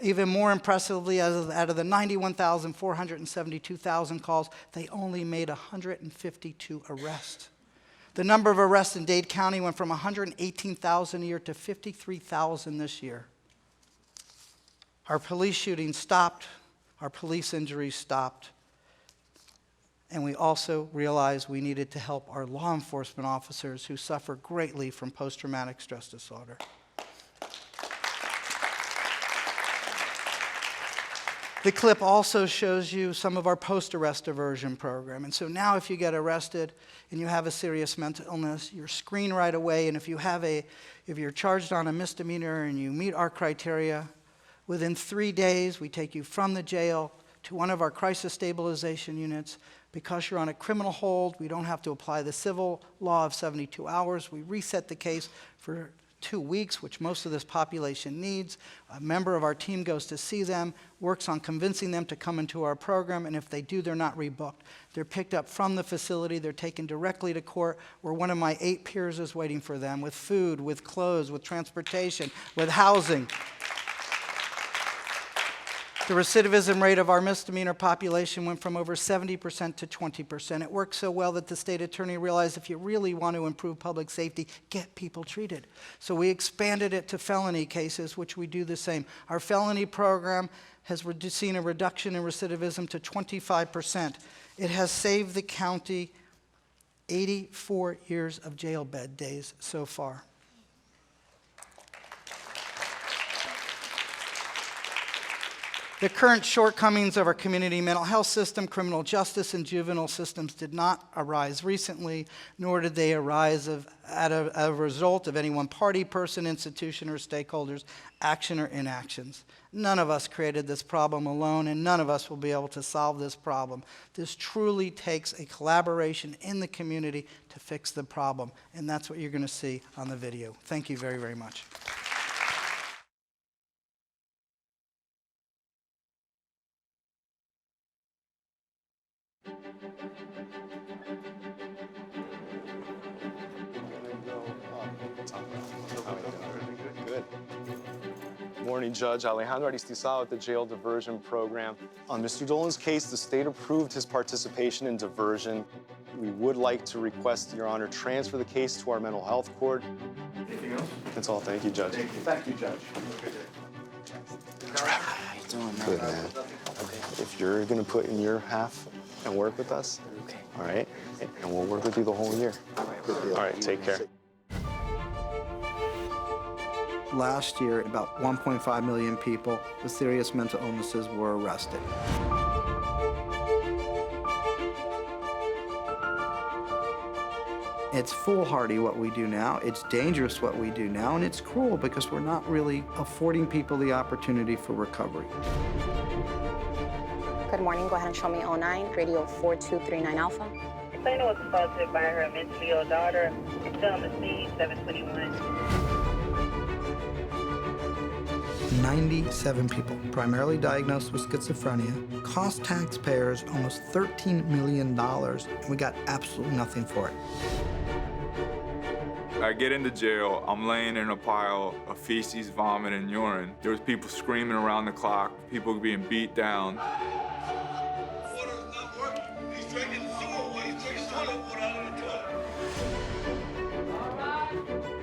[SPEAKER 8] Even more impressively, out of the 91,472,000 calls, they only made 152 arrests. The number of arrests in Dade County went from 118,000 a year to 53,000 this year. Our police shootings stopped. Our police injuries stopped. And we also realized we needed to help our law enforcement officers who suffer greatly from post-traumatic stress disorder. The clip also shows you some of our post-arrest diversion program. And so now if you get arrested and you have a serious mental illness, you're screened right away. And if you're charged on a misdemeanor and you meet our criteria, within 3 days we take you from the jail to one of our crisis stabilization units. Because you're on a criminal hold, we don't have to apply the civil law of 72 hours. We reset the case for 2 weeks, which most of this population needs. A member of our team goes to see them, works on convincing them to come into our program, and if they do, they're not rebooked. They're picked up from the facility, they're taken directly to court, where one of my 8 peers is waiting for them with food, with clothes, with transportation, with housing. The recidivism rate of our misdemeanor population went from over 70% to 20%. It worked so well that the state attorney realized if you really want to improve public safety, get people treated. So we expanded it to felony cases, which we do the same. Our felony program has seen a reduction in recidivism to 25%. It has saved the county 84 years of jail bed days so far. The current shortcomings of our community mental health system, criminal justice, and juvenile systems did not arise recently, nor did they arise as a result of any one party, person, institution, or stakeholders' action or inactions. None of us created this problem alone, and none of us will be able to solve this problem. This truly takes a collaboration in the community to fix the problem, and that's what you're going to see on the video. Thank you very, very much.
[SPEAKER 9] Morning, Judge. Alejandro Aristizábal with the Jail Diversion Program. On Mr. Dolan's case, the state approved his participation in diversion. we would like to request Your Honor transfer the case to our mental health court.
[SPEAKER 6] Anything else?
[SPEAKER 9] That's all. Thank you, Judge.
[SPEAKER 6] Thank you, Judge.
[SPEAKER 9] Trevor. How you doing, man? Good, man. Okay. If you're going to put in your half and work with us, okay. All right? And we'll work with you the whole year. All right, take care.
[SPEAKER 22] Last year, about 1.5 million people with serious mental illnesses were arrested. It's foolhardy what we do now, it's dangerous what we do now, and it's cruel because we're not really affording people the opportunity for recovery.
[SPEAKER 23] Good morning, go ahead and show me 09, radio 4239 Alpha.
[SPEAKER 24] Complainant was assaulted by her mentally ill daughter. It's still on the scene, 721.
[SPEAKER 22] 97 people, primarily diagnosed with schizophrenia, cost taxpayers almost $13 million, and we got absolutely nothing for it.
[SPEAKER 25] I get into jail, I'm laying in a pile of feces, vomit, and urine. There was people screaming around the clock, people being beat down.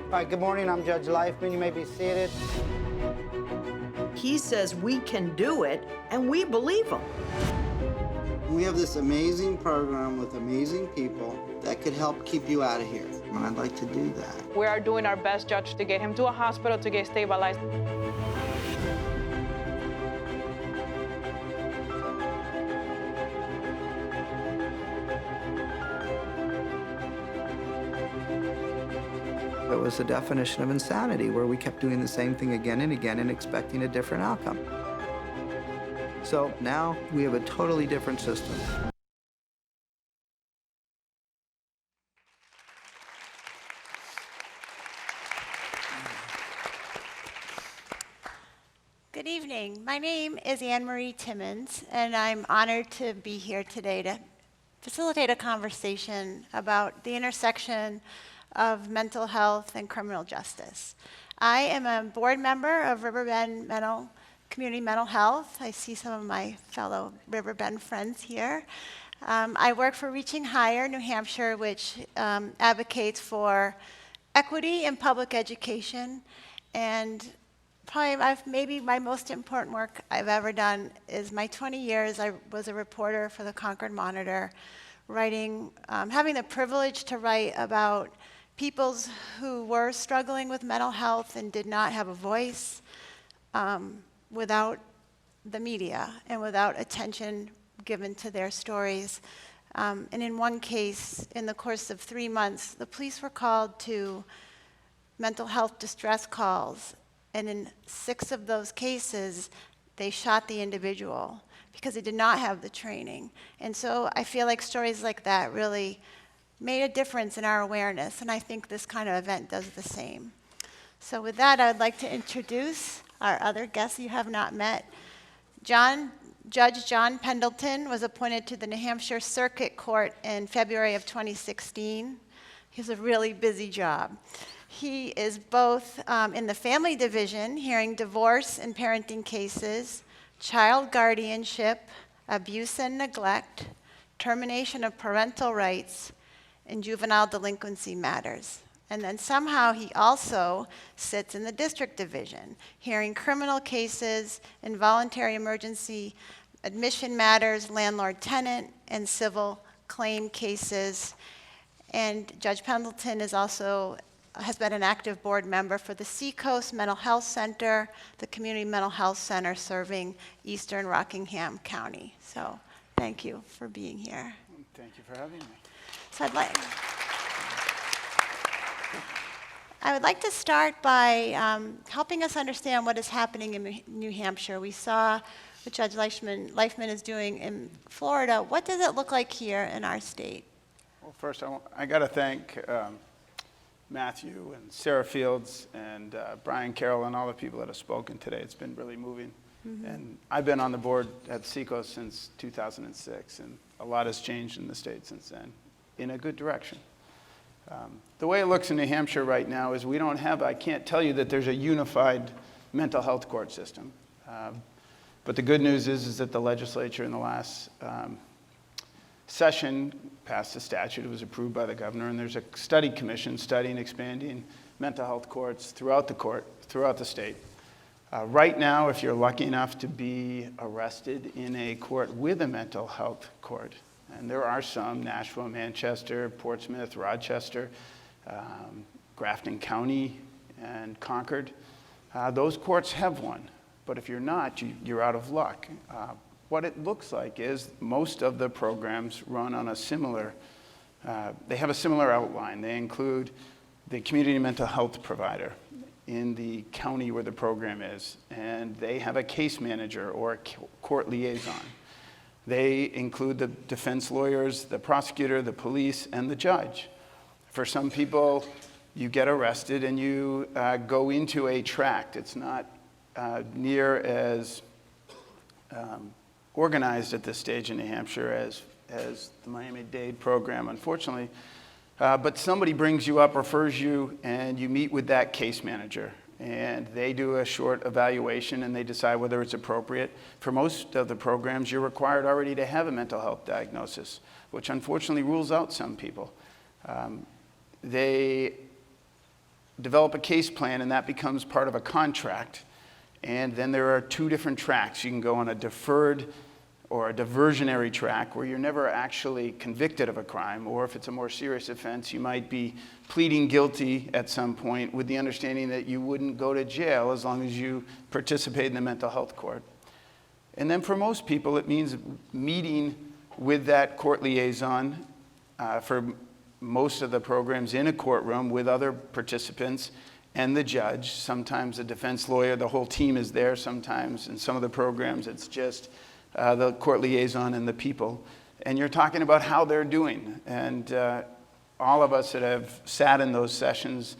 [SPEAKER 8] All right, good morning, I'm Judge Leifman, you may be seated.
[SPEAKER 26] He says we can do it, and we believe him.
[SPEAKER 22] We have this amazing program with amazing people that could help keep you out of here, and I'd like to do that.
[SPEAKER 27] We are doing our best, Judge, to get him to a hospital to get stabilized.
[SPEAKER 22] It was a definition of insanity where we kept doing the same thing again and again and expecting a different outcome. So now we have a totally different system.
[SPEAKER 28] Good evening. My name is Anne Marie Timmons, and I'm honored to be here today to facilitate a conversation about the intersection of mental health and criminal justice. I am a board member of Riverbend Community Mental Health. I see some of my fellow Riverbend friends here. I work for Reaching Higher, New Hampshire, which advocates for equity in public education. And probably maybe my most important work I've ever done is my 20 years. I was a reporter for the Concord Monitor, writing, having the privilege to write about people who were struggling with mental health and did not have a voice without the media and without attention given to their stories. And in one case, in the course of 3 months, the police were called to mental health distress calls, and in 6 of those cases, they shot the individual because they did not have the training. And so I feel like stories like that really made a difference in our awareness, and I think this kind of event does the same. So with that, I would like to introduce our other guests you have not met. Judge John Pendleton was appointed to the New Hampshire Circuit Court in February of 2016. He has a really busy job. He is both in the family division, hearing divorce and parenting cases, child guardianship, abuse and neglect, termination of parental rights, and juvenile delinquency matters. And then somehow he also sits in the district division, hearing criminal cases, involuntary emergency admission matters, landlord-tenant, and civil claim cases. And Judge Pendleton is also has been an active board member for the Seacoast Mental Health Center, the Community Mental Health Center serving Eastern Rockingham County. So thank you for being here.
[SPEAKER 6] Thank you for having me.
[SPEAKER 28] So I would like to start by helping us understand what is happening in New Hampshire. We saw what Judge Leifman is doing in Florida. What does it look like here in our state?
[SPEAKER 6] Well, first, I got to thank Matthew and Sarah Fields and Brian Carroll and all the people that have spoken today. It's been really moving.
[SPEAKER 28] Mm-hmm.
[SPEAKER 6] And I've been on the board at Seacoast since 2006, and a lot has changed in the state since then, in a good direction. The way it looks in New Hampshire right now is we don't have, I can't tell you that there's a unified mental health court system. But the good news is that the legislature in the last session passed a statute. It was approved by the governor, and there's a study commission studying expanding mental health courts throughout the state. Right now, if you're lucky enough to be arrested in a court with a mental health court, and there are some, Nashua, Manchester, Portsmouth, Rochester, Grafton County, and Concord, those courts have one. But if you're not, you're out of luck. What it looks like is most of the programs run on a similar, they have a similar outline. They include the community mental health provider in the county where the program is, and they have a case manager or a court liaison. They include the defense lawyers, the prosecutor, the police, and the judge. For some people, you get arrested and you go into a tract. It's not near as organized at this stage in New Hampshire as the Miami-Dade program, unfortunately. But somebody brings you up, refers you, and you meet with that case manager. And they do a short evaluation and they decide whether it's appropriate. For most of the programs, you're required already to have a mental health diagnosis, which unfortunately rules out some people. They develop a case plan and that becomes part of a contract. And then there are two different tracks. You can go on a deferred or a diversionary track where you're never actually convicted of a crime, or if it's a more serious offense, you might be pleading guilty at some point with the understanding that you wouldn't go to jail as long as you participate in the mental health court. And then for most people, it means meeting with that court liaison for most of the programs in a courtroom with other participants and the judge. Sometimes the defense lawyer, the whole team is there. Sometimes in some of the programs, it's just the court liaison and the people. And you're talking about how they're doing. And all of us that have sat in those sessions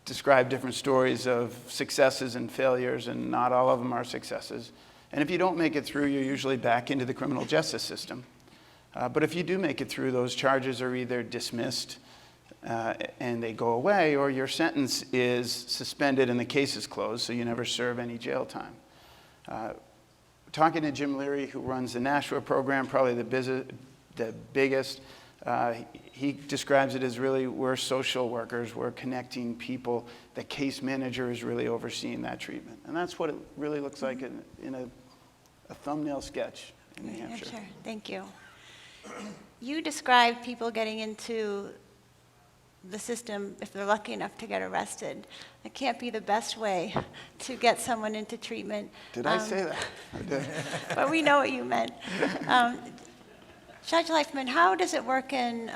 [SPEAKER 6] describe different stories of successes and failures, and not all of them are successes. And if you don't make it through, you're usually back into the criminal justice system. But if you do make it through, those charges are either dismissed and they go away, or your sentence is suspended and the case is closed, so you never serve any jail time. Talking to Jim Leary, who runs the Nashua program, probably the biggest, he describes it as really, we're social workers, we're connecting people. The case manager is really overseeing that treatment. And that's what it really looks like in a thumbnail sketch in New Hampshire.
[SPEAKER 28] Thank you. You described people getting into the system if they're lucky enough to get arrested. It can't be the best way to get someone into treatment.
[SPEAKER 6] Did I say that? I did.
[SPEAKER 28] But we know what you meant. Judge Leifman, how does it work in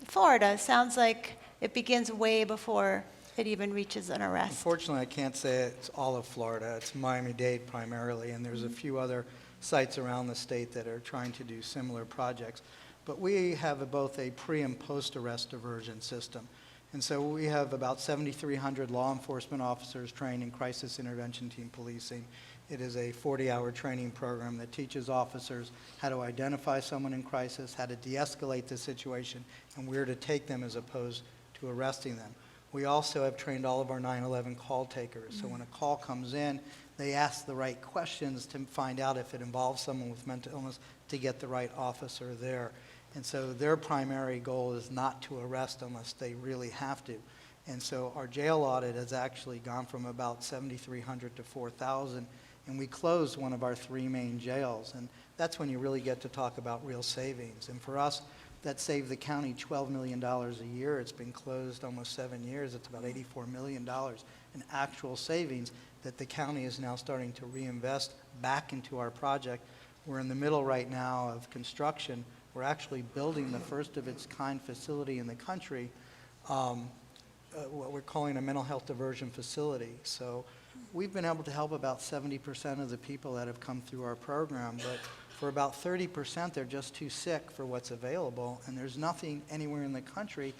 [SPEAKER 28] Florida? Sounds like it begins way before it even reaches an arrest.
[SPEAKER 8] Unfortunately, I can't say it's all of Florida. It's Miami-Dade primarily, and there's a few other sites around the state that are trying to do similar projects. But we have both a pre- and post-arrest diversion system. And so we have about 7,300 law enforcement officers trained in crisis intervention team policing. It is a 40-hour training program that teaches officers how to identify someone in crisis, how to de-escalate the situation, and where to take them as opposed to arresting them. We also have trained all of our 911 call takers. So when a call comes in, they ask the right questions to find out if it involves someone with mental illness to get the right officer there. And so their primary goal is not to arrest unless they really have to. And so our jail audit has actually gone from about 7,300 to 4,000, and we closed one of our 3 main jails. And that's when you really get to talk about real savings. And for us, that saved the county $12 million a year. It's been closed almost 7 years. It's about $84 million in actual savings that the county is now starting to reinvest back into our project. We're in the middle right now of construction. We're actually building the first of its kind facility in the country, what we're calling a mental health diversion facility. So we've been able to help about 70% of the people that have come through our program, but for about 30%, they're just too sick for what's available, and there's nothing anywhere in the country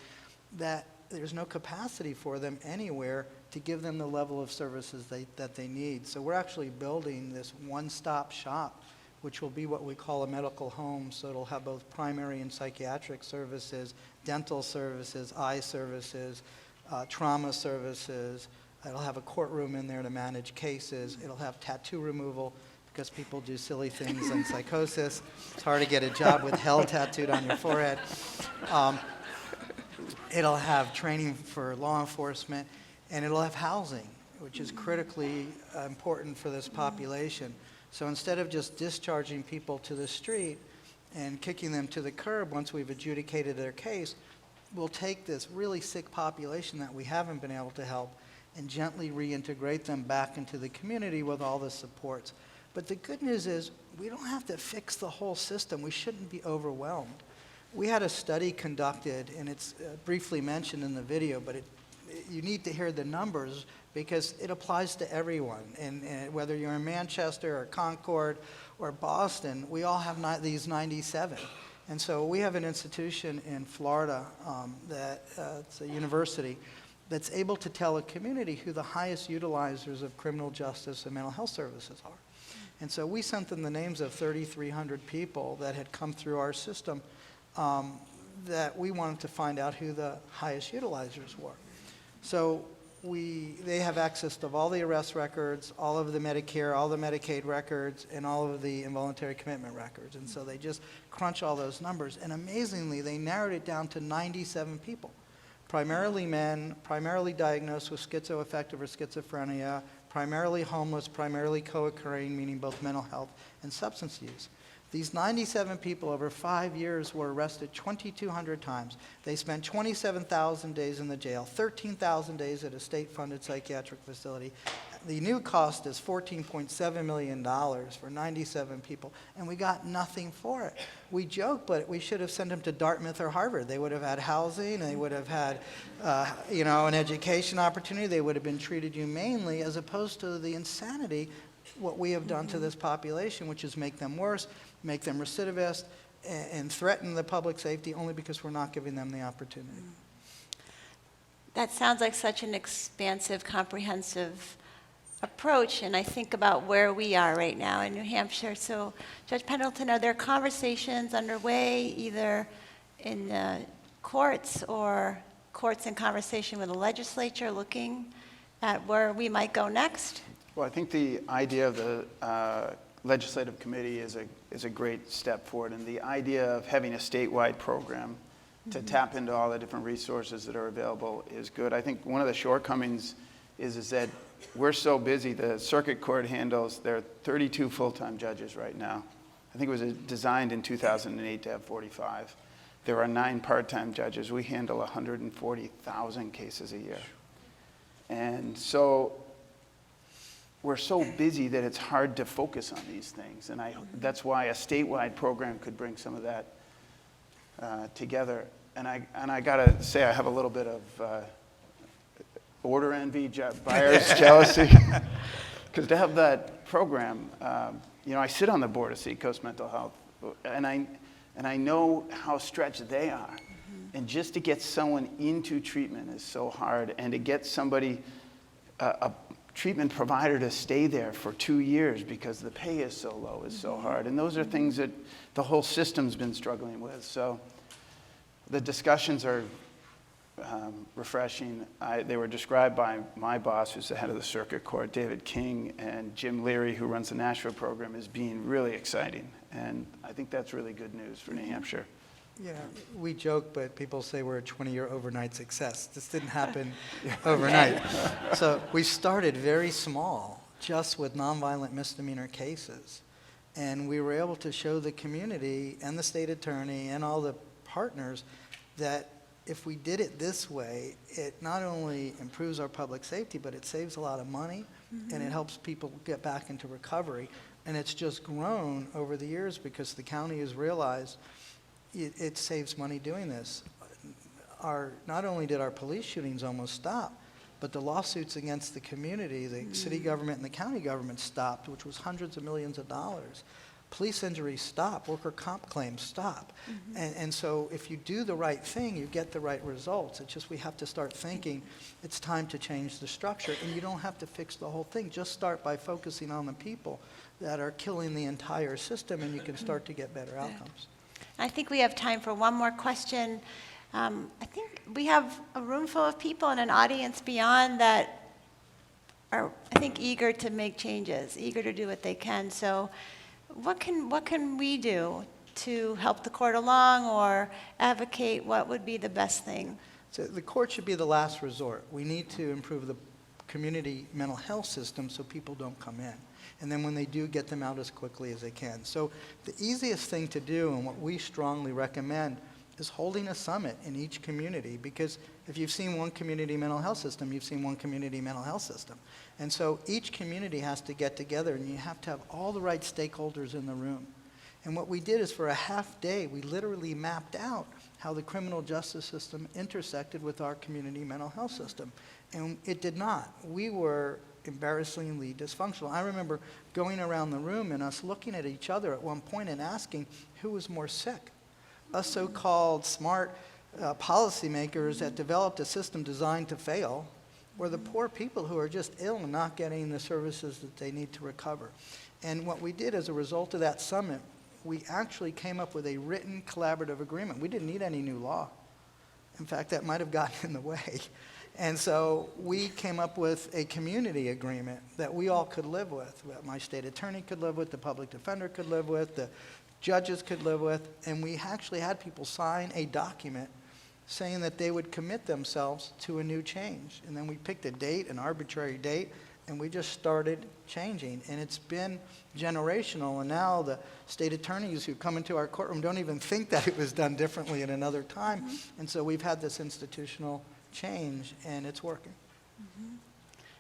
[SPEAKER 8] that there's no capacity for them anywhere to give them the level of services that they need. So we're actually building this one-stop shop, which will be what we call a medical home. So it'll have both primary and psychiatric services, dental services, eye services, trauma services. It'll have a courtroom in there to manage cases. It'll have tattoo removal, because people do silly things like psychosis. It's hard to get a job with hell tattooed on your forehead. It'll have training for law enforcement, and it'll have housing, which is critically important for this population. So instead of just discharging people to the street and kicking them to the curb once we've adjudicated their case, we'll take this really sick population that we haven't been able to help and gently reintegrate them back into the community with all the supports. But the good news is we don't have to fix the whole system. We shouldn't be overwhelmed. We had a study conducted, and it's briefly mentioned in the video, but you need to hear the numbers because it applies to everyone. And whether you're in Manchester or Concord or Boston, we all have these 97. And so we have an institution in Florida it's a university that's able to tell a community who the highest utilizers of criminal justice and mental health services are. And so we sent them the names of 3,300 people that had come through our system that we wanted to find out who the highest utilizers were. So they have access to all the arrest records, all of the Medicare, all the Medicaid records, and all of the involuntary commitment records. And so they just crunch all those numbers. And amazingly, they narrowed it down to 97 people. Primarily men, primarily diagnosed with schizoaffective or schizophrenia, primarily homeless, primarily co-occurring, meaning both mental health and substance use. These 97 people over 5 years were arrested 2,200 times. They spent 27,000 days in the jail, 13,000 days at a state-funded psychiatric facility. The new cost is $14.7 million for 97 people, and we got nothing for it. We joke, but we should have sent them to Dartmouth or Harvard. They would have had housing, they would have had an education opportunity, they would have been treated humanely, as opposed to the insanity what we have done to this population, which is make them worse, make them recidivist, and threaten the public safety only because we're not giving them the opportunity.
[SPEAKER 28] That sounds like such an expansive, comprehensive approach, and I think about where we are right now in New Hampshire. So, Judge Pendleton, are there conversations underway either in the courts or courts in conversation with the legislature looking at where we might go next?
[SPEAKER 6] Well, I think the idea of the legislative committee is a great step forward, and the idea of having a statewide program to tap into all the different resources that are available is good. I think one of the shortcomings is that we're so busy. The circuit court there are 32 full-time judges right now. I think it was designed in 2008 to have 45. There are 9 part-time judges. We handle 140,000 cases a year. And so we're so busy that it's hard to focus on these things. And that's why a statewide program could bring some of that together. And I gotta say, I have a little bit of order envy, buyer's jealousy. Because to have that program, I sit on the board of Seacoast Mental Health, and I know how stretched they are. And just to get someone into treatment is so hard, and to get somebody, a treatment provider, to stay there for 2 years because the pay is so low is so hard. And those are things that the whole system's been struggling with. So the discussions are refreshing. They were described by my boss, who's the head of the circuit court, David King, and Jim Leary, who runs the Nashua program, as being really exciting. And I think that's really good news for New Hampshire.
[SPEAKER 8] Yeah, we joke, but people say we're a 20-year overnight success. This didn't happen overnight. So we started very small, just with nonviolent misdemeanor cases. And we were able to show the community and the state attorney and all the partners that if we did it this way, it not only improves our public safety, but it saves a lot of money, and it helps people get back into recovery. And it's just grown over the years because the county has realized it saves money doing this. Not only did our police shootings almost stop, but the lawsuits against the community, the city government and the county government stopped, which was hundreds of millions of dollars. Police injuries stop, worker comp claims stop. And so if you do the right thing, you get the right results. It's just we have to start thinking it's time to change the structure, and you don't have to fix the whole thing. Just start by focusing on the people that are killing the entire system, and you can start to get better outcomes.
[SPEAKER 28] I think we have time for one more question. I think we have a room full of people and an audience beyond that are, I think, eager to make changes, eager to do what they can. So what can we do to help the court along or advocate what would be the best thing?
[SPEAKER 8] So the court should be the last resort. We need to improve the community mental health system so people don't come in. And then when they do, get them out as quickly as they can. So the easiest thing to do, and what we strongly recommend, is holding a summit in each community, because if you've seen one community mental health system, you've seen one community mental health system. And so each community has to get together, and you have to have all the right stakeholders in the room. And what we did is, for a half day, we literally mapped out how the criminal justice system intersected with our community mental health system. And it did not. We were embarrassingly dysfunctional. I remember going around the room and us looking at each other at one point and asking who was more sick. Us so-called smart policymakers that developed a system designed to fail, or the poor people who are just ill and not getting the services that they need to recover. And what we did as a result of that summit, we actually came up with a written collaborative agreement. We didn't need any new law. In fact, that might have gotten in the way. And so we came up with a community agreement that we all could live with, that my state attorney could live with, the public defender could live with, the judges could live with, and we actually had people sign a document saying that they would commit themselves to a new change. And then we picked a date, an arbitrary date, and we just started changing. And it's been generational, and now the state attorneys who come into our courtroom don't even think that it was done differently at another time. And so we've had this institutional change, and it's working.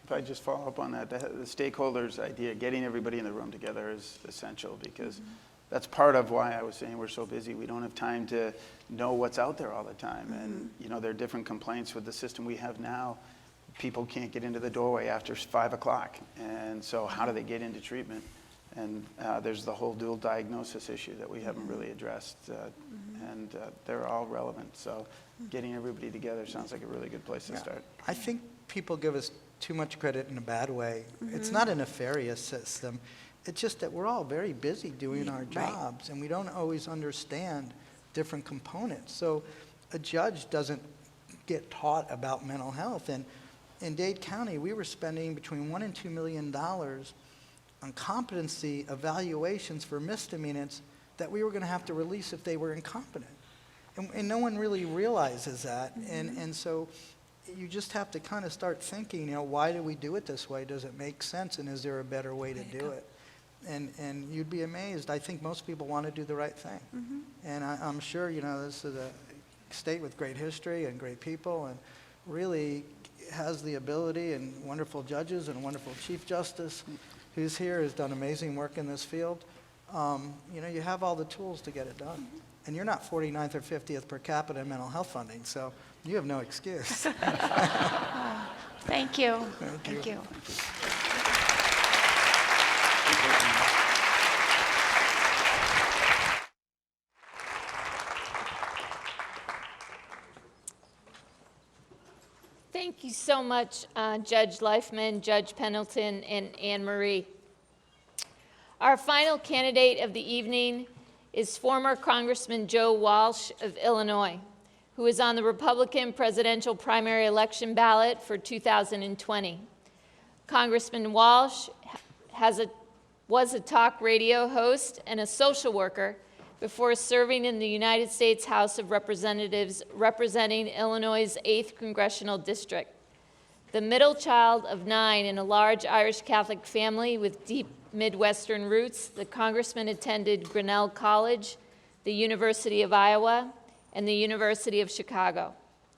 [SPEAKER 6] If I just follow up on that, the stakeholders idea, getting everybody in the room together is essential, because that's part of why I was saying we're so busy. We don't have time to know what's out there all the time. And you know, there are different complaints with the system we have now. People can't get into the doorway after 5 o'clock. And so how do they get into treatment? And there's the whole dual diagnosis issue that we haven't really addressed. And they're all relevant. So getting everybody together sounds like a really good place to start.
[SPEAKER 8] I think people give us too much credit in a bad way. It's not a nefarious system. It's just that we're all very busy doing our jobs, and we don't always understand different components. So a judge doesn't get taught about mental health. And in Dade County, we were spending between $1 and $2 million on competency evaluations for misdemeanors that we were going to have to release if they were incompetent. And no one really realizes that. And so you just have to kind of start thinking, you know, why do we do it this way? Does it make sense? And is there a better way to do it? And you'd be amazed. I think most people want to do the right thing. And I'm sure, you know, this is a state with great history and great people, and really has the ability, and wonderful judges and a wonderful Chief Justice who's here, has done amazing work in this field. You know, you have all the tools to get it done. And you're not 49th or 50th per capita in mental health funding, so you have no excuse.
[SPEAKER 28] Thank you.
[SPEAKER 8] Thank you.
[SPEAKER 3] Thank you so much, Judge Leifman, Judge Pendleton, and Anne Marie. Our final candidate of the evening is former Congressman Joe Walsh of Illinois, who is on the Republican presidential primary election ballot for 2020. Congressman Walsh was a talk radio host and a social worker before serving in the United States House of Representatives representing Illinois' 8th Congressional District. The middle child of 9 in a large Irish Catholic family with deep Midwestern roots, the congressman attended Grinnell College, the University of Iowa, and the University of Chicago,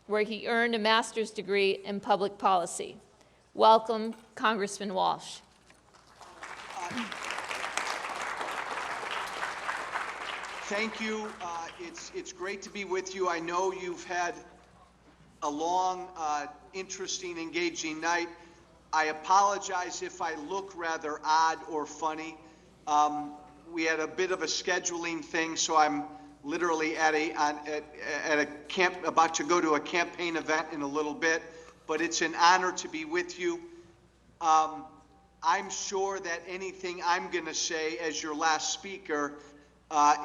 [SPEAKER 3] where he earned a master's degree in public policy. Welcome, Congressman Walsh.
[SPEAKER 5] Thank you. It's great to be with you. I know you've had a long, interesting, engaging night. I apologize if I look rather odd or funny. We had a bit of a scheduling thing, so I'm literally at a camp, about to go to a campaign event in a little bit. But it's an honor to be with you. I'm sure that anything I'm going to say as your last speaker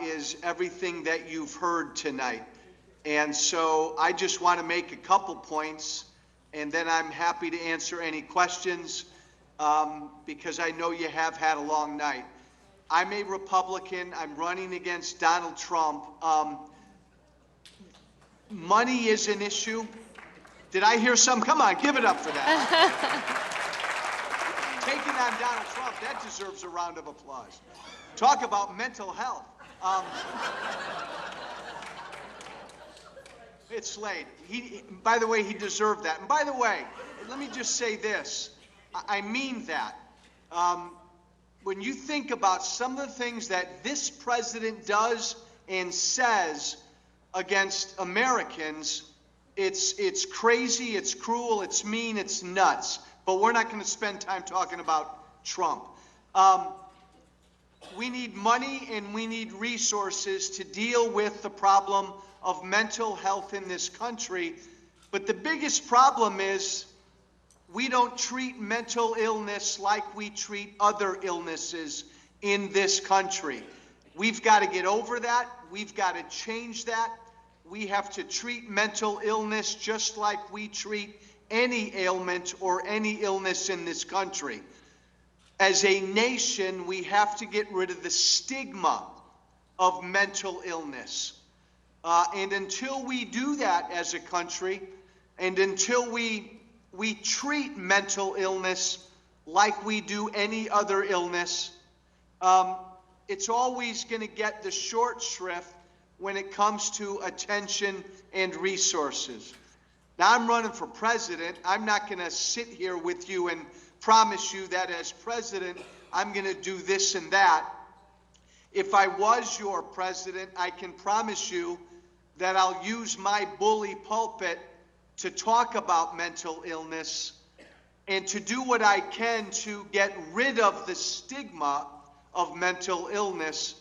[SPEAKER 5] is everything that you've heard tonight. And so I just want to make a couple points, and then I'm happy to answer any questions. because I know you have had a long night. I'm a Republican. I'm running against Donald Trump. Money is an issue. Did I hear some? Come on, give it up for that. Taking on Donald Trump, that deserves a round of applause. Talk about mental health. It's Slade. By the way, he deserved that. And by the way, let me just say this. I mean that. When you think about some of the things that this president does and says against Americans, it's crazy, it's cruel, it's mean, it's nuts. But we're not going to spend time talking about Trump. We need money and we need resources to deal with the problem of mental health in this country. But the biggest problem is we don't treat mental illness like we treat other illnesses in this country. We've got to get over that. We've got to change that. We have to treat mental illness just like we treat any ailment or any illness in this country. As a nation, we have to get rid of the stigma of mental illness. And until we do that as a country, and until we treat mental illness like we do any other illness, it's always going to get the short shrift when it comes to attention and resources. Now, I'm running for president. I'm not going to sit here with you and promise you that as president, I'm going to do this and that. If I was your president, I can promise you that I'll use my bully pulpit to talk about mental illness and to do what I can to get rid of the stigma of mental illness.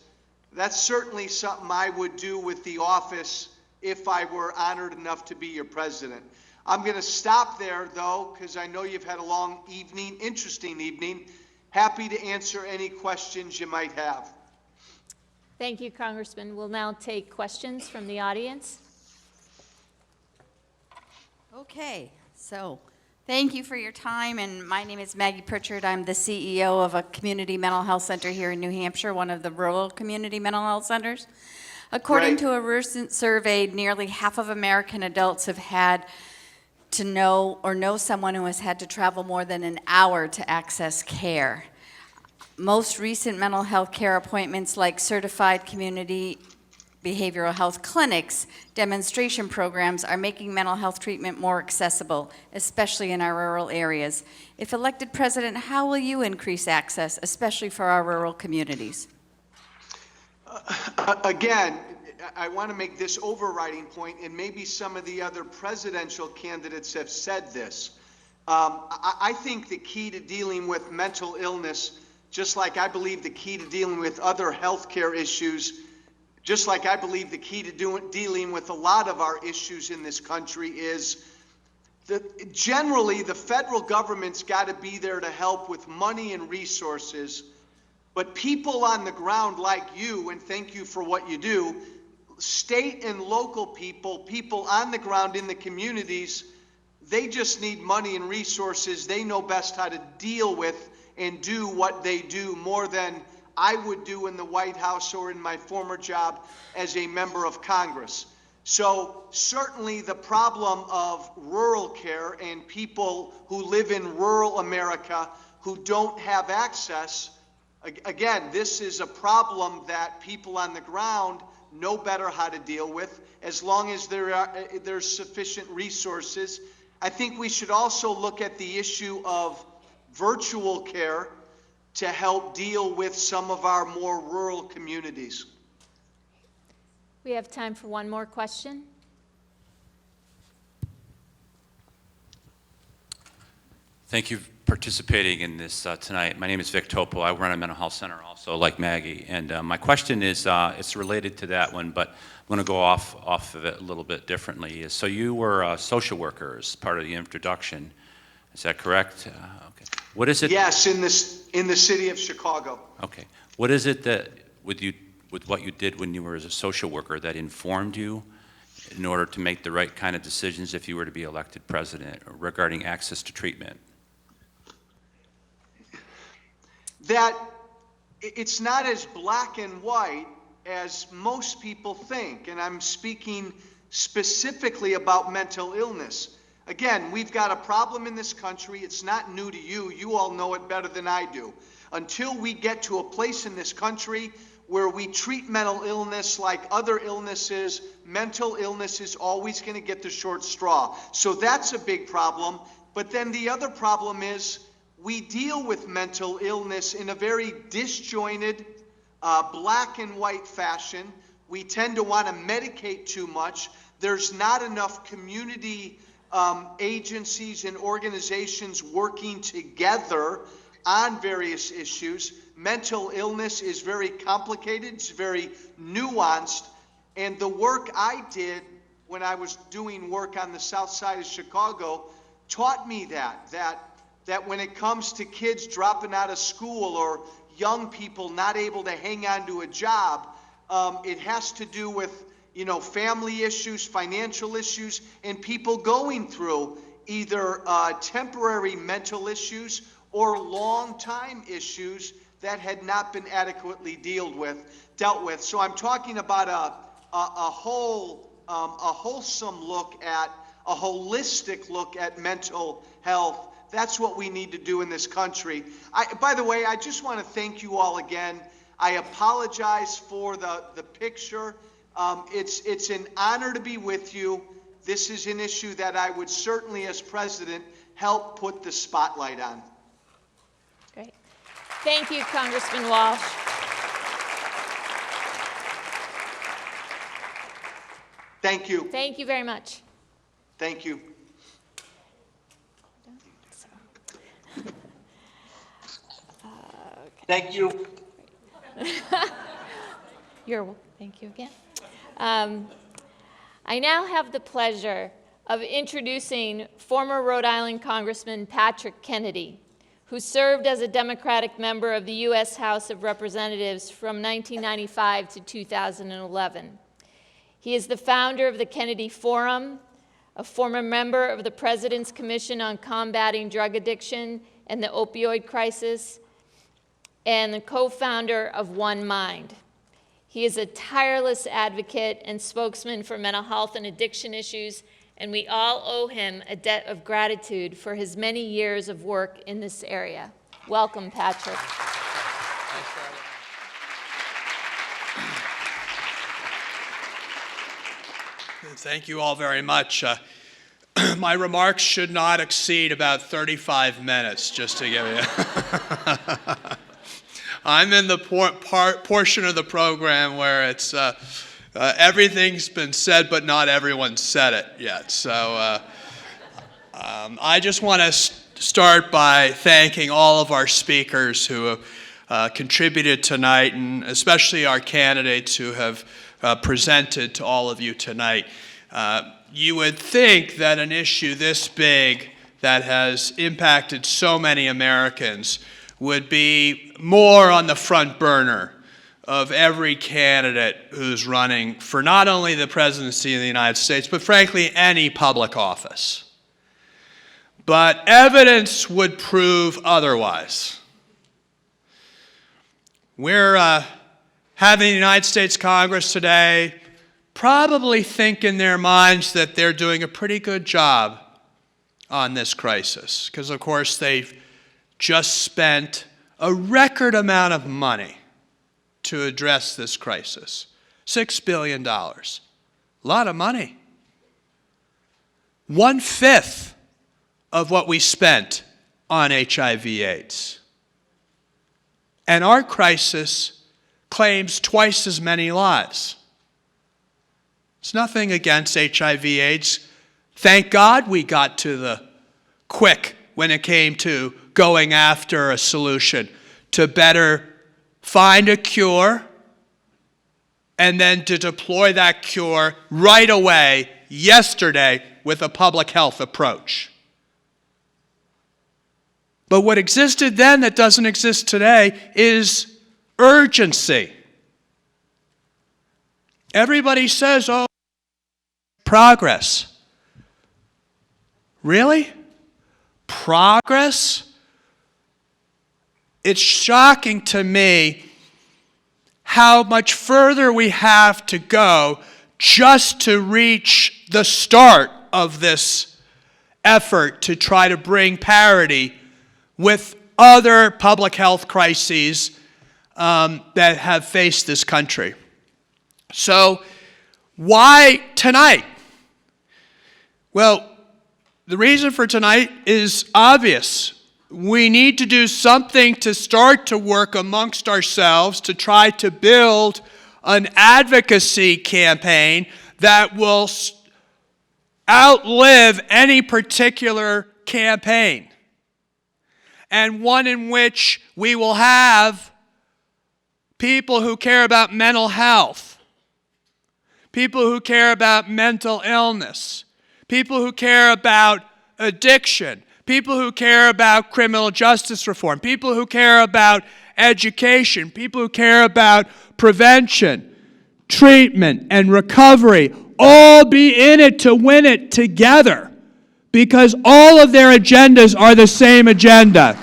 [SPEAKER 5] That's certainly something I would do with the office if I were honored enough to be your president. I'm going to stop there, though, because I know you've had a long evening, interesting evening. Happy to answer any questions you might have.
[SPEAKER 3] Thank you, Congressman. We'll now take questions from the audience.
[SPEAKER 7] Okay, so thank you for your time, and my name is Maggie Pritchard. I'm the CEO of a community mental health center here in New Hampshire, one of the rural community mental health centers. According to a recent survey, nearly half of American adults have had to know or know someone who has had to travel more than an hour to access care. Most recent mental health care appointments, like certified community behavioral health clinics, demonstration programs, are making mental health treatment more accessible, especially in our rural areas. If elected president, how will you increase access, especially for our rural communities?
[SPEAKER 5] Again, I want to make this overriding point, and maybe some of the other presidential candidates have said this. I think the key to dealing with mental illness, just like I believe the key to dealing with other healthcare issues, just like I believe the key to dealing with a lot of our issues in this country, is that generally the federal government's got to be there to help with money and resources, but people on the ground like you, and thank you for what you do, state and local people, people on the ground in the communities, they just need money and resources. They know best how to deal with and do what they do more than I would do in the White House or in my former job as a member of Congress. So certainly the problem of rural care and people who live in rural America who don't have access, again, this is a problem that people on the ground know better how to deal with as long as there's sufficient resources. I think we should also look at the issue of virtual care to help deal with some of our more rural communities.
[SPEAKER 3] We have time for one more question.
[SPEAKER 10] Thank you for participating in this tonight. My name is Vic Topo. I run a mental health center also, like Maggie. And my question is, it's related to that one, but I'm going to go off of it a little bit differently. So you were a social worker as part of the introduction. Is that correct? Okay. What is it?
[SPEAKER 5] Yes, in the city of Chicago.
[SPEAKER 10] Okay. What is it that with what you did when you were as a social worker that informed you in order to make the right kind of decisions if you were to be elected president regarding access to treatment?
[SPEAKER 5] that it's not as black and white as most people think. And I'm speaking specifically about mental illness. Again, we've got a problem in this country. It's not new to you. You all know it better than I do. Until we get to a place in this country where we treat mental illness like other illnesses, mental illness is always going to get the short straw. So that's a big problem. But then the other problem is we deal with mental illness in a very disjointed, black and white fashion. We tend to want to medicate too much. There's not enough community agencies and organizations working together on various issues. Mental illness is very complicated, it's very nuanced, and the work I did when I was doing work on the south side of Chicago taught me that when it comes to kids dropping out of school or young people not able to hang on to a job, it has to do with family issues, financial issues, and people going through either temporary mental issues or long-time issues that had not been adequately dealt with. So I'm talking about a wholesome look at, a holistic look at mental health. That's what we need to do in this country. By the way, I just want to thank you all again. I apologize for the picture. It's an honor to be with you. This is an issue that I would certainly, as president, help put the spotlight on.
[SPEAKER 3] Great. Thank you, Congressman Walsh.
[SPEAKER 5] Thank you.
[SPEAKER 3] Thank you very much.
[SPEAKER 5] Thank you. Thank you.
[SPEAKER 3] Thank you again. I now have the pleasure of introducing former Rhode Island Congressman Patrick Kennedy, who served as a Democratic member of the U.S. House of Representatives from 1995 to 2011. He is the founder of the Kennedy Forum, a former member of the President's Commission on Combating Drug Addiction and the Opioid Crisis, and the co-founder of One Mind. He is a tireless advocate and spokesman for mental health and addiction issues, and we all owe him a debt of gratitude for his many years of work in this area. Welcome, Patrick.
[SPEAKER 2] Thank you all very much. My remarks should not exceed about 35 minutes, just to give you. I'm in the portion of the program where it's everything's been said, but not everyone's said it yet. So I just want to start by thanking all of our speakers who have contributed tonight, and especially our candidates who have presented to all of you tonight. You would think that an issue this big that has impacted so many Americans would be more on the front burner of every candidate who's running for not only the presidency of the United States, but frankly, any public office. But evidence would prove otherwise. We're having the United States Congress today probably think in their minds that they're doing a pretty good job on this crisis, because of course they've just spent a record amount of money to address this crisis. $6 billion. A lot of money. 1/5 of what we spent on HIV/AIDS. And our crisis claims twice as many lives. It's nothing against HIV/AIDS. Thank God we got to the quick when it came to going after a solution to better find a cure and then to deploy that cure right away, yesterday, with a public health approach. But what existed then that doesn't exist today is urgency. Everybody says, oh, progress. Really? Progress? it's shocking to me how much further we have to go just to reach the start of this effort to try to bring parity with other public health crises that have faced this country. So why tonight? Well, the reason for tonight is obvious. We need to do something to start to work amongst ourselves to try to build an advocacy campaign that will outlive any particular campaign, and one in which we will have people who care about mental health, people who care about mental illness, people who care about addiction, people who care about criminal justice reform, people who care about education, people who care about prevention, treatment, and recovery, all be in it to win it together, because all of their agendas are the same agenda.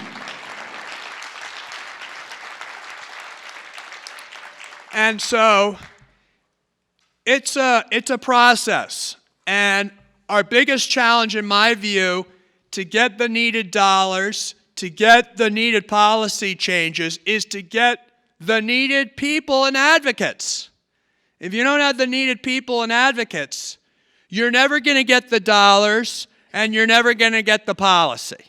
[SPEAKER 2] And so it's a process. And our biggest challenge, in my view, to get the needed dollars, to get the needed policy changes, is to get the needed people and advocates. If you don't have the needed people and advocates, you're never going to get the dollars and you're never going to get the policy.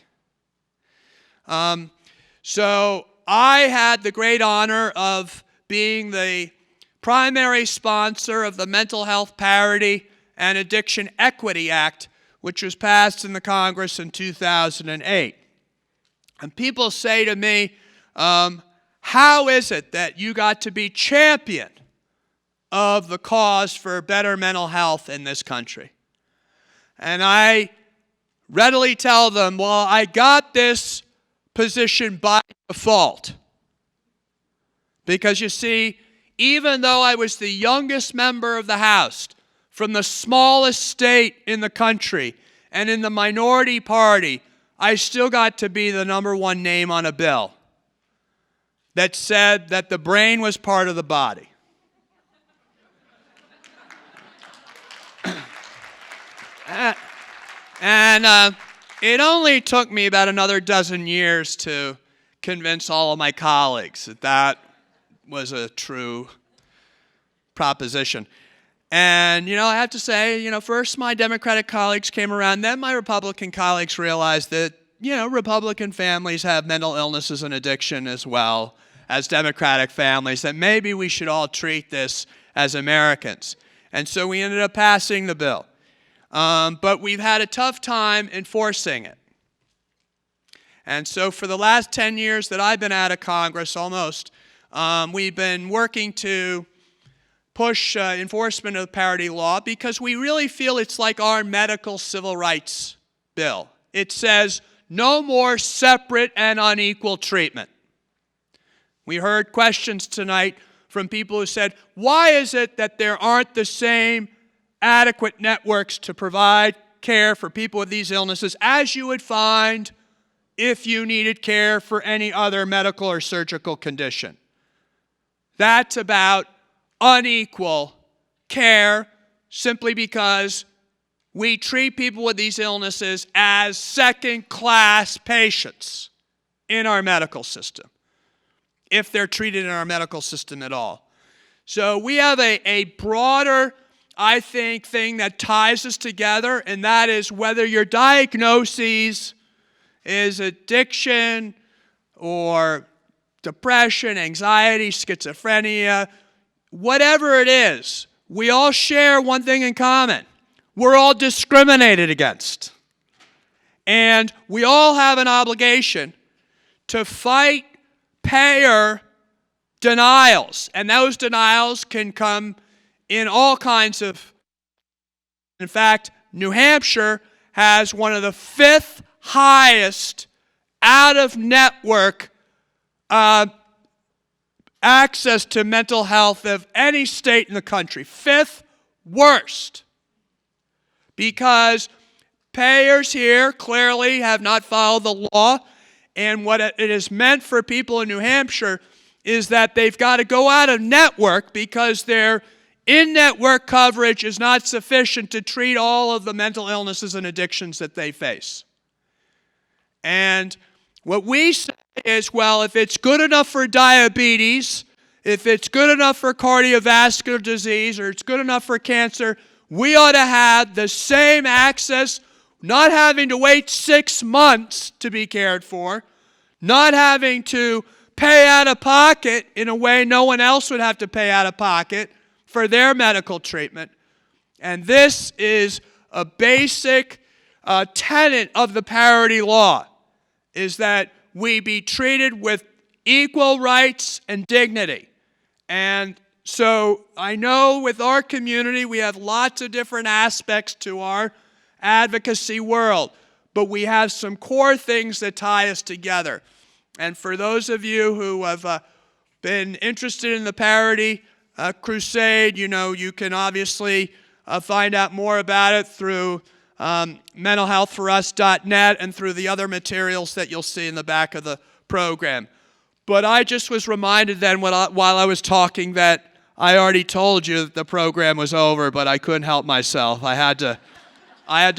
[SPEAKER 2] So I had the great honor of being the primary sponsor of the Mental Health Parity and Addiction Equity Act, which was passed in the Congress in 2008. And people say to me, how is it that you got to be champion of the cause for better mental health in this country? And I readily tell them, well, I got this position by default. Because you see, even though I was the youngest member of the House, from the smallest state in the country, and in the minority party, I still got to be the #1 name on a bill that said that the brain was part of the body. And it only took me about another dozen years to convince all of my colleagues that that was a true proposition. And, I have to say, first my Democratic colleagues came around, then my Republican colleagues realized that, Republican families have mental illnesses and addiction as well as Democratic families, that maybe we should all treat this as Americans. And so we ended up passing the bill. But we've had a tough time enforcing it. And so for the last 10 years that I've been out of Congress, almost, we've been working to push enforcement of the parity law because we really feel it's like our medical civil rights bill. It says no more separate and unequal treatment. We heard questions tonight from people who said, why is it that there aren't the same adequate networks to provide care for people with these illnesses as you would find if you needed care for any other medical or surgical condition? That's about unequal care simply because we treat people with these illnesses as second-class patients in our medical system, if they're treated in our medical system at all. So we have a broader, I think, thing that ties us together, and that is whether your diagnosis is addiction or depression, anxiety, schizophrenia, whatever it is, we all share one thing in common. We're all discriminated against. And we all have an obligation to fight payer denials. And those denials can come in all kinds of... In fact, New Hampshire has one of the 5th highest out-of-network access to mental health of any state in the country. 5th worst. Because payers here clearly have not followed the law, And what it has meant for people in New Hampshire is that they've got to go out of network because their in-network coverage is not sufficient to treat all of the mental illnesses and addictions that they face. And what we say is, well, if it's good enough for diabetes, if it's good enough for cardiovascular disease, or it's good enough for cancer, we ought to have the same access, not having to wait 6 months to be cared for, not having to pay out of pocket in a way no one else would have to pay out of pocket for their medical treatment. And this is a basic tenet of the parity law, is that we be treated with equal rights and dignity. And so I know with our community we have lots of different aspects to our advocacy world, but we have some core things that tie us together. And for those of you who have been interested in the parity crusade, you know, you can obviously find out more about it through mentalhealthforus.net and through the other materials that you'll see in the back of the program. But I just was reminded then while I was talking that I already told you that the program was over, but I couldn't help myself. I had to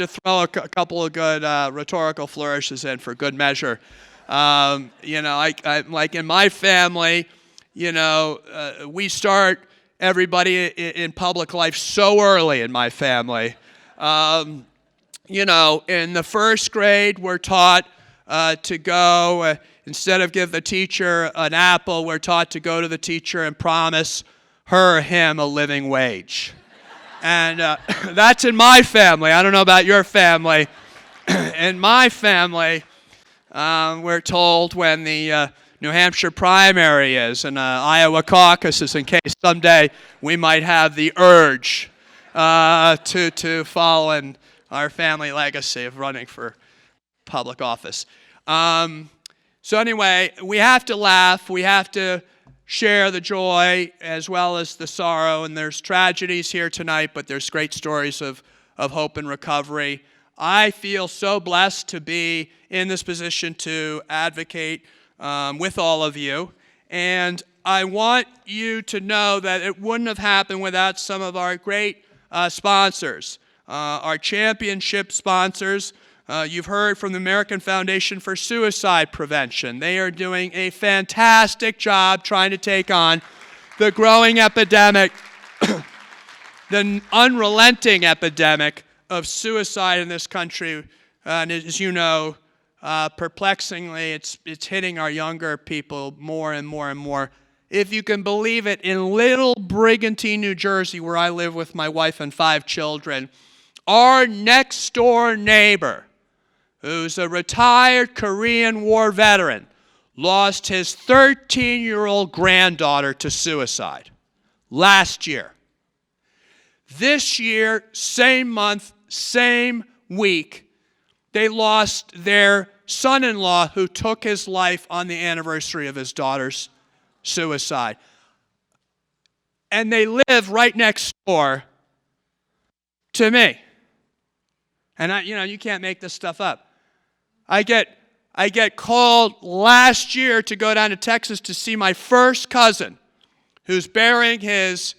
[SPEAKER 2] throw a couple of good rhetorical flourishes in for good measure. You know, I like in my family, you know, we start everybody in public life so early in my family. You know, in the first grade, we're taught to go, instead of give the teacher an apple, we're taught to go to the teacher and promise her or him a living wage. And that's in my family. I don't know about your family. In my family, we're told when the New Hampshire primary is and Iowa caucus is, in case someday we might have the urge to follow in our family legacy of running for public office. So anyway, we have to laugh. We have to share the joy as well as the sorrow. And there's tragedies here tonight, but there's great stories of hope and recovery. I feel so blessed to be in this position to advocate with all of you. And I want you to know that it wouldn't have happened without some of our great sponsors, our championship sponsors. You've heard from the American Foundation for Suicide Prevention. They are doing a fantastic job trying to take on the growing epidemic, the unrelenting epidemic of suicide in this country. And as you know, perplexingly, it's hitting our younger people more and more and more. If you can believe it, in Little Brigantine, New Jersey, where I live with my wife and 5 children, our next door neighbor, who's a retired Korean War veteran, lost his 13-year-old granddaughter to suicide last year. This year, same month, same week, they lost their son-in-law who took his life on the anniversary of his daughter's suicide. And they live right next door to me. And you can't make this stuff up. I get called last year to go down to Texas to see my first cousin, who's burying his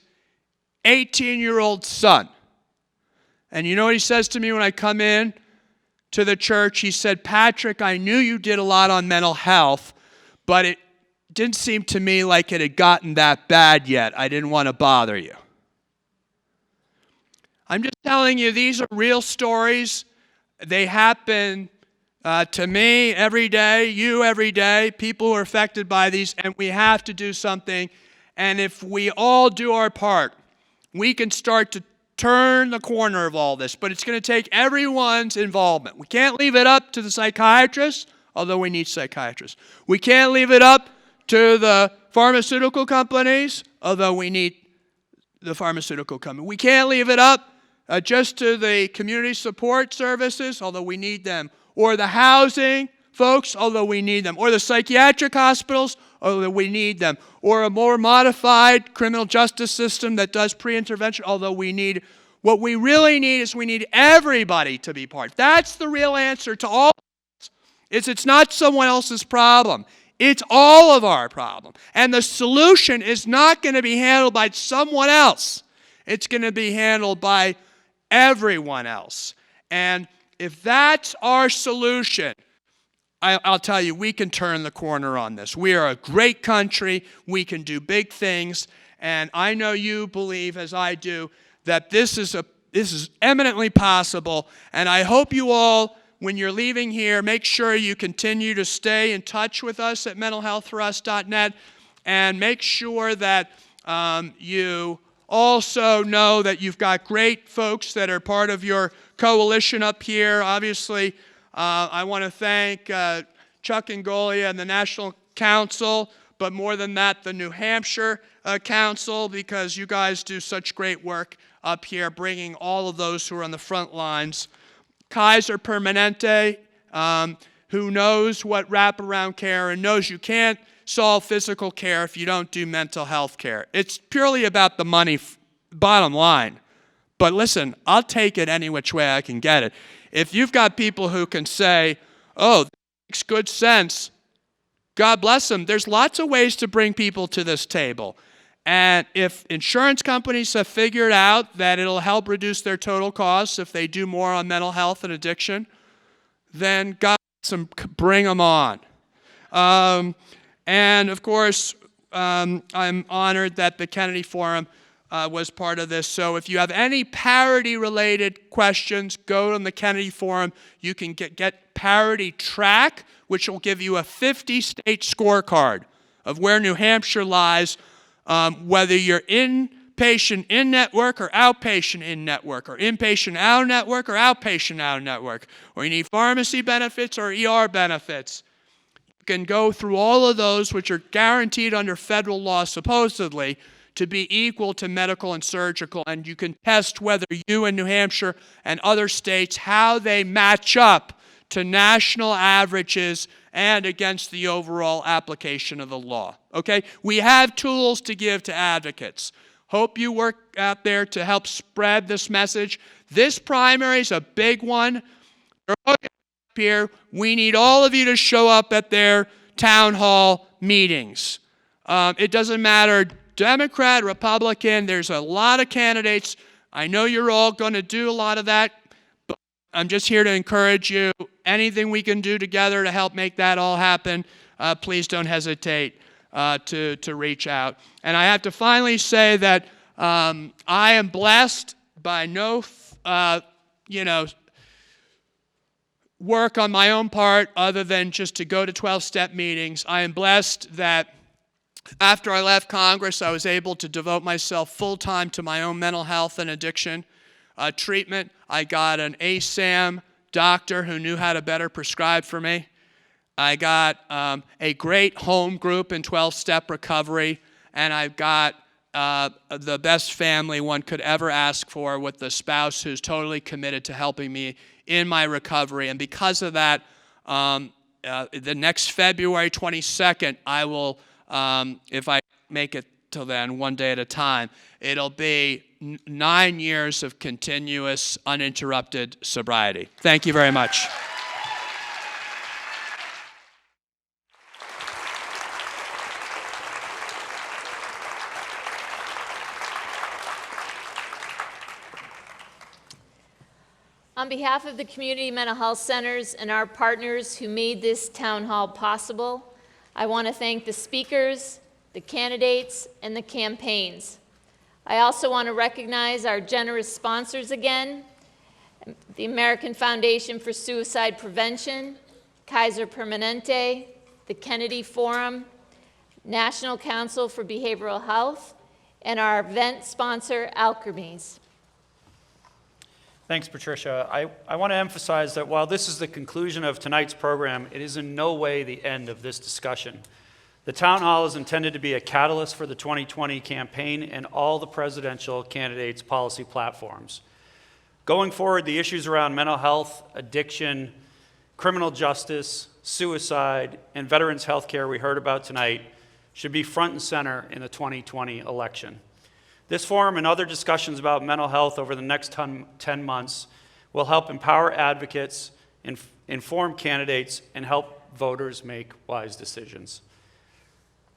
[SPEAKER 2] 18-year-old son. And you know what he says to me when I come in to the church? He said, "Patrick, I knew you did a lot on mental health, but it didn't seem to me like it had gotten that bad yet. I didn't want to bother you." I'm just telling you, these are real stories. They happen to me every day, you every day, people who are affected by these, and we have to do something. And if we all do our part, we can start to turn the corner of all this. But it's going to take everyone's involvement. We can't leave it up to the psychiatrists, although we need psychiatrists. We can't leave it up to the pharmaceutical companies, although we need the pharmaceutical company. We can't leave it up just to the community support services, although we need them, or the housing folks, although we need them, or the psychiatric hospitals, although we need them, or a more modified criminal justice system that does pre-intervention, although we need. What we really need is we need everybody to be part. That's the real answer to all of this. It's not someone else's problem. It's all of our problem. And the solution is not going to be handled by someone else. It's going to be handled by everyone else. And if that's our solution, I'll tell you, we can turn the corner on this. We are a great country. We can do big things. And I know you believe, as I do, that this is eminently possible. And I hope you all, when you're leaving here, make sure you continue to stay in touch with us at mentalhealthforus.net, and make sure that you also know that you've got great folks that are part of your coalition up here. Obviously, I want to thank Chuck and Golia and the National Council, but more than that, the New Hampshire Council, because you guys do such great work up here, bringing all of those who are on the front lines. Kaiser Permanente, who knows what wraparound care and knows you can't solve physical care if you don't do mental health care. It's purely about the money, bottom line. But listen, I'll take it any which way I can get it. If you've got people who can say, oh, that makes good sense, God bless them. There's lots of ways to bring people to this table. And if insurance companies have figured out that it'll help reduce their total costs if they do more on mental health and addiction, then God bless them, bring them on. And of course, I'm honored that the Kennedy Forum was part of this. So if you have any parity-related questions, go on the Kennedy Forum. You can get Parity Track, which will give you a 50-state scorecard of where New Hampshire lies, whether you're inpatient in-network or outpatient in-network, or inpatient out-network or outpatient out-network, or you need pharmacy benefits or ER benefits. You can go through all of those, which are guaranteed under federal law, supposedly, to be equal to medical and surgical, and you can test whether you in New Hampshire and other states, how they match up to national averages and against the overall application of the law. Okay? We have tools to give to advocates. Hope you work out there to help spread this message. This primary is a big one. Here, we need all of you to show up at their town hall meetings. It doesn't matter, Democrat, Republican, there's a lot of candidates. I know you're all going to do a lot of that, but I'm just here to encourage you. Anything we can do together to help make that all happen, please don't hesitate to reach out. And I have to finally say that I am blessed by no, work on my own part other than just to go to 12-step meetings. I am blessed that after I left Congress, I was able to devote myself full-time to my own mental health and addiction treatment. I got an ASAM doctor who knew how to better prescribe for me. I got a great home group in 12-step recovery, and I've got the best family one could ever ask for, with the spouse who's totally committed to helping me in my recovery. And because of that, the next February 22nd, I will, if I make it till then, one day at a time, it'll be 9 years of continuous, uninterrupted sobriety. Thank you very much.
[SPEAKER 3] On behalf of the Community Mental Health Centers and our partners who made this town hall possible, I want to thank the speakers, the candidates, and the campaigns. I also want to recognize our generous sponsors again, the American Foundation for Suicide Prevention, Kaiser Permanente, the Kennedy Forum, National Council for Behavioral Health, and our event sponsor, Alkermes.
[SPEAKER 11] Thanks, Patricia. I want to emphasize that while this is the conclusion of tonight's program, it is in no way the end of this discussion. The town hall is intended to be a catalyst for the 2020 campaign and all the presidential candidates' policy platforms. Going forward, the issues around mental health, addiction, criminal justice, suicide, and veterans health care we heard about tonight should be front and center in the 2020 election. This forum and other discussions about mental health over the next 10 months will help empower advocates inform candidates, and help voters make wise decisions.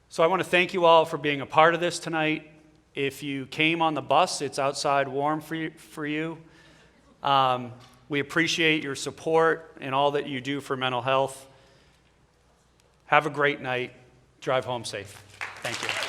[SPEAKER 11] So I want to thank you all for being a part of this tonight. If you came on the bus, it's outside warm for you. We appreciate your support and all that you do for mental health. Have a great night. Drive home safe. Thank you.